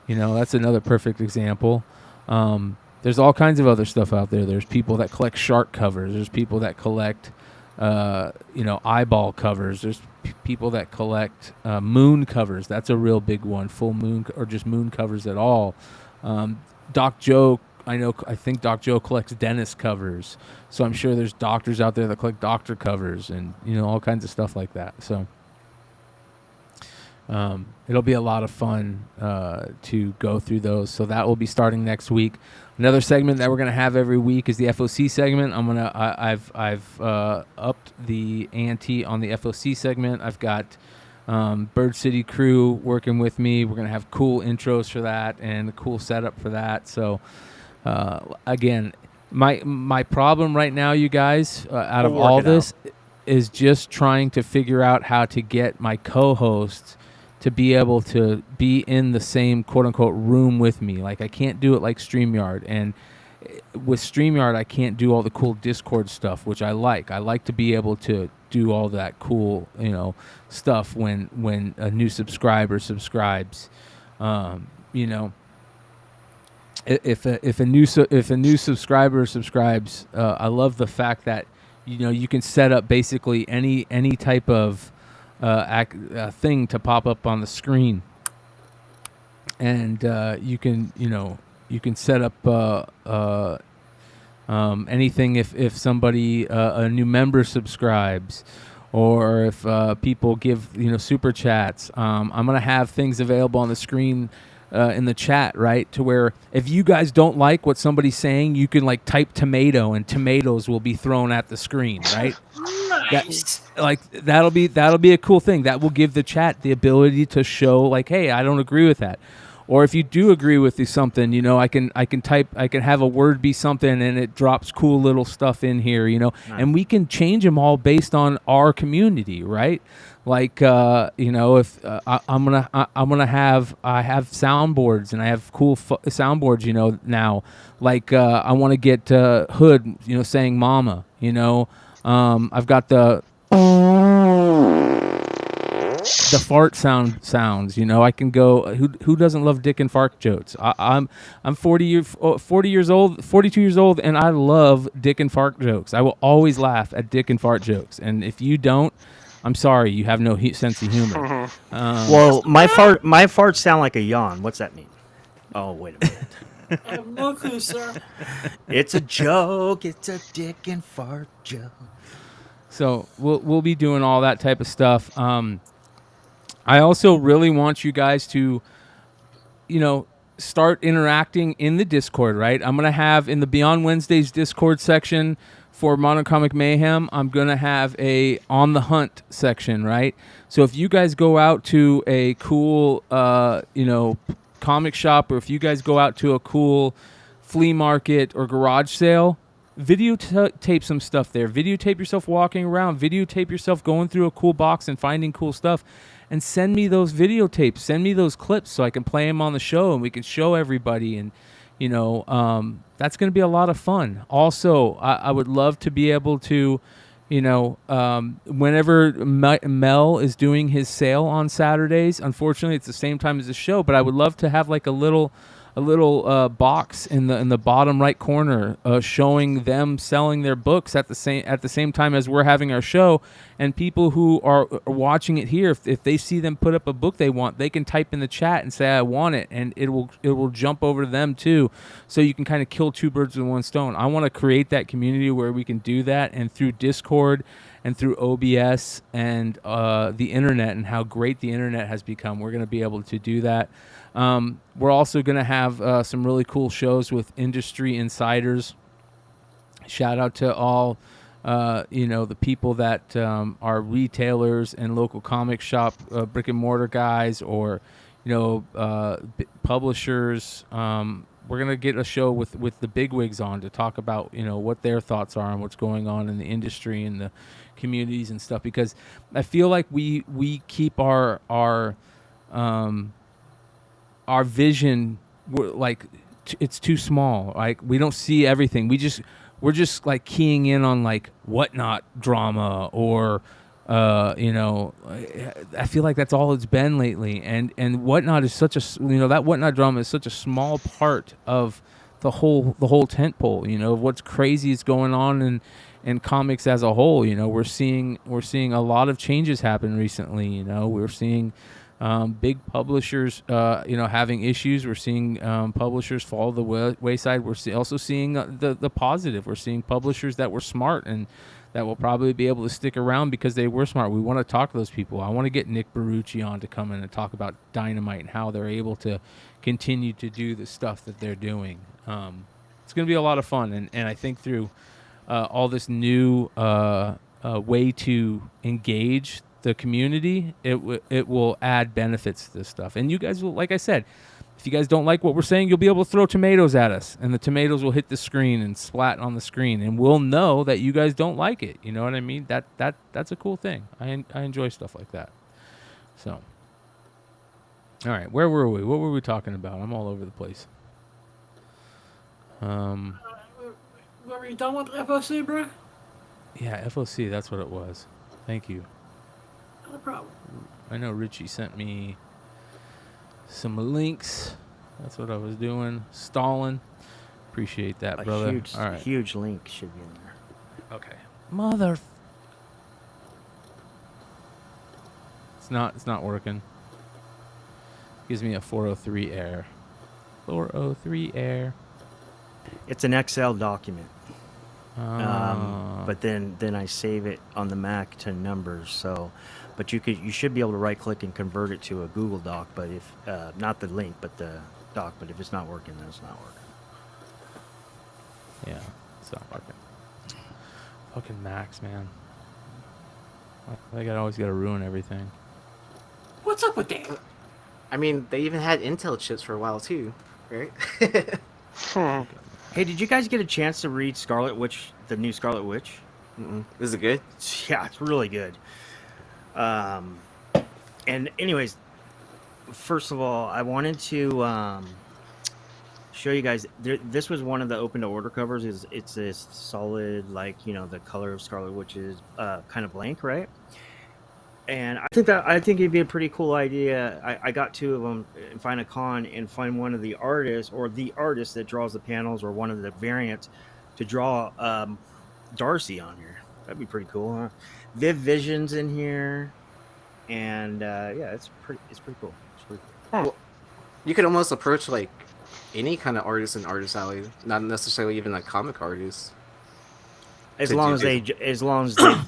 that's another perfect example. There's all kinds of other stuff out there. There's people that collect shark covers. There's people that collect, eyeball covers. There's people that collect moon covers. That's a real big one. Full moon or just moon covers at all. Doc Joe, I think Doc Joe collects dentist covers. So I'm sure there's doctors out there that collect doctor covers and, all kinds of stuff like that. So it'll be a lot of fun to go through those. So that will be starting next week. Another segment that we're gonna have every week is the FOC segment. I've upped the ante on the FOC segment. I've got Bird City crew working with me. We're gonna have cool intros for that and a cool setup for that. So again, my problem right now, you guys, out of all this, is just trying to figure out how to get my co-hosts to be able to be in the same quote-unquote room with me. Like, I can't do it like StreamYard. And with StreamYard, I can't do all the cool Discord stuff, which I like. I like to be able to do all that cool, stuff when a new subscriber subscribes. If a new subscriber subscribes, I love the fact that you can set up basically any type of thing to pop up on the screen, and you can set up anything if somebody a new member subscribes, or if people give super chats. I'm gonna have things available on the screen in the chat, right, to where if you guys don't like what somebody's saying, you can like type tomato and tomatoes will be thrown at the screen, right? Nice. That'll be a cool thing. That will give the chat the ability to show like, hey, I don't agree with that. Or if you do agree with something, I can have a word be something and it drops cool little stuff in here, Nice. and we can change them all based on our community, right? Like, if I have soundboards and I have cool soundboards, now, like, I want to get Hood, saying mama, I've got the fart sounds, I can go, who doesn't love dick and fart jokes? I'm 42 years old, and I love dick and fart jokes. I will always laugh at dick and fart jokes. And if you don't, I'm sorry, you have no sense of humor. Well, my farts sound like a yawn. What's that mean? Oh, wait a minute. I have no clue, sir. It's a joke. It's a dick and fart joke. So we'll be doing all that type of stuff. I also really want you guys to, start interacting in the Discord, right? I'm going to have in the Beyond Wednesdays Discord section for Modern Comic Mayhem, I'm going to have a On the Hunt section, right? So if you guys go out to a cool, comic shop, or if you guys go out to a cool flea market or garage sale, videotape some stuff there. Videotape yourself walking around. Videotape yourself going through a cool box and finding cool stuff. And send me those videotapes. Send me those clips so I can play them on the show and we can show everybody. And, that's going to be a lot of fun. Also, I would love to be able to, whenever Mel is doing his sale on Saturdays, unfortunately it's the same time as the show, but I would love to have like a little box in the bottom right corner showing them selling their books at the same time as we're having our show, and people who are watching it here, if they see them put up a book they want, they can type in the chat and say I want it, and it will jump over to them too, so you can kind of kill two birds with one stone. I want to create that community where we can do that, and through Discord and through OBS and the internet and how great the internet has become, we're going to be able to do that. We're also going to have some really cool shows with industry insiders. Shout out to all, the people that are retailers and local comic shop brick and mortar guys, or, publishers. We're going to get a show with the bigwigs on to talk about, what their thoughts are on what's going on in the industry and the communities and stuff, because I feel like we keep our vision, it's too small. Like, we don't see everything. We're just like keying in on like Whatnot drama, or I feel like that's all it's been lately. And Whatnot is such a that Whatnot drama is such a small part of the whole tent pole. Of what's crazy is going on in comics as a whole. We're seeing a lot of changes happen recently. We're seeing big publishers, having issues. We're seeing publishers fall the wayside. We're also seeing the positive. We're seeing publishers that were smart and that will probably be able to stick around because they were smart. We want to talk to those people. I want to get Nick Barucci on to come in and talk about Dynamite and how they're able to continue to do the stuff that they're doing. It's going to be a lot of fun, and I think through all this new way to engage the community, it will add benefits to this stuff. And you guys will, like I said, if you guys don't like what we're saying, you'll be able to throw tomatoes at us, and the tomatoes will hit the screen and splat on the screen, and we'll know that you guys don't like it. You know what I mean? That's a cool thing. I enjoy stuff like that. So, all right, where were we? What were we talking about? I'm all over the place. Were you done with FOC, bro? Yeah, FOC. That's what it was. Thank you. No problem. I know Richie sent me some links. That's what I was doing. Stalling. Appreciate that, brother. All right. Huge link should be in there. Okay. Mother. It's not working. Gives me a 403 error. 403 error. It's an Excel document. But then I save it on the Mac to numbers. So, but you should be able to right click and convert it to a Google Doc. But if not the link, but the doc. But if it's not working, then it's not working. Yeah, it's not working. Fucking Macs, man. I always gotta ruin everything. What's up with that? I mean, they even had Intel chips for a while too, right? Hey, did you guys get a chance to read Scarlet Witch, the new Scarlet Witch? Is it good? Yeah, it's really good. And anyways, first of all, I wanted to show you guys. This was one of the open to order covers. It's this solid, like, the color of Scarlet Witch is kind of blank, right? And I think it'd be a pretty cool idea. I got two of them, and find a con and find one of the artists or the artist that draws the panels or one of the variants to draw Darcy on here. That'd be pretty cool, huh? Viv Vision's in here, and yeah, it's pretty cool. It's pretty cool. Well, you could almost approach like any kind of artist in Artist Alley, not necessarily even a comic artist. As long as they've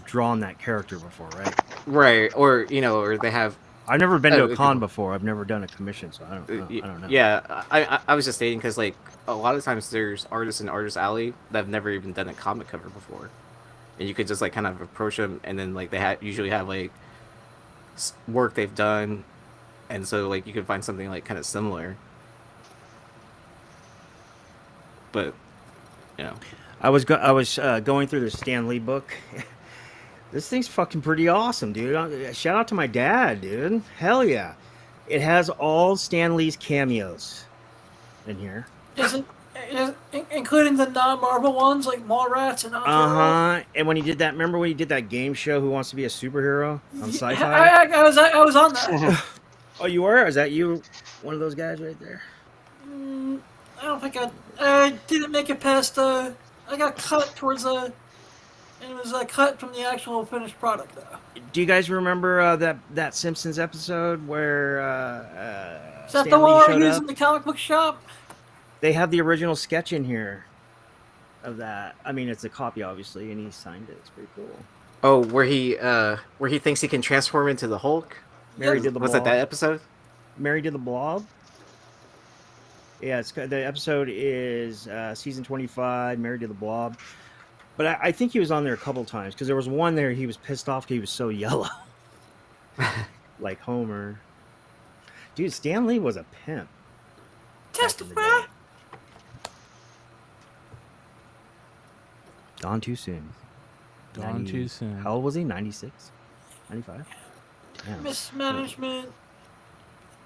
drawn that character before, right? Right, or or they have I've never been to a con before. I've never done a commission, so I don't know. Yeah, I was just stating because like a lot of times there's artists in Artist Alley that have never even done a comic cover before, and you could just like kind of approach them, and then like they usually have like work they've done, and so like you could find something like kind of similar. But you know, I was going through the Stan Lee book. This thing's fucking pretty awesome, dude. Shout out to my dad, dude. Hell yeah. It has all Stan Lee's cameos in here. Including the non-Marvel ones like Mallrats and Uh-huh. And when he did that, remember when he did that game show, Who Wants to Be a Superhero on Sci-Fi? I was on that. Oh, you were? Is that you? One of those guys right there? I don't think I didn't make it past I got cut towards and it was cut from the actual finished product though. Do you guys remember that Simpsons episode where Is that Stan the Lee one showed where he's up? in the comic book shop? They have the original sketch in here of that. I mean, it's a copy, obviously, and he signed it. It's pretty cool. oh, where he thinks he can transform into the Hulk. Mary did the Was blob. that episode? Mary did the blob. Yeah, the episode is season 25. Mary did the blob. But I think he was on there a couple times because there was one there he was pissed off because he was so yellow, like Homer. Dude, Stan Lee was a pimp. Testify. Gone too soon. Gone too soon. How old was he? 96? 95? Damn. Mismanagement,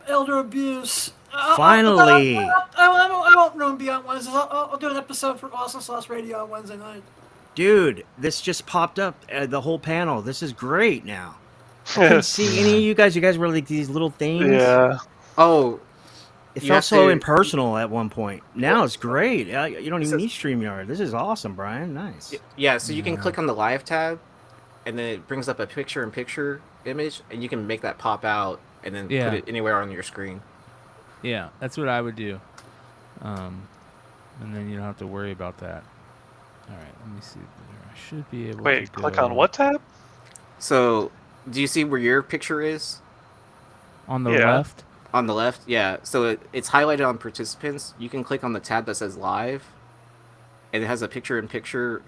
elder abuse. Finally! I won't know Beyond Wednesdays. I'll do an episode for Awesome Sauce Radio on Wednesday night. Dude, this just popped up, the whole panel. This is great now. I couldn't see any of you guys. You guys were like these little things. Yeah. Oh, It you felt have so to- impersonal at one point. Now it's great. You don't even need StreamYard. This is awesome, Brian. Nice. Yeah, so you can click on the live tab, and then it brings up a picture-in-picture image, and you can make that pop out, and then Yeah. put it anywhere on your screen. Yeah, that's what I would do. And then you don't have to worry about that. All right, let me see. I should be able to Wait, go click on what tab? So, do you see where your picture is? On the left? On the left, yeah. So it's highlighted on participants. You can click on the tab that says live, and it has a picture-in-picture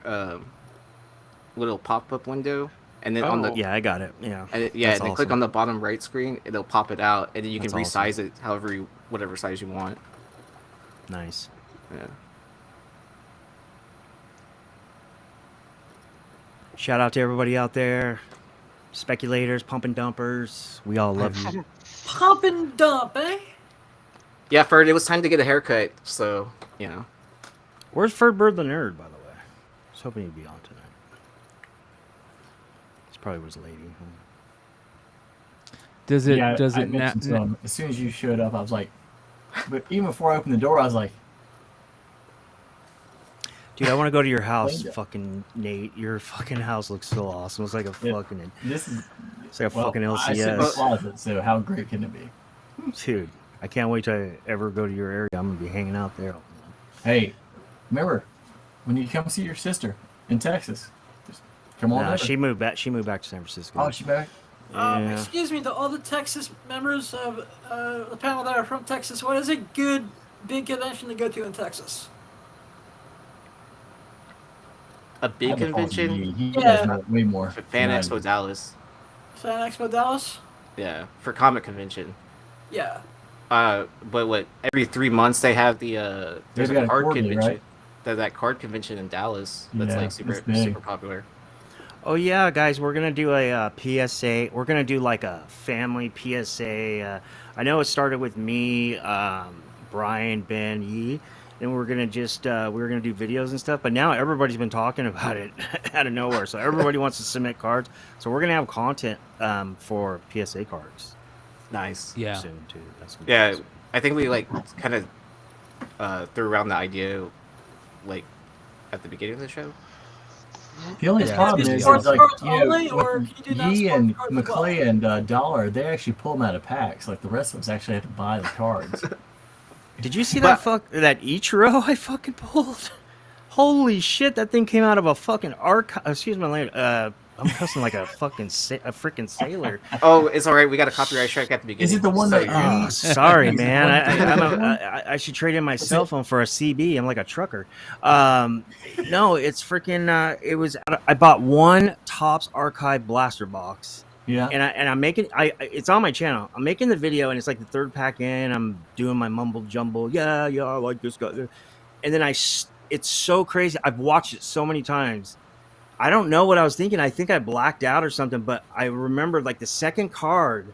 little pop-up window. And then on the Yeah, I got it. Yeah. and That's then click awesome. on the bottom right screen, it'll pop it out, and then you can That's awesome. resize it however whatever size you want. Nice. Yeah. Shout out to everybody out there. Speculators, pump and dumpers. We all love you. Pump and dump, eh? Yeah, Ferd, it was time to get a haircut, so you know. Where's Ferd Bird the Nerd, by the way? I was hoping he'd be on tonight. He's probably was lady. Does it? Yeah, does I it? mentioned to him, as soon as you showed up, I was like, but even before I opened the door, I was like, Dude, I want to go to your house, Linda. fucking Nate. Your fucking house looks so awesome. It's like a fucking. This is. It's like a Well, fucking I sit in the LCS. closet, so how great can it be? Dude, I can't wait to ever go to your area. I'm gonna be hanging out there. Hey, remember when you come see your sister in Texas? Just come on Nah, over. she moved back. She moved back to San Francisco. Oh, she back? Yeah. Excuse me, to all the Texas members of the panel that are from Texas, what is a good big convention to go to in Texas? A big convention? He Yeah. does know way more. Fan than I Expo do. Dallas. Fan Expo Dallas? Yeah, for comic convention. Yeah. But what? Every 3 months they have the there's They've got a a card quarterly, convention. right? There's that card convention in Dallas that's Yeah, like it's super big. popular. Oh yeah, guys, we're gonna do a PSA. We're gonna do like a family PSA. I know it started with me, Brian, Ben, Yee, and we're gonna just we're gonna do videos and stuff. But now everybody's been talking about it out of nowhere, so everybody wants to submit cards. So we're gonna have content for PSA cards. Nice. Yeah. Soon too. That's gonna be Yeah, awesome. I think we like kind of threw around the idea like at the beginning of the show. The only Yeah. problem Yeah. is, Sports like, cards you know, only, or with can you do non-sports Yee and cards as well? McClay and Dollar, they actually pull them out of packs. Like the rest of us actually have to buy the cards. Did you see that that Ichiro I fucking pulled? Holy shit, that thing came out of a fucking archive. Excuse my language. I'm cussing like a fucking a freaking sailor. Oh, it's all right. We got a copyright strike at the beginning. Is it the one that? Oh, sorry, man. I should trade in my cell phone for a CB. I'm like a trucker. No, it's freaking. It was. I bought one Topps Archive blaster box. Yeah. And I'm making. It's on my channel. I'm making the video, and it's like the third pack in. I'm doing my mumble jumble. Yeah, I like this guy. And then it's so crazy. I've watched it so many times. I don't know what I was thinking. I think I blacked out or something, but I remember like the second card,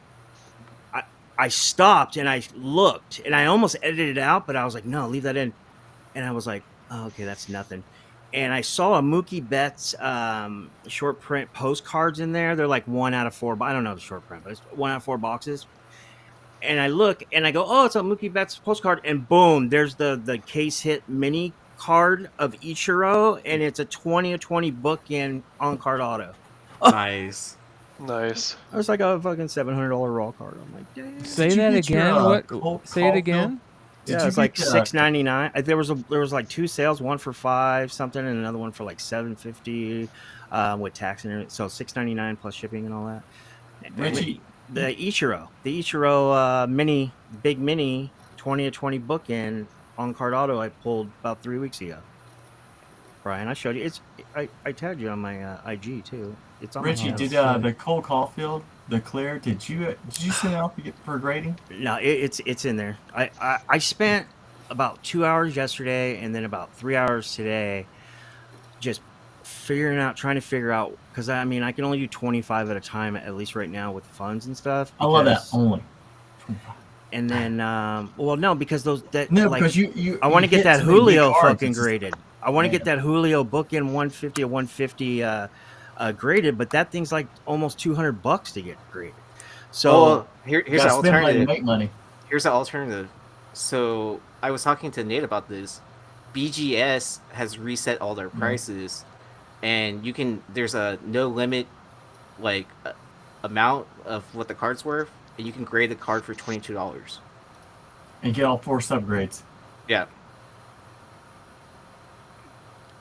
I stopped and I looked and I almost edited it out, but I was like, no, leave that in. And I was like, oh, okay, that's nothing. And I saw a Mookie Betts short print postcards in there. They're like 1 out of 4. I don't know the short print, but it's 1 out of 4 boxes. And I look and I go, oh, it's a Mookie Betts postcard. And boom, there's the case hit mini card of Ichiro, and it's a 20/20 bookend on card auto. Nice. Nice. It was like a fucking $700 raw card. I'm like, damn. Say that again. What? Say it again. Yeah, it's like $6.99. There was like 2 sales, one for $5 something, and another one for like $7.50 with tax and everything. So $6.99 plus shipping and all that. Richie, the Ichiro big mini 20/20 bookend on card auto I pulled about 3 weeks ago. Brian, I showed you. I tagged you on my IG too. It's on. Richie, did the Cole Caulfield, the clear? Did you send it off for grading? No, it's in there. I spent about 2 hours yesterday and then about 3 hours today, just trying to figure out, because I mean I can only do 25 at a time at least right now with funds and stuff. I love that only. And then, well, no, because because I want to get that Julio fucking graded. I want to get that Julio bookend 150 or 150 graded, but that thing's like almost $200 to get graded. So here's the alternative. Make money. Here's the alternative. So I was talking to Nate about this. BGS has reset all their prices, and there's a no limit amount of what the card's worth. And you can grade the card for $22. And get all 4 subgrades. Yeah.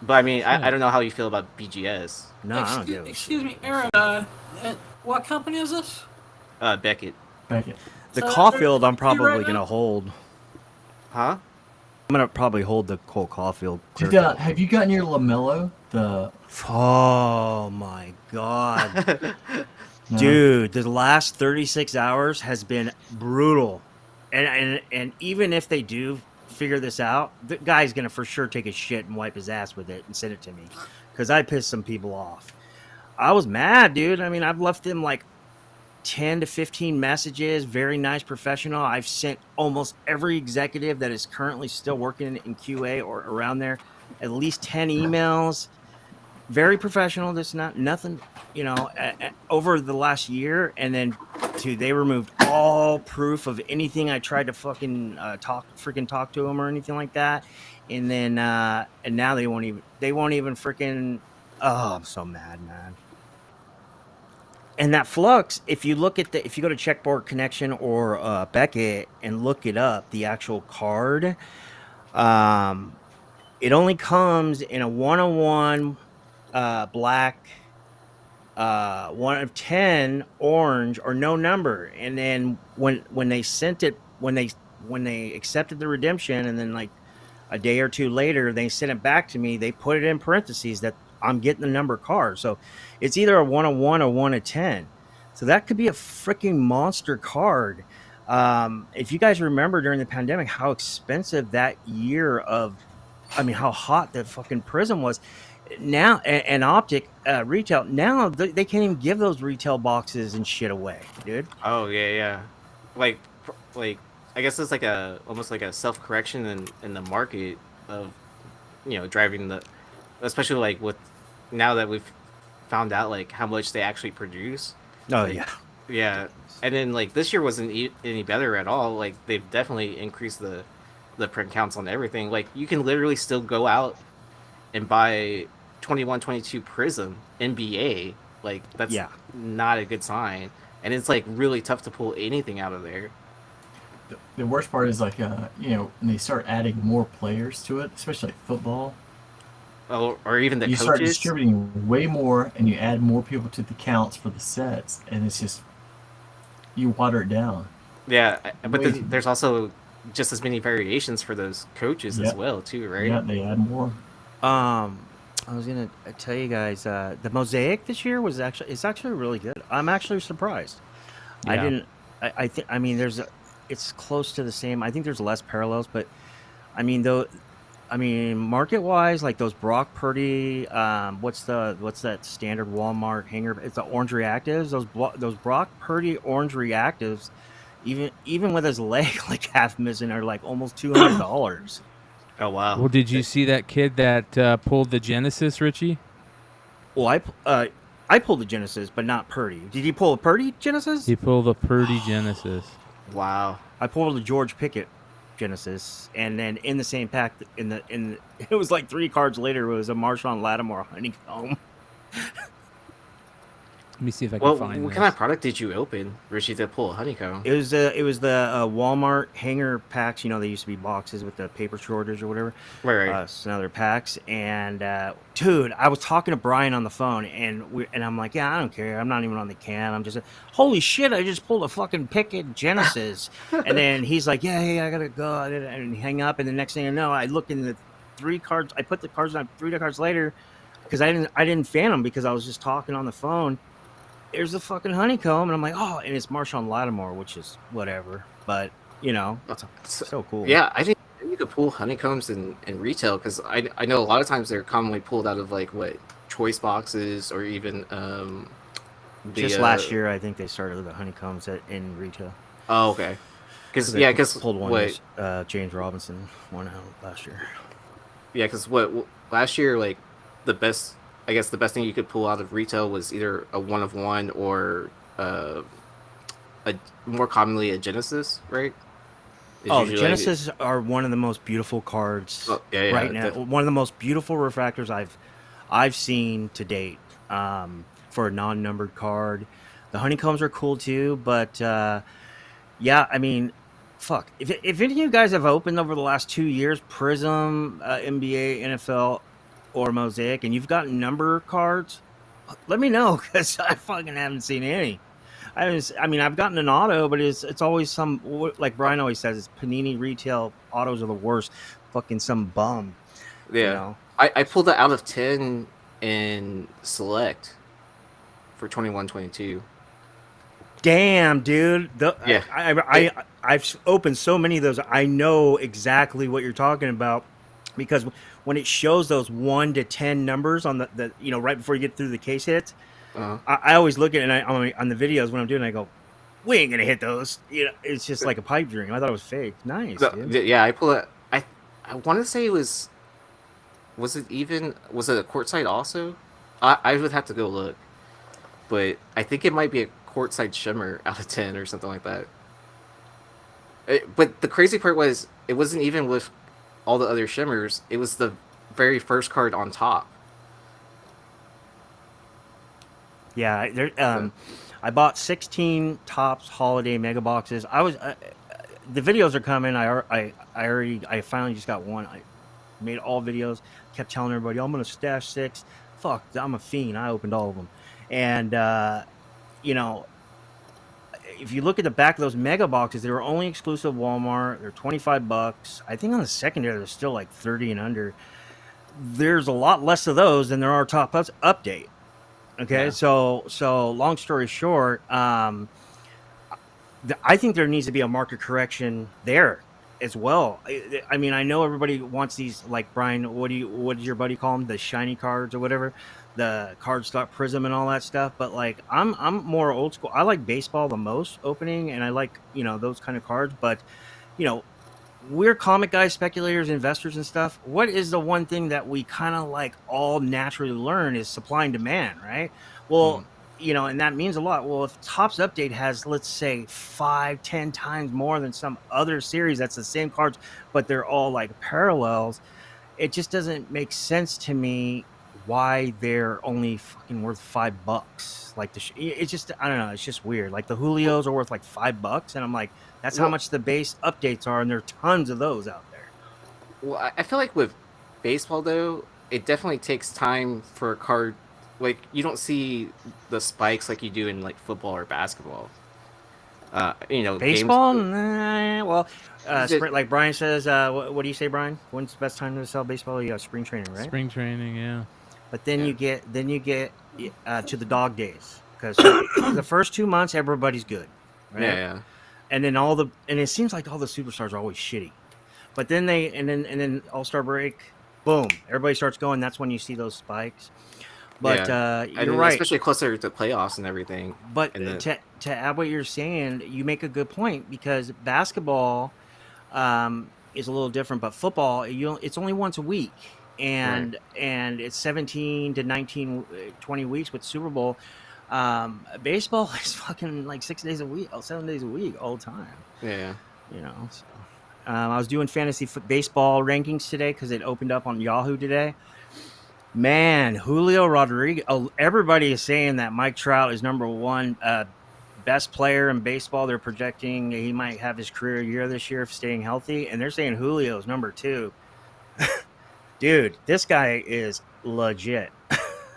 But I mean, I don't know how you feel about BGS. No, I don't give a Excuse me, Aaron. What company is this? Beckett. The Caulfield, I'm probably gonna hold. Huh? I'm gonna probably hold the Cole Caulfield. Have you gotten your LaMelo? Oh my god. No. Dude, the last 36 hours has been brutal, and even if they do figure this out, the guy's gonna for sure take a shit and wipe his ass with it and send it to me, because I pissed some people off. I was mad, dude. I mean, I've left them like 10 to 15 messages, very nice, professional. I've sent almost every executive that is currently still working in QA or around there at least 10 emails. Very professional. This nothing, over the last year. And then, dude, they removed all proof of anything I tried to fucking talk to them or anything like that. And then, and now they won't even freaking. Oh, I'm so mad, man. And that Flux, if you go to Checkboard Connection or Beckett and look it up, the actual card, it only comes in a 1/1 black, 1 of 10 orange, or no number. And then when they sent it, when they accepted the redemption, and then like a day or two later they sent it back to me, they put it in parentheses that I'm getting the number card. So it's either a 1 of 1 or 1 of 10. So that could be a freaking monster card. If you guys remember during the pandemic how expensive that year how hot the fucking Prism was. Now, and Optic retail, now they can't even give those retail boxes and shit away, dude. Oh yeah. Like I guess it's almost like a self-correction in the market of driving especially like with now that we've found out like how much they actually produce. Oh yeah. And then like this year wasn't any better at all. Like they've definitely increased the print counts on everything. Like you can literally still go out and buy 21-22 Prism NBA. Like that's not a good sign, and it's like really tough to pull anything out of there. The worst part is like when they start adding more players to it, especially like football. or even the you start coaches. distributing way more, and you add more people to the counts for the sets, and it's just you water it down. Yeah, but Way then there's also just as many variations for those coaches as Yep. well, too, right? Yeah, they add more. I was gonna tell you guys the mosaic this year was actually really good. I'm actually surprised. Yeah. I mean it's close to the same. I think there's less parallels, but I mean market wise, like those Brock Purdy, what's that standard Walmart hanger? It's the orange reactives. Those Brock Purdy orange reactives, even with his leg like half missing, are like almost $200. Oh wow! Well, did you see that kid that pulled the Genesis, Richie? Well, I pulled the Genesis, but not Purdy. Did he pull a Purdy Genesis? He pulled the Purdy Genesis. Wow! I pulled the George Pickett Genesis, and then in the same pack, it was like 3 cards later, it was a Marshawn Lattimore honeycomb. Let me see if I can find what this. kind of product did you open, Richie, to pull a honeycomb? It was the Walmart hanger packs. You know, they used to be boxes with the paper shortage or whatever. Right. So now they're packs. And dude, I was talking to Brian on the phone, and I'm like, yeah, I don't care. I'm not even on the can. I'm just, holy shit, I just pulled a fucking Pickett Genesis. And then he's like, yeah, hey, I gotta go, and hang up. And the next thing I know, I look in the 3 cards. I put the cards on 3 cards later because I didn't fan them because I was just talking on the phone. There's a fucking honeycomb, and I'm like, oh, and it's Marshawn Lattimore, which is whatever, but you know, it's so cool. Yeah, I think you could pull honeycombs in retail because I know a lot of times they're commonly pulled out of like what choice boxes or even just last year I think they started with the honeycombs in retail. Oh, okay. Because pulled one. James Robinson won out last year. Yeah, because what last year, like the best thing you could pull out of retail was either a 1 of 1 or a more commonly a Genesis, right? The Genesis are one of the most beautiful cards right now. One of the most beautiful refractors I've seen to date for a non-numbered card. The honeycombs are cool too, but yeah, I mean, fuck. If any of you guys have opened over the last 2 years, Prism, NBA, NFL, or Mosaic, and you've got number cards, let me know because I fucking haven't seen any. I've gotten an auto, but it's always some, like Brian always says, it's Panini retail autos are the worst. Fucking some bum. Yeah, you know? I pulled it out of 10 in Select for 21-22. Damn, dude. Yeah, I've opened so many of those. I know exactly what you're talking about because when it shows those 1 to 10 numbers on the right before you get through the case hits, I always look at it and on the videos when I'm doing it, I go, we ain't gonna hit those. You know, it's just like a pipe dream. I thought it was fake. Nice. Yeah, I pull it. I want to say it was it a courtside also? I would have to go look, but I think it might be a courtside shimmer out of 10 or something like that. But the crazy part was it wasn't even with all the other shimmers. It was the very first card on top. Yeah, I bought 16 Topps Holiday Mega Boxes. The videos are coming. I finally just got one. I made all videos. Kept telling everybody I'm gonna stash 6. Fuck, I'm a fiend. I opened all of them, and if you look at the back of those mega boxes, they were only exclusive Walmart. They're $25. I think on the secondary, they're still like 30 and under. There's a lot less of those than there are Top Ups update. Okay, yeah. So long story short, I think there needs to be a market correction there as well. I mean, I know everybody wants these, like Brian. What did your buddy call them? The shiny cards or whatever. The cardstock Prism and all that stuff, but like I'm more old school. I like baseball the most opening, and I like those kind of cards. But we're comic guys, speculators, investors, and stuff. What is the one thing that we kind of like all naturally learn is supply and demand, right? Well, and that means a lot. Well, if Topps Update has, let's say, 5-10 times more than some other series that's the same cards, but they're all like parallels, it just doesn't make sense to me why they're only fucking worth $5. Like it's just, I don't know, it's just weird. Like the Julios are worth like $5, and I'm like, that's how much the base updates are, and there are tons of those out there. Well, I feel like with baseball though, it definitely takes time for a card. Like you don't see the spikes like you do in like football or basketball. Baseball? Games. Nah, well, Is it- like Brian says, what do you say, Brian? When's the best time to sell baseball? You got spring training, right? Spring training, yeah. But then you get to the dog days because the first 2 months everybody's good, right? Yeah. And then it seems like all the superstars are always shitty, but then then All-Star break, boom, everybody starts going. That's when you see those spikes. But you're right, especially closer to playoffs and everything. But to add what you're saying, you make a good point because basketball is a little different, but football, it's only once a week, and it's 17 to 19, 20 weeks with Super Bowl. Baseball is fucking like 6 days a week, 7 days a week, all the time. Yeah. So, I was doing fantasy baseball rankings today because it opened up on Yahoo today. Man, Julio Rodriguez. Oh, everybody is saying that Mike Trout is number one best player in baseball. They're projecting he might have his career year this year if staying healthy, and they're saying Julio's number 2. Dude, this guy is legit.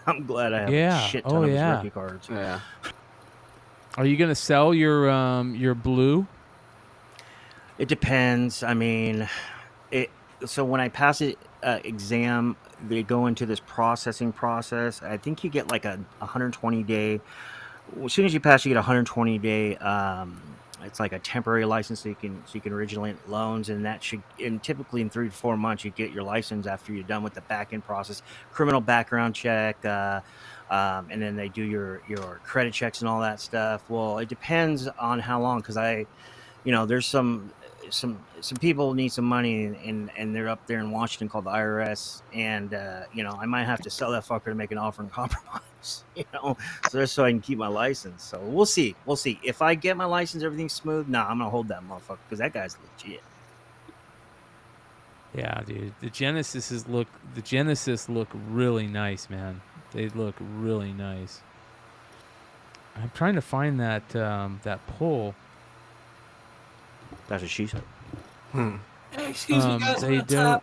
I'm glad I have a shit ton of his rookie cards. Yeah. Are you gonna sell your blue? It depends. I mean, so when I pass it exam, they go into this processing process. I think you get like a 120 day. As soon as you pass, you get a 120 day. It's like a temporary license, so you can originate loans, and typically in 3 to 4 months you get your license after you're done with the back end process, criminal background check, and then they do your credit checks and all that stuff. Well, it depends on how long, because there's some people need some money, and they're up there in Washington called the IRS, and I might have to sell that fucker to make an offer and compromise, so I can keep my license. So we'll see. If I get my license, everything's smooth. Nah, I'm gonna hold that motherfucker because that guy's legit. Yeah, dude. The Genesis look really nice, man. They look really nice. I'm trying to find that pull. That's what she said. Hey, excuse me, guys. They don't.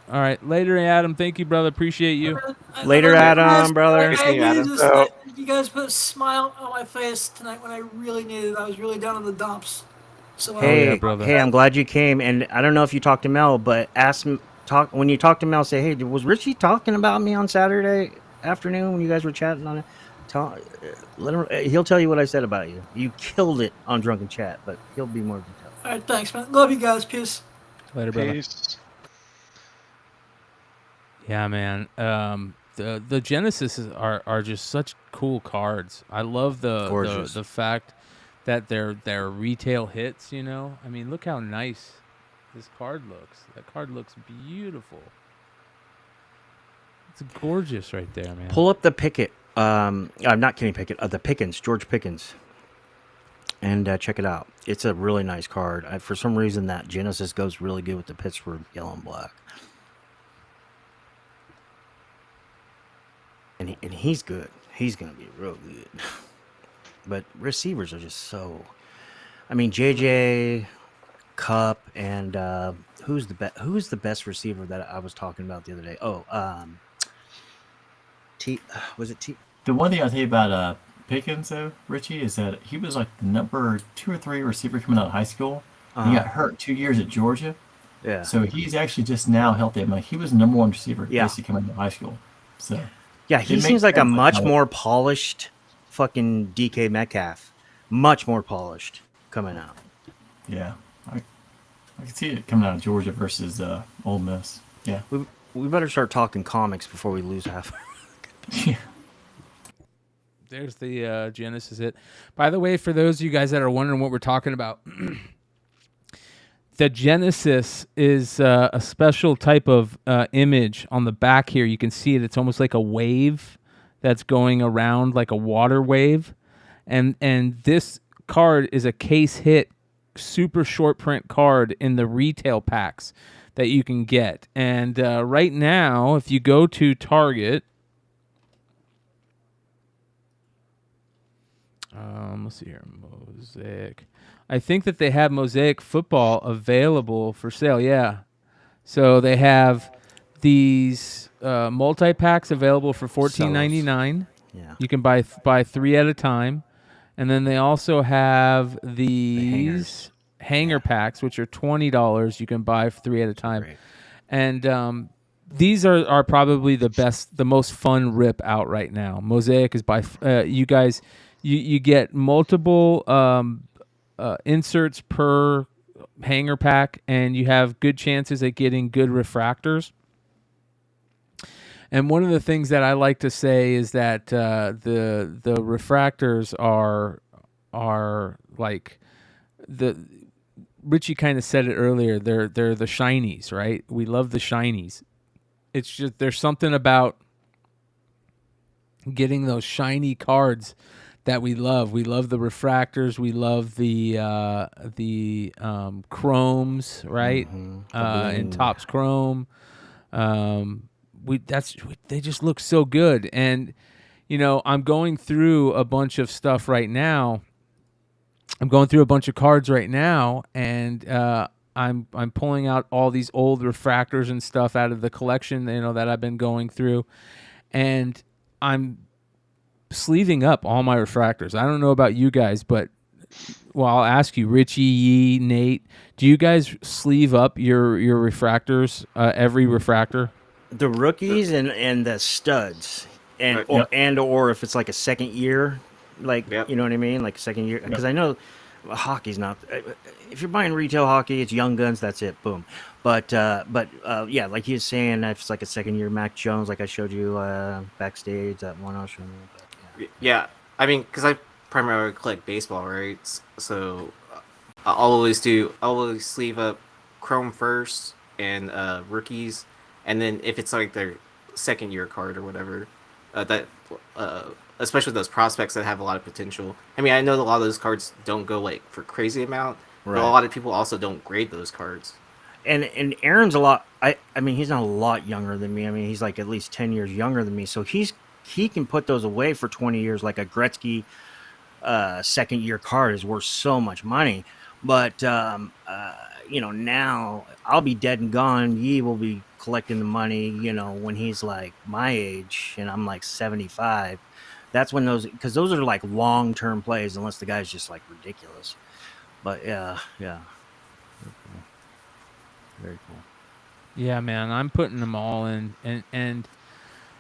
All right, later, Adam. Thank you, brother. Appreciate you. Later, Adam, brother. You guys put a smile on my face tonight when I really needed it. I was really down in the dumps. So Hey, I'm glad you came. And I don't know if you talked to Mel, but when you talk to Mel, say, hey, was Richie talking about me on Saturday afternoon when you guys were chatting on it? He'll tell you what I said about you. You killed it on Drunken Chat, but he'll be more detailed. All right, thanks, man. Love you guys. Peace. Later, brother. Yeah, man. The Genesis are just such cool cards. I love the fact that they're retail hits. I mean, look how nice this card looks. That card looks beautiful. It's gorgeous right there, man. Pull up the Pickett. I'm not Kenny Pickett. The Pickens, George Pickens, and check it out. It's a really nice card. For some reason, that Genesis goes really good with the Pittsburgh yellow and black. And he's good. He's gonna be real good. But receivers are just so. I mean, JJ, Cup, and who's the best receiver that I was talking about the other day? Was it T? The one thing I'll tell you about Pickens, though, Richie, is that he was like the number 2 or 3 receiver coming out of high school. He got hurt 2 years at Georgia. Yeah. So he's actually just now healthy. I mean, he was the number 1 receiver basically coming out of high school. So. Yeah, he seems like a much more polished fucking DK Metcalf. Much more polished coming out. Yeah. I can see it coming out of Georgia versus Ole Miss. Yeah. We better start talking comics before we lose half. Yeah. There's the Genesis hit. By the way, for those of you guys that are wondering what we're talking about, the Genesis is a special type of image on the back here. You can see it. It's almost like a wave that's going around like a water wave. And this card is a case hit, super short print card in the retail packs that you can get. And right now, if you go to Target, let's see here, Mosaic. I think that they have Mosaic football available for sale. Yeah, so they have these multi packs available for $14.99. Yeah. You can buy 3 at a time, and then they also have these hanger packs, which are $20. You can buy 3 at a time, and these are probably the most fun rip out right now. Mosaic is by you guys. You get multiple inserts per hanger pack, and you have good chances at getting good refractors. And one of the things that I like to say is that the refractors are like Richie kind of said it earlier. They're the shinies, right? We love the shinies. It's just there's something about getting those shiny cards that we love. We love the refractors. We love the chromes, right? And Topps Chrome. They just look so good. And I'm going through a bunch of stuff right now. I'm going through a bunch of cards right now, and I'm pulling out all these old refractors and stuff out of the collection, that I've been going through, and I'm sleeving up all my refractors. I don't know about you guys, but I'll ask you, Richie, Yee, Nate, do you guys sleeve up your refractors, every refractor? The rookies and the studs, and or if it's like a second year, you know what I mean, like a second year, because I know hockey's not. If you're buying retail hockey, it's young guns. That's it, boom. But yeah, like he was saying, if it's like a second year Mac Jones, like I showed you backstage that one I was showing you. Yeah, I mean, because I primarily collect baseball, right? So I'll always sleeve up Chrome first and rookies, and then if it's like their second year card or whatever, especially those prospects that have a lot of potential. I mean, I know that a lot of those cards don't go like for crazy amount, but a lot of people also don't grade those cards. And Aaron's a lot. I mean, he's not a lot younger than me. I mean, he's like at least 10 years younger than me, so he can put those away for 20 years, like a Gretzky second year card is worth so much money. But now I'll be dead and gone. Yee will be collecting the money, when he's like my age and I'm like 75. That's when because those are like long-term plays, unless the guy's just like ridiculous. But yeah. Very cool. Yeah, man, I'm putting them all in, and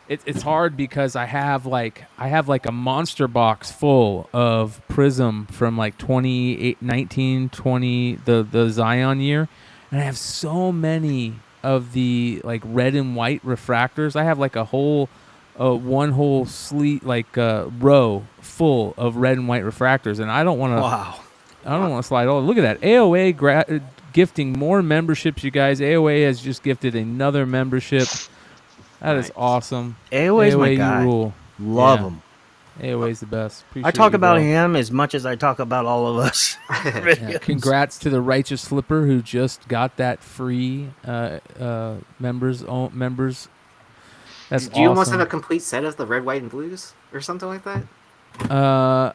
it's hard because I have like a monster box full of Prism from like 2019, 20, the Zion year, and I have so many of the like red and white refractors. I have like a whole one whole sleeve, like row full of red and white refractors, and I don't want to. Wow. I don't want to slide all. Look at that. AOA gifting more memberships, you guys. AOA has just gifted another membership. That is awesome. AOA's my guy. You rule. Love him. AOA's the best. I talk about him as much as I talk about all of us. Yeah. Congrats to the Righteous Flipper who just got that free members. That's Do you almost have a complete set of the red, white, and blues or something like that?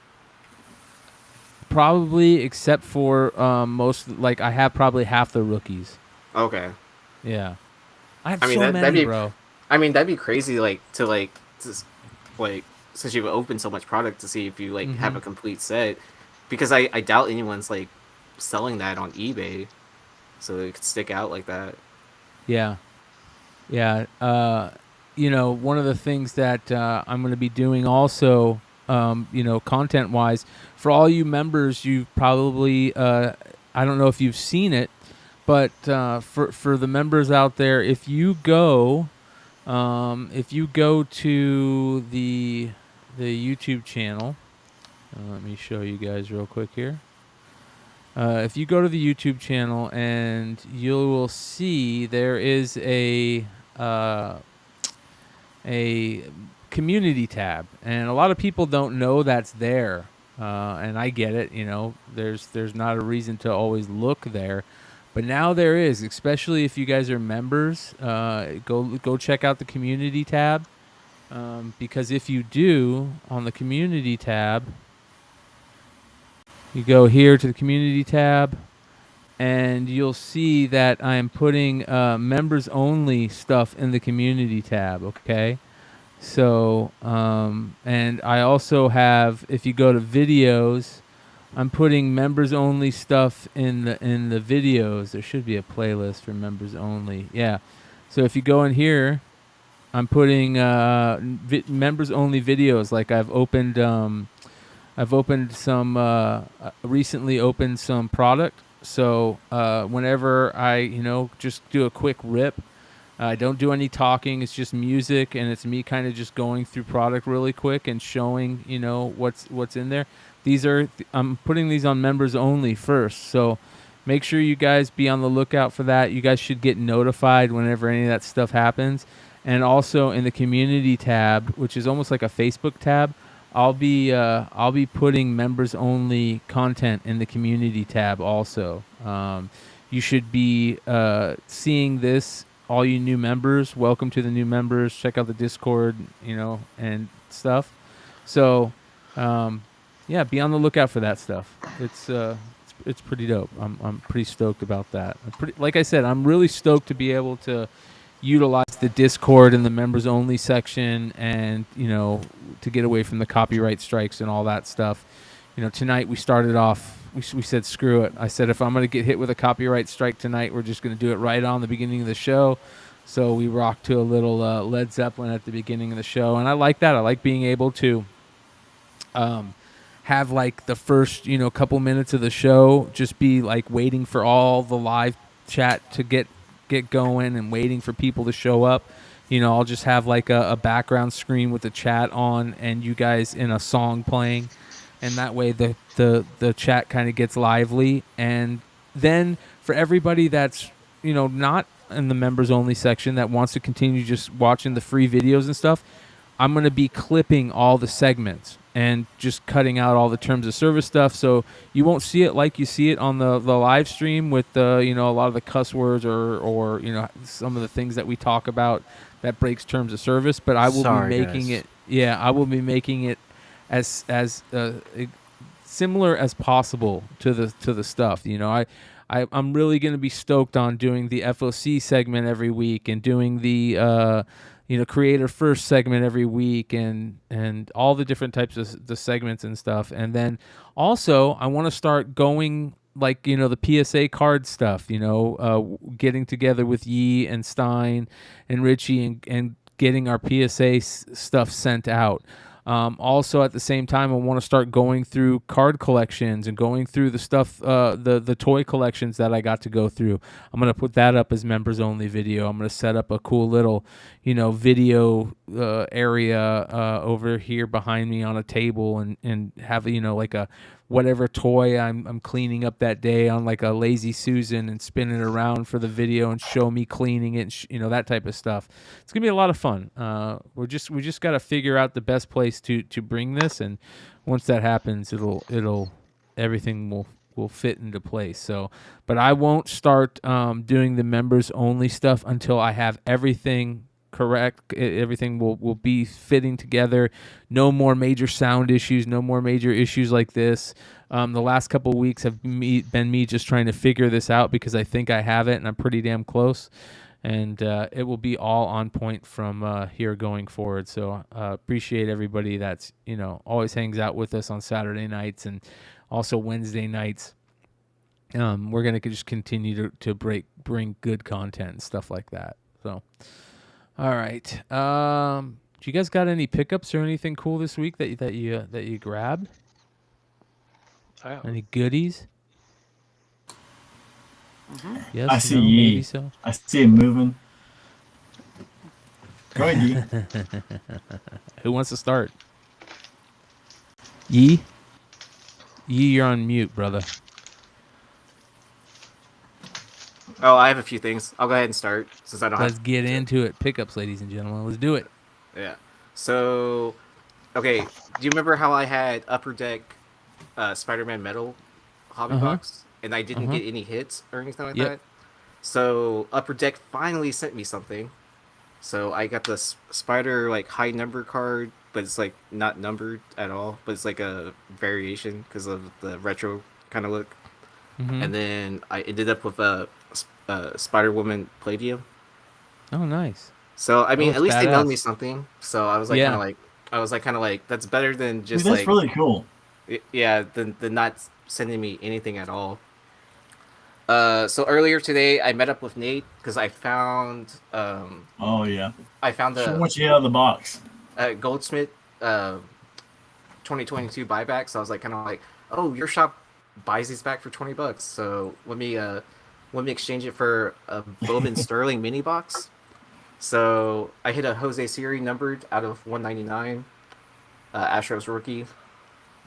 Probably, except for most. Like I have probably half the rookies. Okay. Yeah. I have so many, bro. I mean, that'd be crazy, since you've opened so much product to see if you have a complete set, because I doubt anyone's selling that on eBay, so it could stick out like that. Yeah. One of the things that I'm going to be doing also, content-wise, for all you members, you probably, I don't know if you've seen it, but for the members out there, if you go to the YouTube channel, let me show you guys real quick here. If you go to the YouTube channel, and you will see there is a community tab, and a lot of people don't know that's there, and I get it. There's not a reason to always look there. But now there is, especially if you guys are members. Go check out the community tab, because if you do, on the community tab, you go here to the community tab, and you'll see that I am putting members only stuff in the community tab. Okay. So, and I also have, if you go to videos, I'm putting members only stuff in the videos. There should be a playlist for members only. Yeah. So if you go in here, I'm putting members only videos. Like I've opened some recently opened some product. So whenever I just do a quick rip, I don't do any talking. It's just music, and it's me kind of just going through product really quick and showing what's in there. I'm putting these on members only first. So make sure you guys be on the lookout for that. You guys should get notified whenever any of that stuff happens. And also in the community tab, which is almost like a Facebook tab, I'll be putting members only content in the community tab also. You should be seeing this. All you new members, welcome to the new members. Check out the Discord, and stuff. So, yeah, be on the lookout for that stuff. It's pretty dope. I'm pretty stoked about that. Like I said, I'm really stoked to be able to utilize the Discord and the members only section, and to get away from the copyright strikes and all that stuff. Tonight we started off. We said screw it. I said if I'm going to get hit with a copyright strike tonight, we're just going to do it right on the beginning of the show. So we rocked to a little Led Zeppelin at the beginning of the show, and I like that. I like being able to have like the first couple minutes of the show just be like waiting for all the live chat to get going and waiting for people to show up. I'll just have like a background screen with the chat on and you guys in a song playing. And that way the chat kind of gets lively. And then for everybody that's, not in the members only section that wants to continue just watching the free videos and stuff, I'm going to be clipping all the segments and just cutting out all the terms of service stuff. So you won't see it like you see it on the live stream with a lot of the cuss words or some of the things that we talk about that breaks terms of service. But I will be making it. Yeah, I will be making it as similar as possible to the stuff. I'm really going to be stoked on doing the FOC segment every week and doing the creator first segment every week and all the different types of the segments and stuff. And then also I want to start going like the PSA card stuff. Getting together with Yee and Stein and Richie and getting our PSA stuff sent out. Also, at the same time, I want to start going through card collections and going through the stuff, the toy collections that I got to go through. I'm going to put that up as members only video. I'm going to set up a cool little, video area over here behind me on a table and have, like a whatever toy I'm cleaning up that day on like a Lazy Susan and spin it around for the video and show me cleaning it, and that type of stuff. It's gonna be a lot of fun. We just got to figure out the best place to bring this, and once that happens, everything will fit into place. So, but I won't start doing the members only stuff until I have everything correct. Everything will be fitting together. No more major sound issues, no more major issues like this. The last couple of weeks have been me just trying to figure this out because I think I have it and I'm pretty damn close. And it will be all on point from here going forward. So appreciate everybody that's always hangs out with us on Saturday nights and also Wednesday nights. We're gonna just continue to bring good content and stuff like that. So. All right. Do you guys got any pickups or anything cool this week that you grabbed? Any goodies? Mm-hmm. Yes. I see no, Yee. maybe so. I see him moving. Go ahead, Yee. Who wants to start? Yee, you're on mute, brother. Oh, I have a few things. I'll go ahead and start since I don't Let's have. get into it. Pickups, ladies and gentlemen. Let's do it. Yeah. So, okay. Do you remember how I had Upper Deck Spider-Man Metal hobby box, and I didn't get any hits or anything like that? So Upper Deck finally sent me something. So I got the Spider high number card, but it's not numbered at all. But it's like a variation because of the retro kind of look. and then I ended up with a Spider-Woman Palladium. Oh, nice. So I mean, looks at least they badass. mailed me something. So I was like, Yeah. kind of like, that's better than just Dude, that's like, really cool. yeah, than not sending me anything at all. So earlier today, I met up with Nate because I found. Oh yeah. I found Show the what you had out of the box. Goldsmith 2022 buyback. So I was like, kind of like, oh, your shop buys these back for $20. So let me exchange it for a Bowman Sterling mini box. So I hit a Jose Siri numbered out of 199, Astros rookie,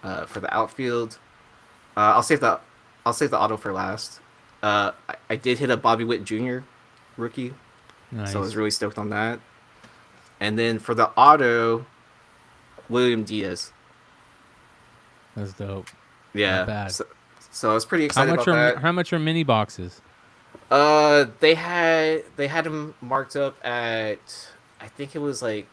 for the outfield. I'll save the auto for last. I did hit a Bobby Witt Jr. rookie, Nice. so I was really stoked on that. And then for the auto, William Diaz. That's dope. Yeah, Not bad. So I was pretty excited about that. How much are mini boxes? They had them marked up at, I think it was like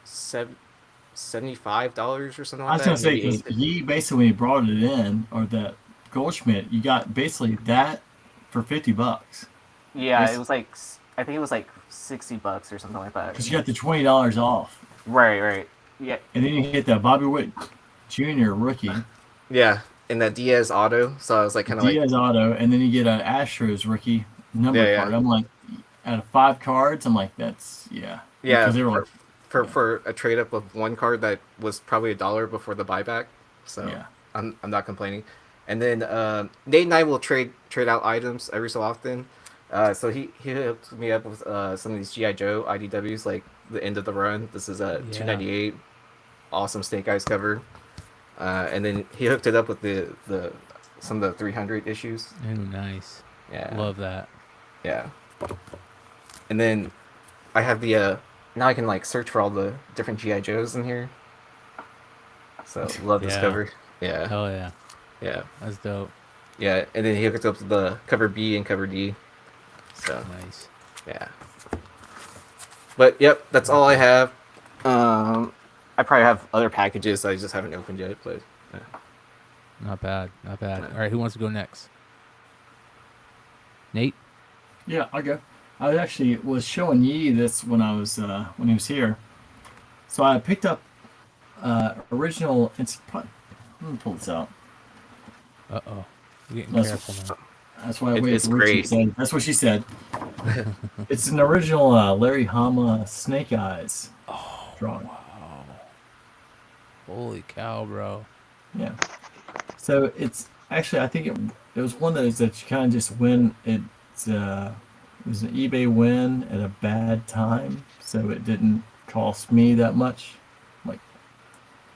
$75 or something like that. I was gonna say, because he basically, when he brought it in, or that Goldschmidt, you got basically that for $50. Yeah, it was like, I think it was like $60 or something like that. Because you got the $20 off. Right. Yeah. And then you get that Bobby Witt Jr. rookie. Yeah, and that Diaz auto. So I was like, kind of like Diaz auto, and then you get an Astros rookie number card. I'm like, out of 5 cards, I'm like, that's Yeah, because they were like, for a trade up of one card that was probably $1 before the buyback. So yeah. I'm not complaining. And then Nate and I will trade out items every so often. So he hooked me up with some of these G.I. Joe IDWs, like the end of the run. This is a 298, awesome Snake Eyes cover. And then he hooked it up with the some of the 300 issues. Oh, nice. Yeah, Love that. Yeah. And then I have the now I can like search for all the different G.I. Joes in here. So love this cover. Yeah. Hell yeah. Yeah. That's dope. Yeah, and then he hooked up to the cover B and cover D. So nice. Yeah. But yep, that's all I have. I probably have other packages I just haven't opened yet, but Not bad. Not bad. All right, who wants to go next? Nate? Yeah, I'll go. I actually was showing Yi this when I was when he was here. So I picked up original. Let me pull this out. Uh-oh. You're getting careful now. That's why I waited. It's great. That's what she said. It's an original Larry Hama Snake Eyes drawing. Wow. Holy cow, bro. Yeah. So it's actually, I think it was one of those that you kind of just win. It was an eBay win at a bad time, so it didn't cost me that much, like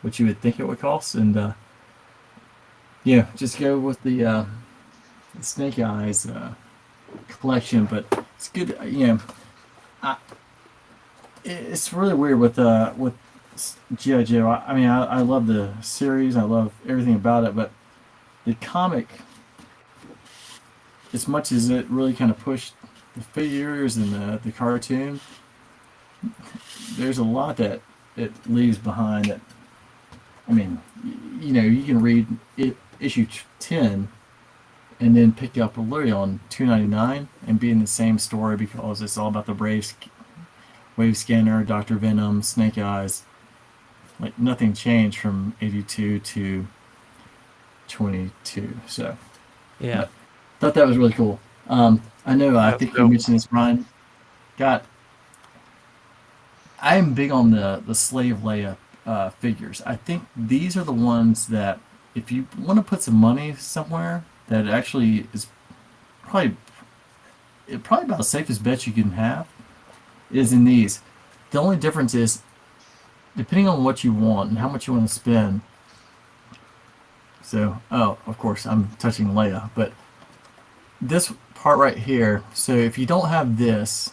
what you would think it would cost. And yeah, just go with the Snake Eyes collection. But it's good, you know. It's really weird with G.I. Joe. I mean, I love the series. I love everything about it, but the comic, as much as it really kind of pushed the figures and the cartoon, there's a lot that it leaves behind. That, I mean, you know, you can read issue 10 and then pick up literally on $2.99 and be in the same story because it's all about the Wave Scanner, Dr. Venom, Snake Eyes. Like nothing changed from 82 to 22. So yeah, thought that was really cool. I know. I think you mentioned this, Brian. I am big on the Slave Leia figures. I think these are the ones that, if you want to put some money somewhere, that actually is probably about the safest bet you can have is in these. The only difference is, depending on what you want and how much you want to spend. So, of course, I'm touching Leia, but this part right here, so if you don't have this,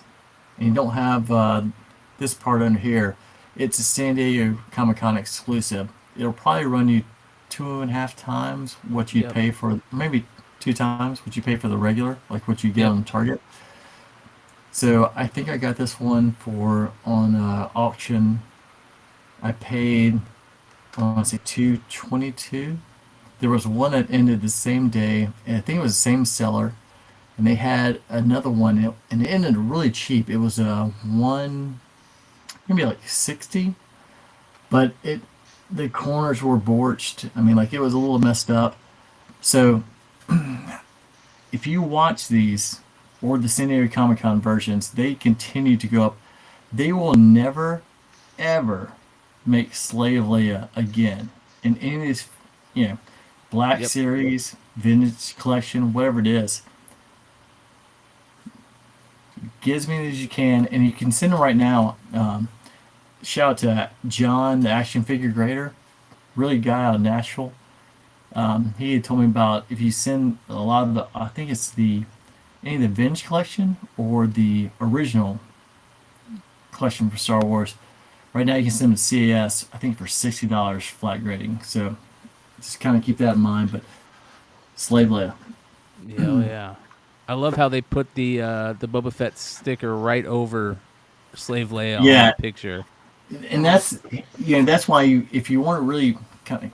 and you don't have this part under here, it's a San Diego Comic-Con exclusive. It'll probably run you 2.5 times what you pay for, maybe 2 times what you pay for the regular, like what you get on Target. So I think I got this one on auction. I paid, I want to say $222, there was one that ended the same day, and I think it was the same seller, and they had another one, and it ended really cheap. It was maybe like 60, but the corners were borched. I mean, like, it was a little messed up. So if you watch these or the San Diego Comic-Con versions, they continue to go up. They will never, ever make Slave Leia again in any of these, Black Series, Vintage Collection, whatever it is. Get as many as you can, and you can send them right now. Shout out to John, the action figure grader, really guy out of Nashville. He had told me about if you send a lot of I think it's any of the Vintage Collection or the original collection for Star Wars. Right now you can send them to CAS, I think, for $60 flat grading. So just kind of keep that in mind. But Slave Leia. Hell yeah. I love how they put the Boba Fett sticker right over Slave Leia on the picture. And that's why if you want to really kind of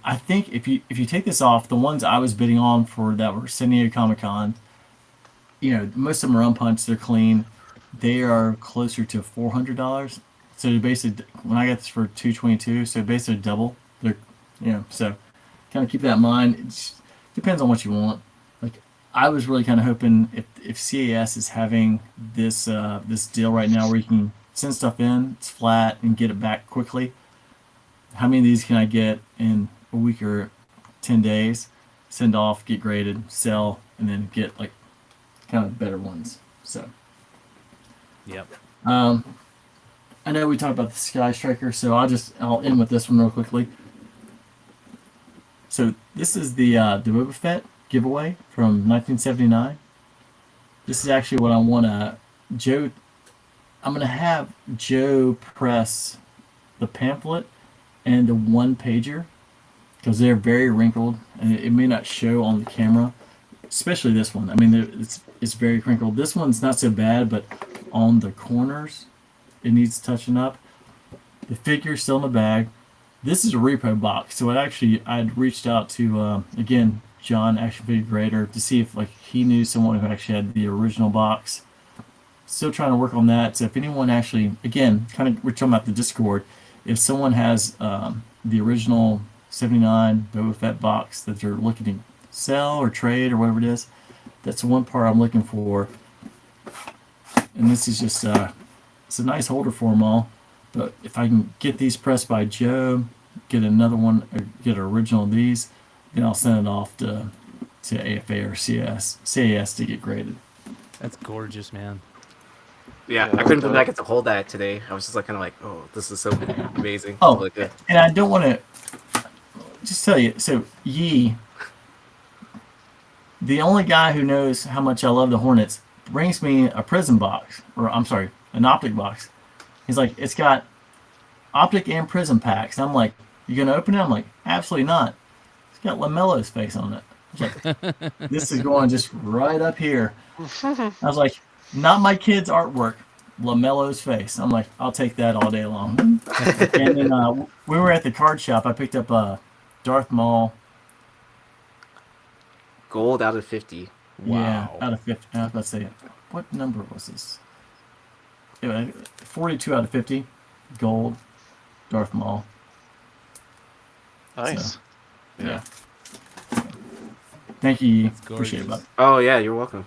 I think if you take this off, the ones I was bidding on for that were San Diego Comic-Con, most of them are unpunched, they're clean. They are closer to $400. So basically, when I got this for $222, so basically double. They're so kind of keep that in mind. It depends on what you want. Like, I was really kind of hoping if CAS is having this deal right now where you can send stuff in, it's flat, and get it back quickly. How many of these can I get in a week or 10 days? Send off, get graded, sell, and then get like kind of better ones. So, yep. I know we talked about the Sky Striker, so I'll end with this one real quickly. So this is the Boba Fett giveaway from 1979. This is actually what I want to I'm gonna have Joe press the pamphlet and the one pager because they're very wrinkled and it may not show on the camera, especially this one. I mean, it's very wrinkled. This one's not so bad, but on the corners, it needs touching up. The figure's still in the bag. This is a repo box, so I'd reached out to again John, action figure grader, to see if he knew someone who actually had the original box. Still trying to work on that. So if anyone actually, again, we're talking about the Discord. If someone has the original 79 Boba Fett box that they're looking to sell or trade or whatever it is, that's the one part I'm looking for. And this is just it's a nice holder for them all. But if I can get these pressed by Joe, get another one, or get an original of these, then I'll send it off to AFA or CAS to get graded. That's gorgeous, man. Yeah, I couldn't believe I get to hold that today. I was just oh, this is so amazing. Oh, and I don't want to just tell you, so Yee, the only guy who knows how much I love the Hornets, brings me a prism box, or I'm sorry, an optic box. He's like, it's got optic and prism packs. I'm like, you gonna open it? I'm like, absolutely not. It's got LaMelo's face on it. I was like, this is going just right up here. I was like, not my kid's artwork, LaMelo's face. I'm like, I'll take that all day long. And then we were at the card shop. I picked up Darth Maul. Gold out of 50. Wow. Yeah, out of 50. I was about to say, what number was this? 42 out of 50. Gold. Darth Maul. Nice. So, yeah. Thank you. Appreciate it, bud. Oh, yeah, you're welcome.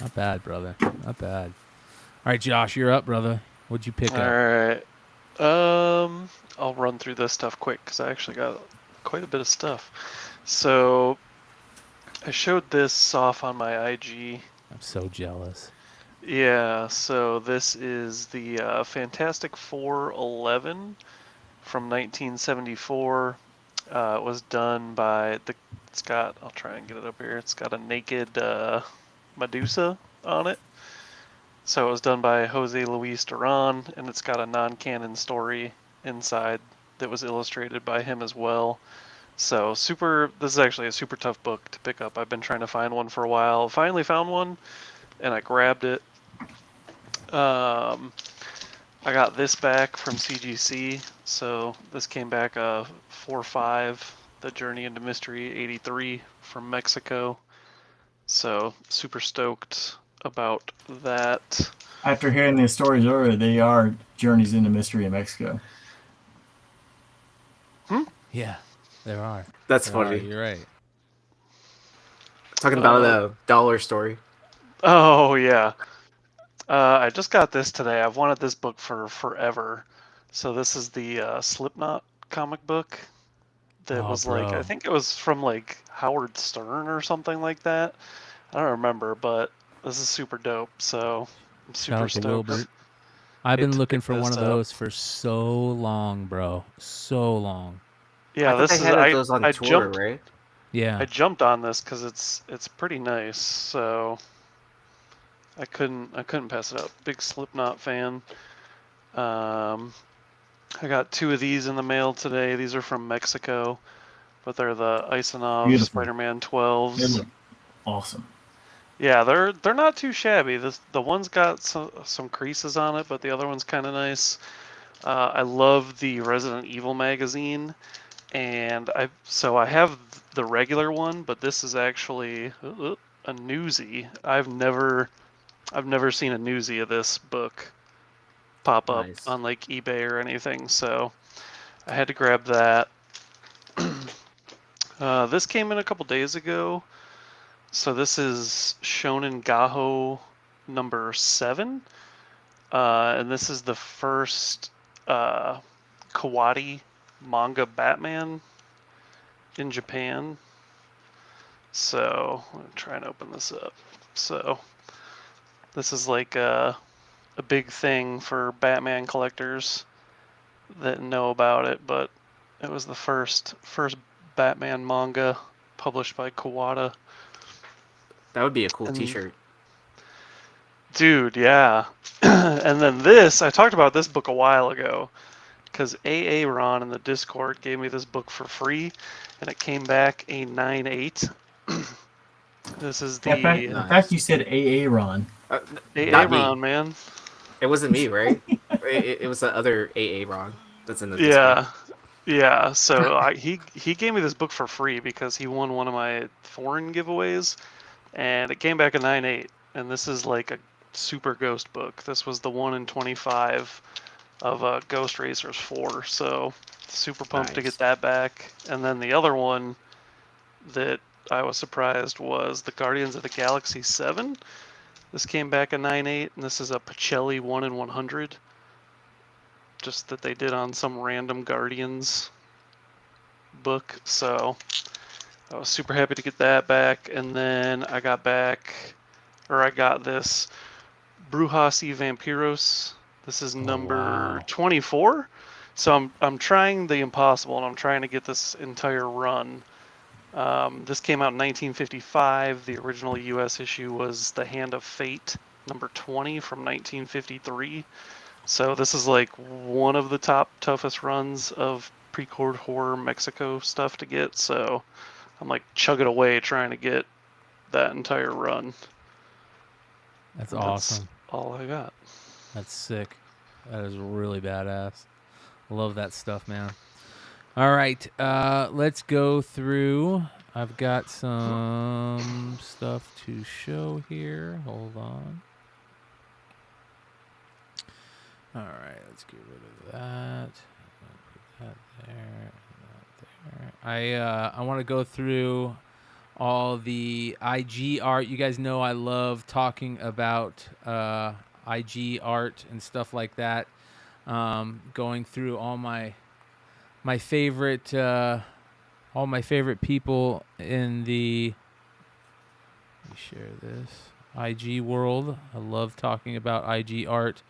Not bad, brother. Not bad. All right, Josh, you're up, brother. What'd you pick up? All right. I'll run through this stuff quick because I actually got quite a bit of stuff. So I showed this off on my IG. I'm so jealous. Yeah, so this is the Fantastic Four 11 from 1974. It was done by I'll try and get it up here. It's got a naked Medusa on it. So it was done by Jose Luis Duran, and it's got a non-canon story inside that was illustrated by him as well. So this is actually a super tough book to pick up. I've been trying to find one for a while. Finally found one, and I grabbed it. I got this back from CGC. So this came back 4/5, The Journey into Mystery 83 from Mexico. So super stoked about that. After hearing the stories earlier, they are journeys into mystery in Mexico. Yeah, there are. That's There are, funny. You're right. Talking about a dollar story. Oh yeah. I just got this today. I've wanted this book for forever. So this is the Slipknot comic book that was like, I think it was from like Howard Stern or something like that. I don't remember, but this is super dope. So I'm Shout out to super Wilbert. stoked. I've been to looking pick for one this of up. those for so long, bro. So long. Yeah, I thought this they is had those on I tour, jumped. right? Yeah. I jumped on this because it's pretty nice. So I couldn't pass it up. Big Slipknot fan. I got 2 of these in the mail today. These are from Mexico, but they're the Isanov Beautiful. Spider-Man They 12s. look awesome. Yeah, they're not too shabby. The one's got some creases on it, but the other one's kind of nice. I love the Resident Evil magazine, and I have the regular one, but this is actually a newsie. I've never seen a newsie of this book pop up Nice. on like eBay or anything, so I had to grab that. This came in a couple days ago. So this is Shonen Gaho number 7. And this is the first Kawaii manga Batman in Japan. So I'm going to try and open this up. So this is like a big thing for Batman collectors that know about it, but it was the first Batman manga published by Kawada. That would be a cool T-shirt. Dude, yeah. And then this, I talked about this book a while ago, because AA Ron in the Discord gave me this book for free, and it came back a 9.8. This is the... The fact you said AA Ron. AA Ron, man. It wasn't me, right? it was the other AA Ron that's in the Yeah. Discord. Yeah, so he gave me this book for free because he won one of my foreign giveaways, and it came back a 9.8, and this is like a super ghost book. This was the 1 in 25 of Ghost Racers 4, so super pumped to get that back. And then the other one that I was surprised was the Guardians of the Galaxy 7. This came back a 9.8, and this is a Pacelli 1 in 100. Just that they did on some random Guardians book, so I was super happy to get that back. And then I got this Brujas y Vampiros. This is number 24. So I'm trying the impossible, and I'm trying to get this entire run. This came out in 1955. The original U.S. issue was The Hand of Fate, number 20 from 1953. So this is like one of the toughest runs of pre-cord horror Mexico stuff to get. So I'm like chugging away trying to get that entire run. That's awesome. All I got. That's sick. That is really badass. Love that stuff, man. All right, let's go through. I've got some stuff to show here. Hold on. All right, let's get rid of that. Put that there. That there. I want to go through all the IG art. You guys know I love talking about IG art and stuff like that. Going through all my favorite people in the, let me share this, IG world. I love talking about IG art.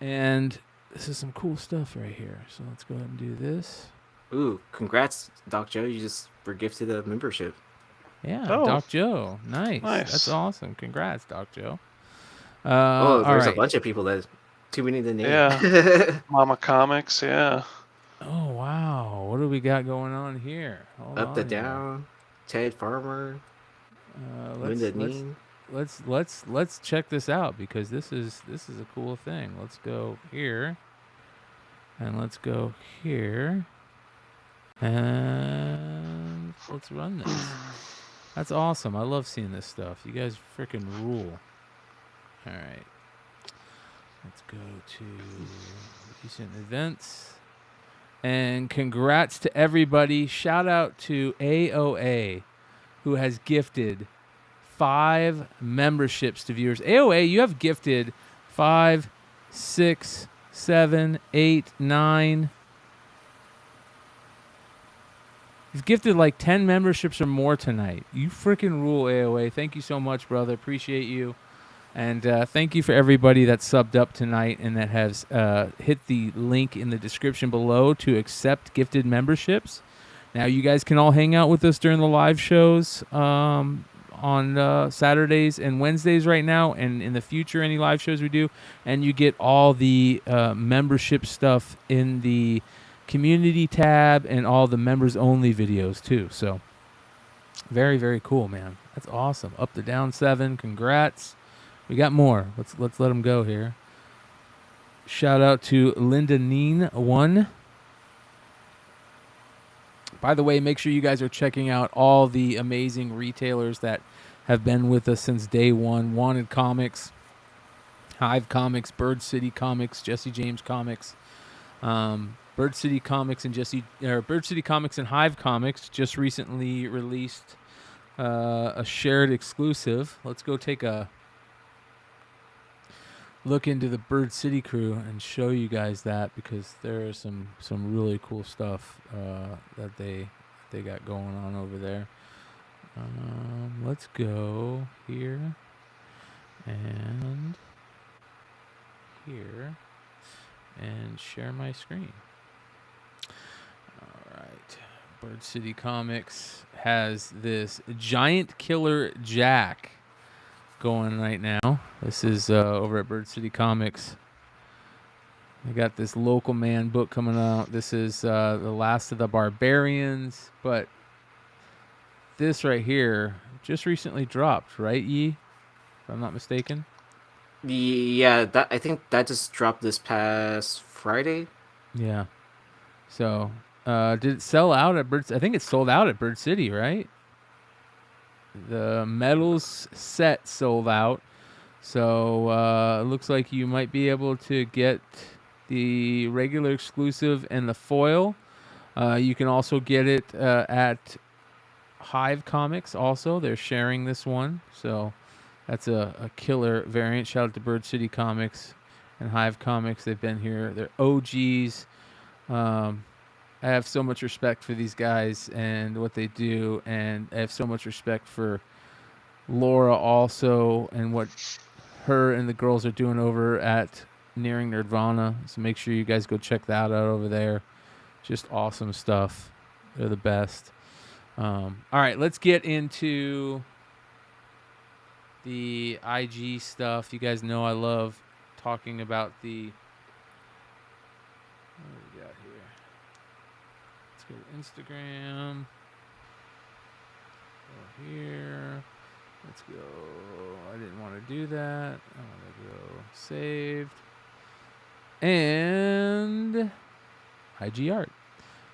And this is some cool stuff right here. So let's go ahead and do this. Ooh, congrats, Doc Joe. You just were gifted a membership. Yeah, Doc Joe. Nice. That's awesome. Congrats, Doc Joe. There's a bunch of people that too many to name. Yeah. Mama Comics, yeah. Oh, wow. What do we got going on here? Hold Up on the here. Down, Ted Farmer, Linda Neen. let's check this out, because this is a cool thing. Let's go here, and let's go here, and let's run this. That's awesome. I love seeing this stuff. You guys freaking rule. All right. Let's go to recent events. And congrats to everybody. Shout out to AOA, who has gifted 5 memberships to viewers. AOA, you have gifted 5, 6, 7, 8, 9. You've gifted like 10 memberships or more tonight. You freaking rule, AOA. Thank you so much, brother. Appreciate you. And thank you for everybody that subbed up tonight and that has hit the link in the description below to accept gifted memberships. Now you guys can all hang out with us during the live shows on Saturdays and Wednesdays right now, and in the future any live shows we do. And you get all the membership stuff in the community tab and all the members only videos too. So very, very cool, man. That's awesome. Up to down 7. Congrats. We got more. Let's let them go here. Shout out to Linda Neen 1. By the way, make sure you guys are checking out all the amazing retailers that have been with us since day one. Wanted Comics, Hive Comics, Bird City Comics, Jesse James Comics, Bird City Comics and Hive Comics just recently released a shared exclusive. Let's go take a look into the Bird City crew and show you guys that, because there is some really cool stuff that they got going on over there. Let's go here and here and share my screen. All right. Bird City Comics has this Giant Killer Jack going right now. This is over at Bird City Comics. I got this Local Man book coming out. This is The Last of the Barbarians, but this right here just recently dropped, right, Yi? If I'm not mistaken. Yeah, I think that just dropped this past Friday. Yeah. So, did it sell out at Bird? I think it sold out at Bird City, right? The Metals set sold out. So, it looks like you might be able to get the regular exclusive and the foil. You can also get it at Hive Comics also. They're sharing this one. So, that's a killer variant. Shout out to Bird City Comics and Hive Comics. They've been here. They're OGs. I have so much respect for these guys and what they do, and I have so much respect for Laura also and what her and the girls are doing over at Nearing Nerdvana. So make sure you guys go check that out over there. Just awesome stuff. They're the best. All right, let's get into the IG stuff. You guys know I love talking about the... What do we got here? Let's go to Instagram. Go here. Let's go. I didn't want to do that. I want to go saved. And IG art.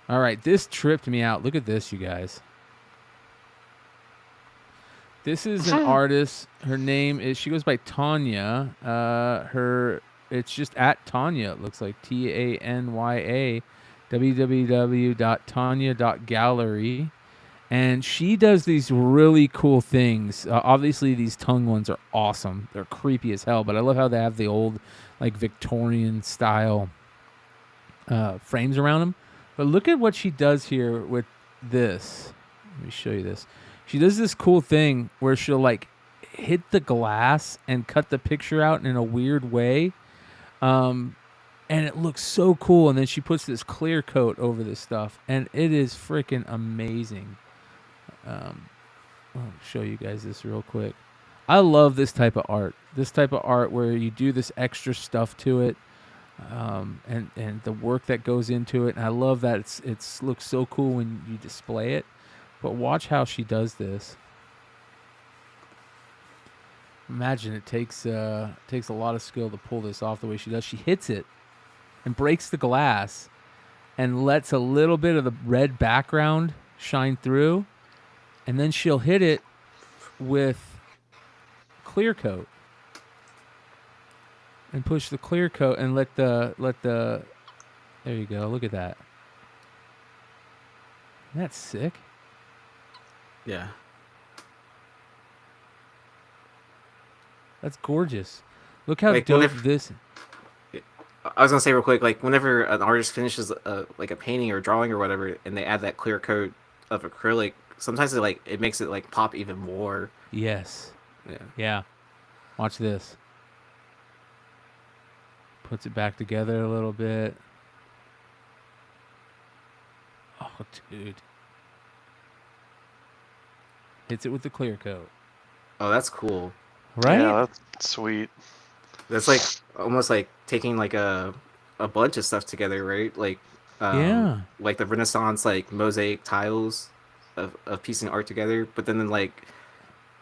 All right, this tripped me out. Look at this, you guys. This is an artist. Her name is, she goes by Tanya. It's just at Tanya. It looks like TANYA. www.tanya.gallery. And she does these really cool things. Obviously, these tongue ones are awesome. They're creepy as hell, but I love how they have the old, like, Victorian style frames around them. But look at what she does here with this. Let me show you this. She does this cool thing where she'll, like, hit the glass and cut the picture out in a weird way. And it looks so cool. And then she puts this clear coat over this stuff. And it is freaking amazing. I'll show you guys this real quick. I love this type of art. This type of art where you do this extra stuff to it. And the work that goes into it. And I love that it looks so cool when you display it. But watch how she does this. Imagine it takes a lot of skill to pull this off the way she does. She hits it and breaks the glass and lets a little bit of the red background shine through, and then she'll hit it with clear coat and push the clear coat and let the there you go. Look at that. That's sick. Yeah. That's gorgeous. Look how Like, dope whenever- this. I was gonna say real quick, like whenever an artist finishes like a painting or drawing or whatever, and they add that clear coat of acrylic, sometimes it makes it like pop even more. Yes. Yeah. Yeah. Watch this. Puts it back together a little bit. Oh, dude. Hits it with the clear coat. Oh, that's cool. Right? Yeah, that's sweet. That's like almost like taking like a bunch of stuff together, right? Like Yeah. like the Renaissance like mosaic tiles of piecing art together, but then like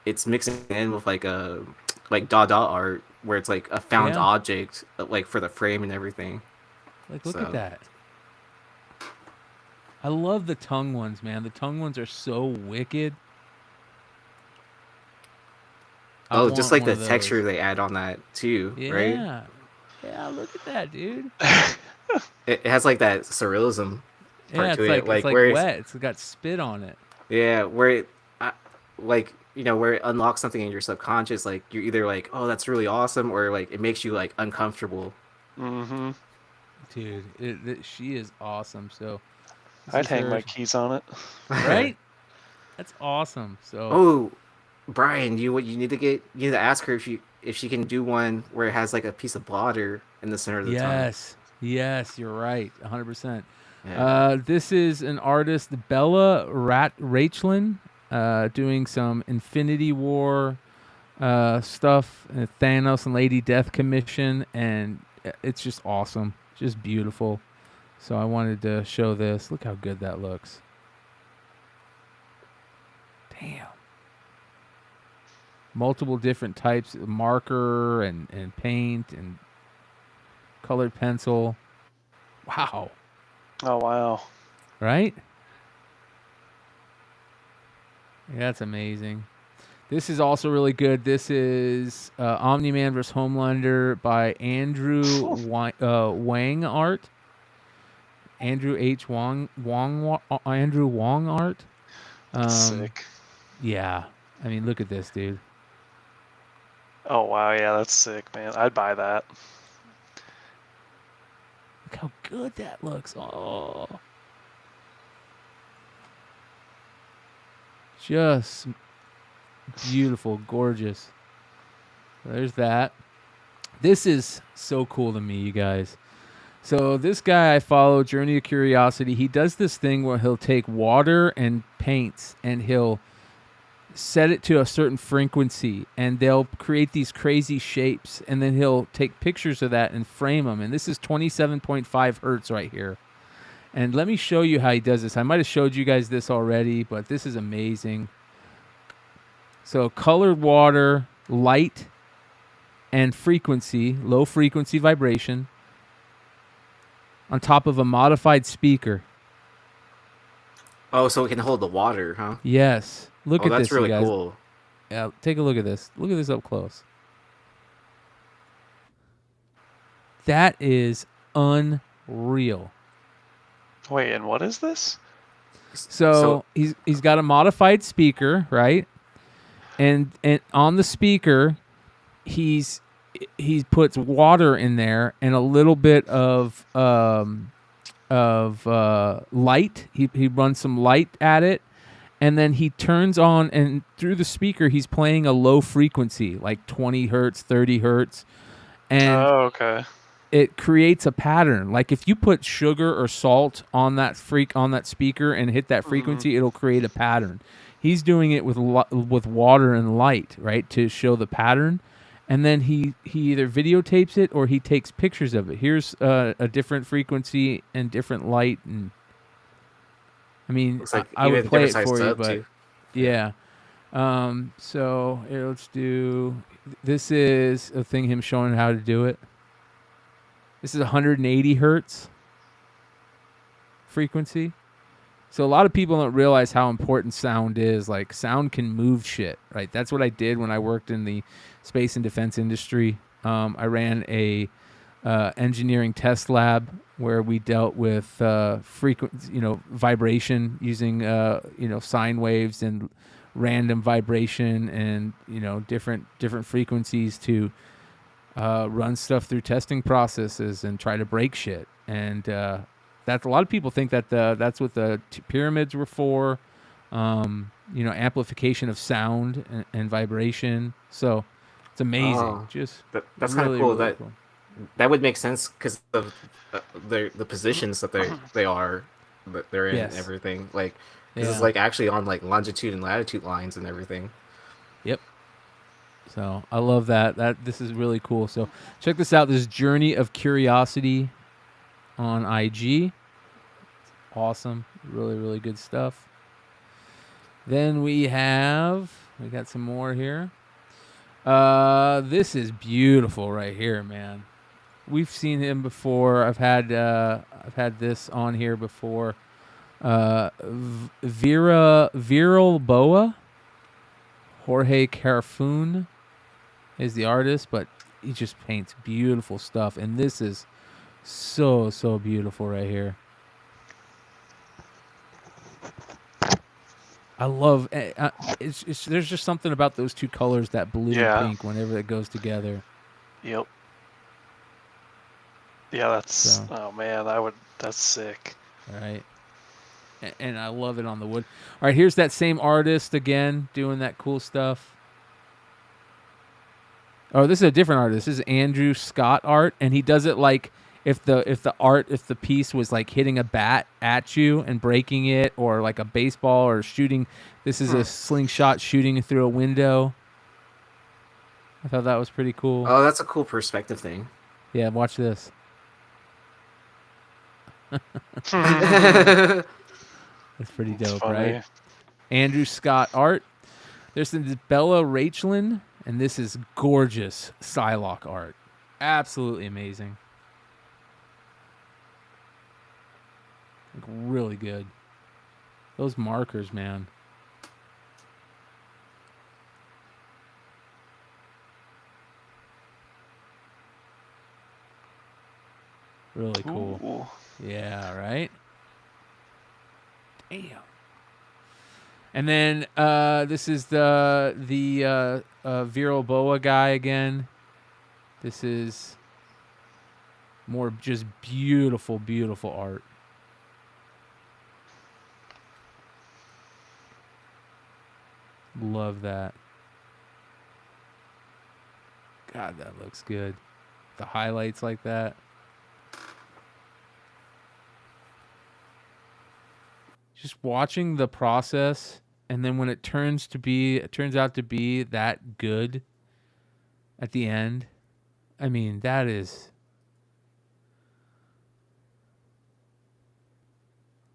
it's mixing in with like a like Dada art where it's like a found Yeah. object like for the frame and everything. Like, look So- at that. I love the tongue ones, man. The tongue ones are so wicked. I Oh, just want like one the of those. texture they add on that too, right? Yeah. Yeah, look at that, dude. It has like that surrealism part Yeah, it's to like, it, like it's like where wet. It's got spit on it. yeah, where it like where it unlocks something in your subconscious, like you're either like, oh, that's really awesome, or like it makes you like uncomfortable. Mm-hmm. Dude, she is awesome. So this I'd is hang my hers. keys on it. Right? That's awesome. So Oh, Brian, you need to ask her if she can do one where it has like a piece of blotter in the center of the tongue. Yes, you're right, 100%. Yeah. This is an artist, Bella Rachlin, doing some Infinity War stuff, Thanos and Lady Death commission, and it's just awesome, just beautiful. So I wanted to show this. Look how good that looks. Damn. Multiple different types of marker and paint and colored pencil. Wow. Oh, wow. Right? Yeah, that's amazing. This is also really good. This is Omni-Man vs. Homelander by Andrew Wang art. Andrew H. Andrew Wong art. Sick. Yeah. I mean, look at this, dude. Oh, wow. Yeah, that's sick, man. I'd buy that. Look how good that looks. Oh. Just beautiful, gorgeous. There's that. This is so cool to me, you guys. So this guy I follow, Journey of Curiosity, he does this thing where he'll take water and paints and he'll set it to a certain frequency and they'll create these crazy shapes, and then he'll take pictures of that and frame them. And this is 27.5 hertz right here. And let me show you how he does this. I might have showed you guys this already, but this is amazing. So colored water, light, and frequency, low frequency vibration, on top of a modified speaker. Oh, so it can hold the water, huh? Yes. Look at that's this, really you guys. cool. Yeah, take a look at this. Look at this up close. That is unreal. Wait, and what is this? So he's got a modified speaker, right? And on the speaker, he puts water in there and a little bit of light. He runs some light at it, and then he turns on, and through the speaker he's playing a low frequency, like 20 hertz, 30 hertz, and okay. It creates a pattern. Like if you put sugar or salt on that speaker and hit that frequency, it'll create a pattern. He's doing it with water and light, right, to show the pattern. And then he either videotapes it or he takes pictures of it. Here's a different frequency and different light, and I mean, Looks like I even would play it different for size you, tub, but too. yeah. So here, let's do. This is a thing him showing how to do it. This is 180 hertz frequency. So a lot of people don't realize how important sound is. Like, sound can move shit, right? That's what I did when I worked in the space and defense industry. I ran a engineering test lab where we dealt with vibration using sine waves and random vibration and different frequencies to run stuff through testing processes and try to break shit. And that's a lot of people think that that's what the pyramids were for. Amplification of sound and vibration. So it's amazing. Oh, Just that's really, kind of cool. really cool. That would make sense because of the positions that they're in Yes. and everything. Like this Yeah. is like actually on like longitude and latitude lines and everything. Yep. So I love that. This is really cool. So check this out. This Journey of Curiosity on IG. Awesome. Really, really good stuff. Then we got some more here. This is beautiful right here, man. We've seen him before. I've had this on here before. Viral Boa. Jorge Carafun is the artist, but he just paints beautiful stuff, and this is so beautiful right here. I love there's just something about those two colors, that blue and pink, whenever it goes together. Yep. Yeah, that's oh man, that's sick. All right. And I love it on the wood. All right, here's that same artist again doing that cool stuff. Oh, this is a different artist. This is Andrew Scott art, and he does it like if the piece was like hitting a bat at you and breaking it, or like a baseball or shooting. This is a slingshot shooting through a window. I thought that was pretty cool. Oh, that's a cool perspective thing. Yeah, watch this. That's pretty dope, right? Andrew Scott art. There's this Bella Rachelin, and this is gorgeous Psylocke art. Absolutely amazing. Like, really good. Those markers, man. Really cool. Ooh. Yeah, right? Damn. And then this is the Viral Boa guy again. This is more just beautiful, beautiful art. Love that. God, that looks good. The highlights like that. Just watching the process, and then when it turns out to be that good at the end. I mean, that is.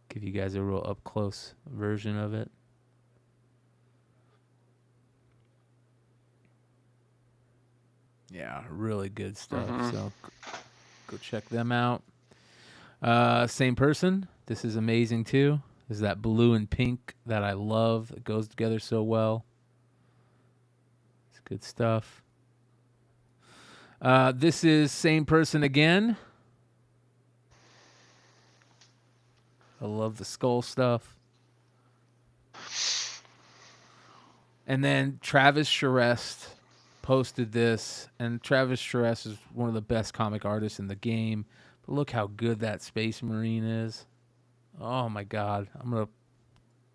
Give you guys a real up close version of it. Yeah, really good stuff. So go check them out. Same person. This is amazing too. This is that blue and pink that I love. It goes together so well. It's good stuff. This is same person again. I love the skull stuff. And then Travis Charest posted this, and Travis Charest is one of the best comic artists in the game. But look how good that Space Marine is. Oh my God. I'm going to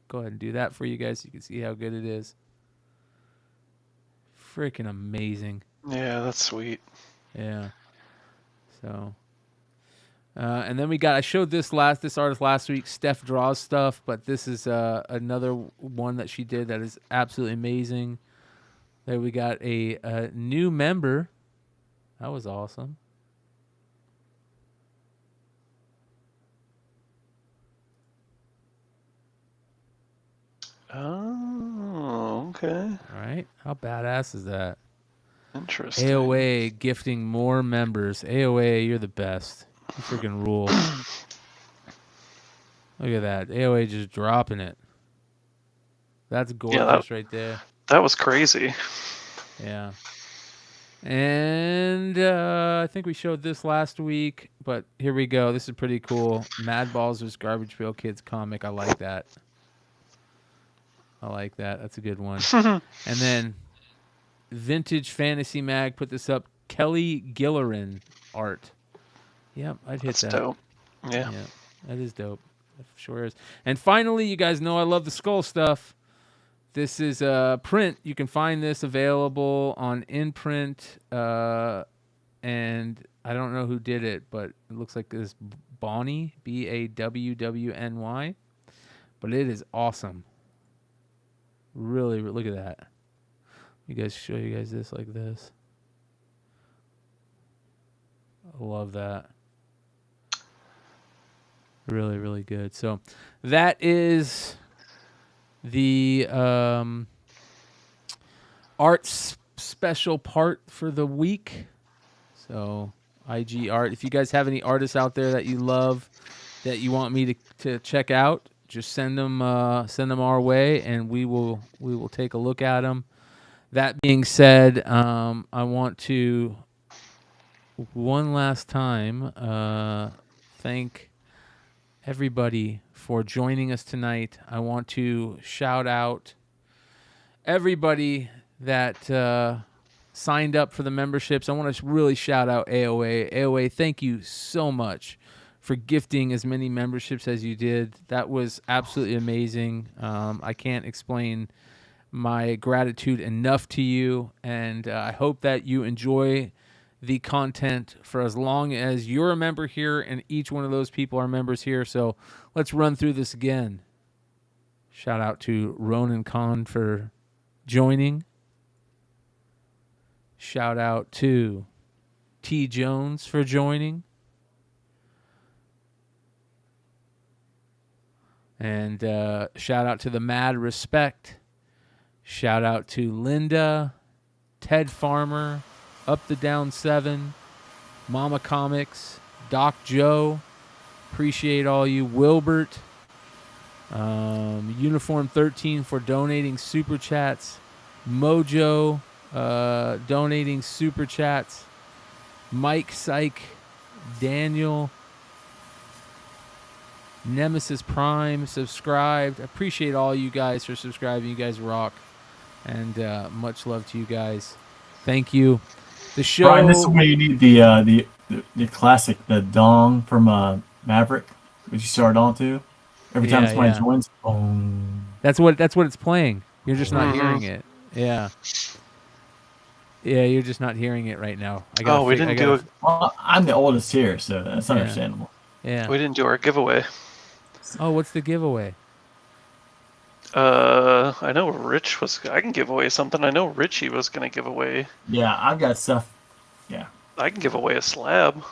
go ahead and do that for you guys so you can see how good it is. Freaking amazing. Yeah, that's sweet. Yeah. So, and then I showed this artist last week, Steph Draws stuff, but this is another one that she did that is absolutely amazing. There we got a new member. That was awesome. Oh, okay. All right. How badass is that? Interesting. AOA gifting more members. AOA, you're the best. You freaking rule. Look at that. AOA just dropping it. That's gorgeous right there. That was crazy. Yeah. And I think we showed this last week, but here we go. This is pretty cool. Mad Balls' Garbage Pail Kids comic. I like that. I like that. That's a good one. And then Vintage Fantasy Mag put this up. Kelly Gillerin art. Yep, I'd hit That's that. dope. Yeah. That is dope. It sure is. And finally, you guys know I love the skull stuff. This is print. You can find this available on InPrint. And I don't know who did it, but it looks like this Bonnie, Bawwny. But it is awesome. Really, look at that. Show you guys this like this. I love that. Really, really good. So that is the art special part for the week. So IG art. If you guys have any artists out there that you love, that you want me to check out, just send them our way, and we will take a look at them. That being said, I want to one last time thank everybody for joining us tonight. I want to shout out everybody that signed up for the memberships. I want to really shout out AOA. AOA, thank you so much for gifting as many memberships as you did. That was absolutely amazing. I can't explain my gratitude enough to you, and I hope that you enjoy the content for as long as you're a member here, and each one of those people are members here. So let's run through this again. Shout out to Ronan Khan for joining. Shout out to T. Jones for joining. And shout out to the Mad Respect. Shout out to Linda, Ted Farmer, Up the Down 7, Mama Comics, Doc Joe. Appreciate all you. Wilbert, Uniform 13 for donating super chats. Mojo, donating super chats. Mike Syke, Daniel, Nemesis Prime subscribed. Appreciate all you guys for subscribing. You guys rock. And much love to you guys. Thank you. The show. Brian, this is where you need the classic, the dong from Maverick, which you start on to. Every time somebody joins, boom. That's what it's playing. You're just not hearing it. Yeah. Yeah, you're just not hearing it right now. We didn't do it. Well, I'm the oldest here, so that's understandable. Yeah. We didn't do our giveaway. Oh, what's the giveaway? I know Rich was. I can give away something. I know Richie was going to give away. Yeah, I've got stuff. Yeah. I can give away a slab.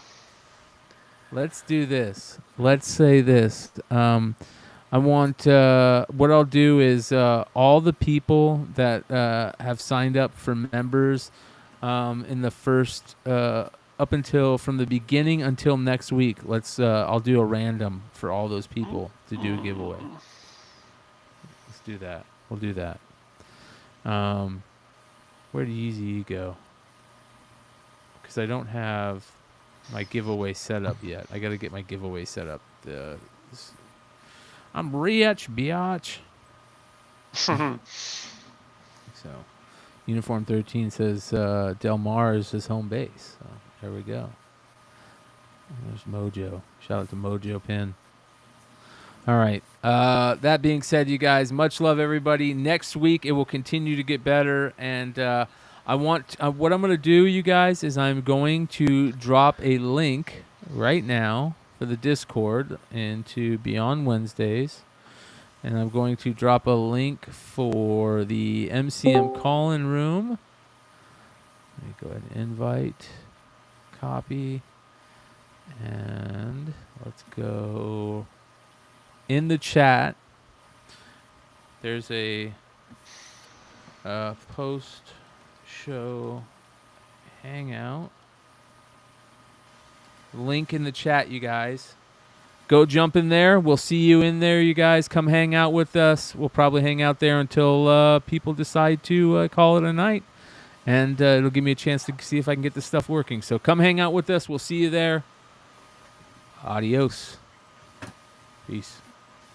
Let's do this. Let's say this. I want. What I'll do is all the people that have signed up for members in the first up until from the beginning until next week. I'll do a random for all those people to do a giveaway. Let's do that. We'll do that. Where did Yeezy go? Because I don't have my giveaway set up yet. I got to get my giveaway set up. I'm rich, biatch. So, Uniform 13 says Del Mar is his home base. So, there we go. There's Mojo. Shout out to Mojo Pin. All right. That being said, you guys, much love, everybody. Next week, it will continue to get better. And I want what I'm going to do, you guys, is I'm going to drop a link right now for the Discord into Beyond Wednesdays. And I'm going to drop a link for the MCM call-in room. Let me go ahead and invite, copy, and let's go in the chat. There's a post-show Hangout. Link in the chat, you guys. Go jump in there. We'll see you in there, you guys. Come hang out with us. We'll probably hang out there until people decide to call it a night. And it'll give me a chance to see if I can get this stuff working. So come hang out with us. We'll see you there. Adios. Peace.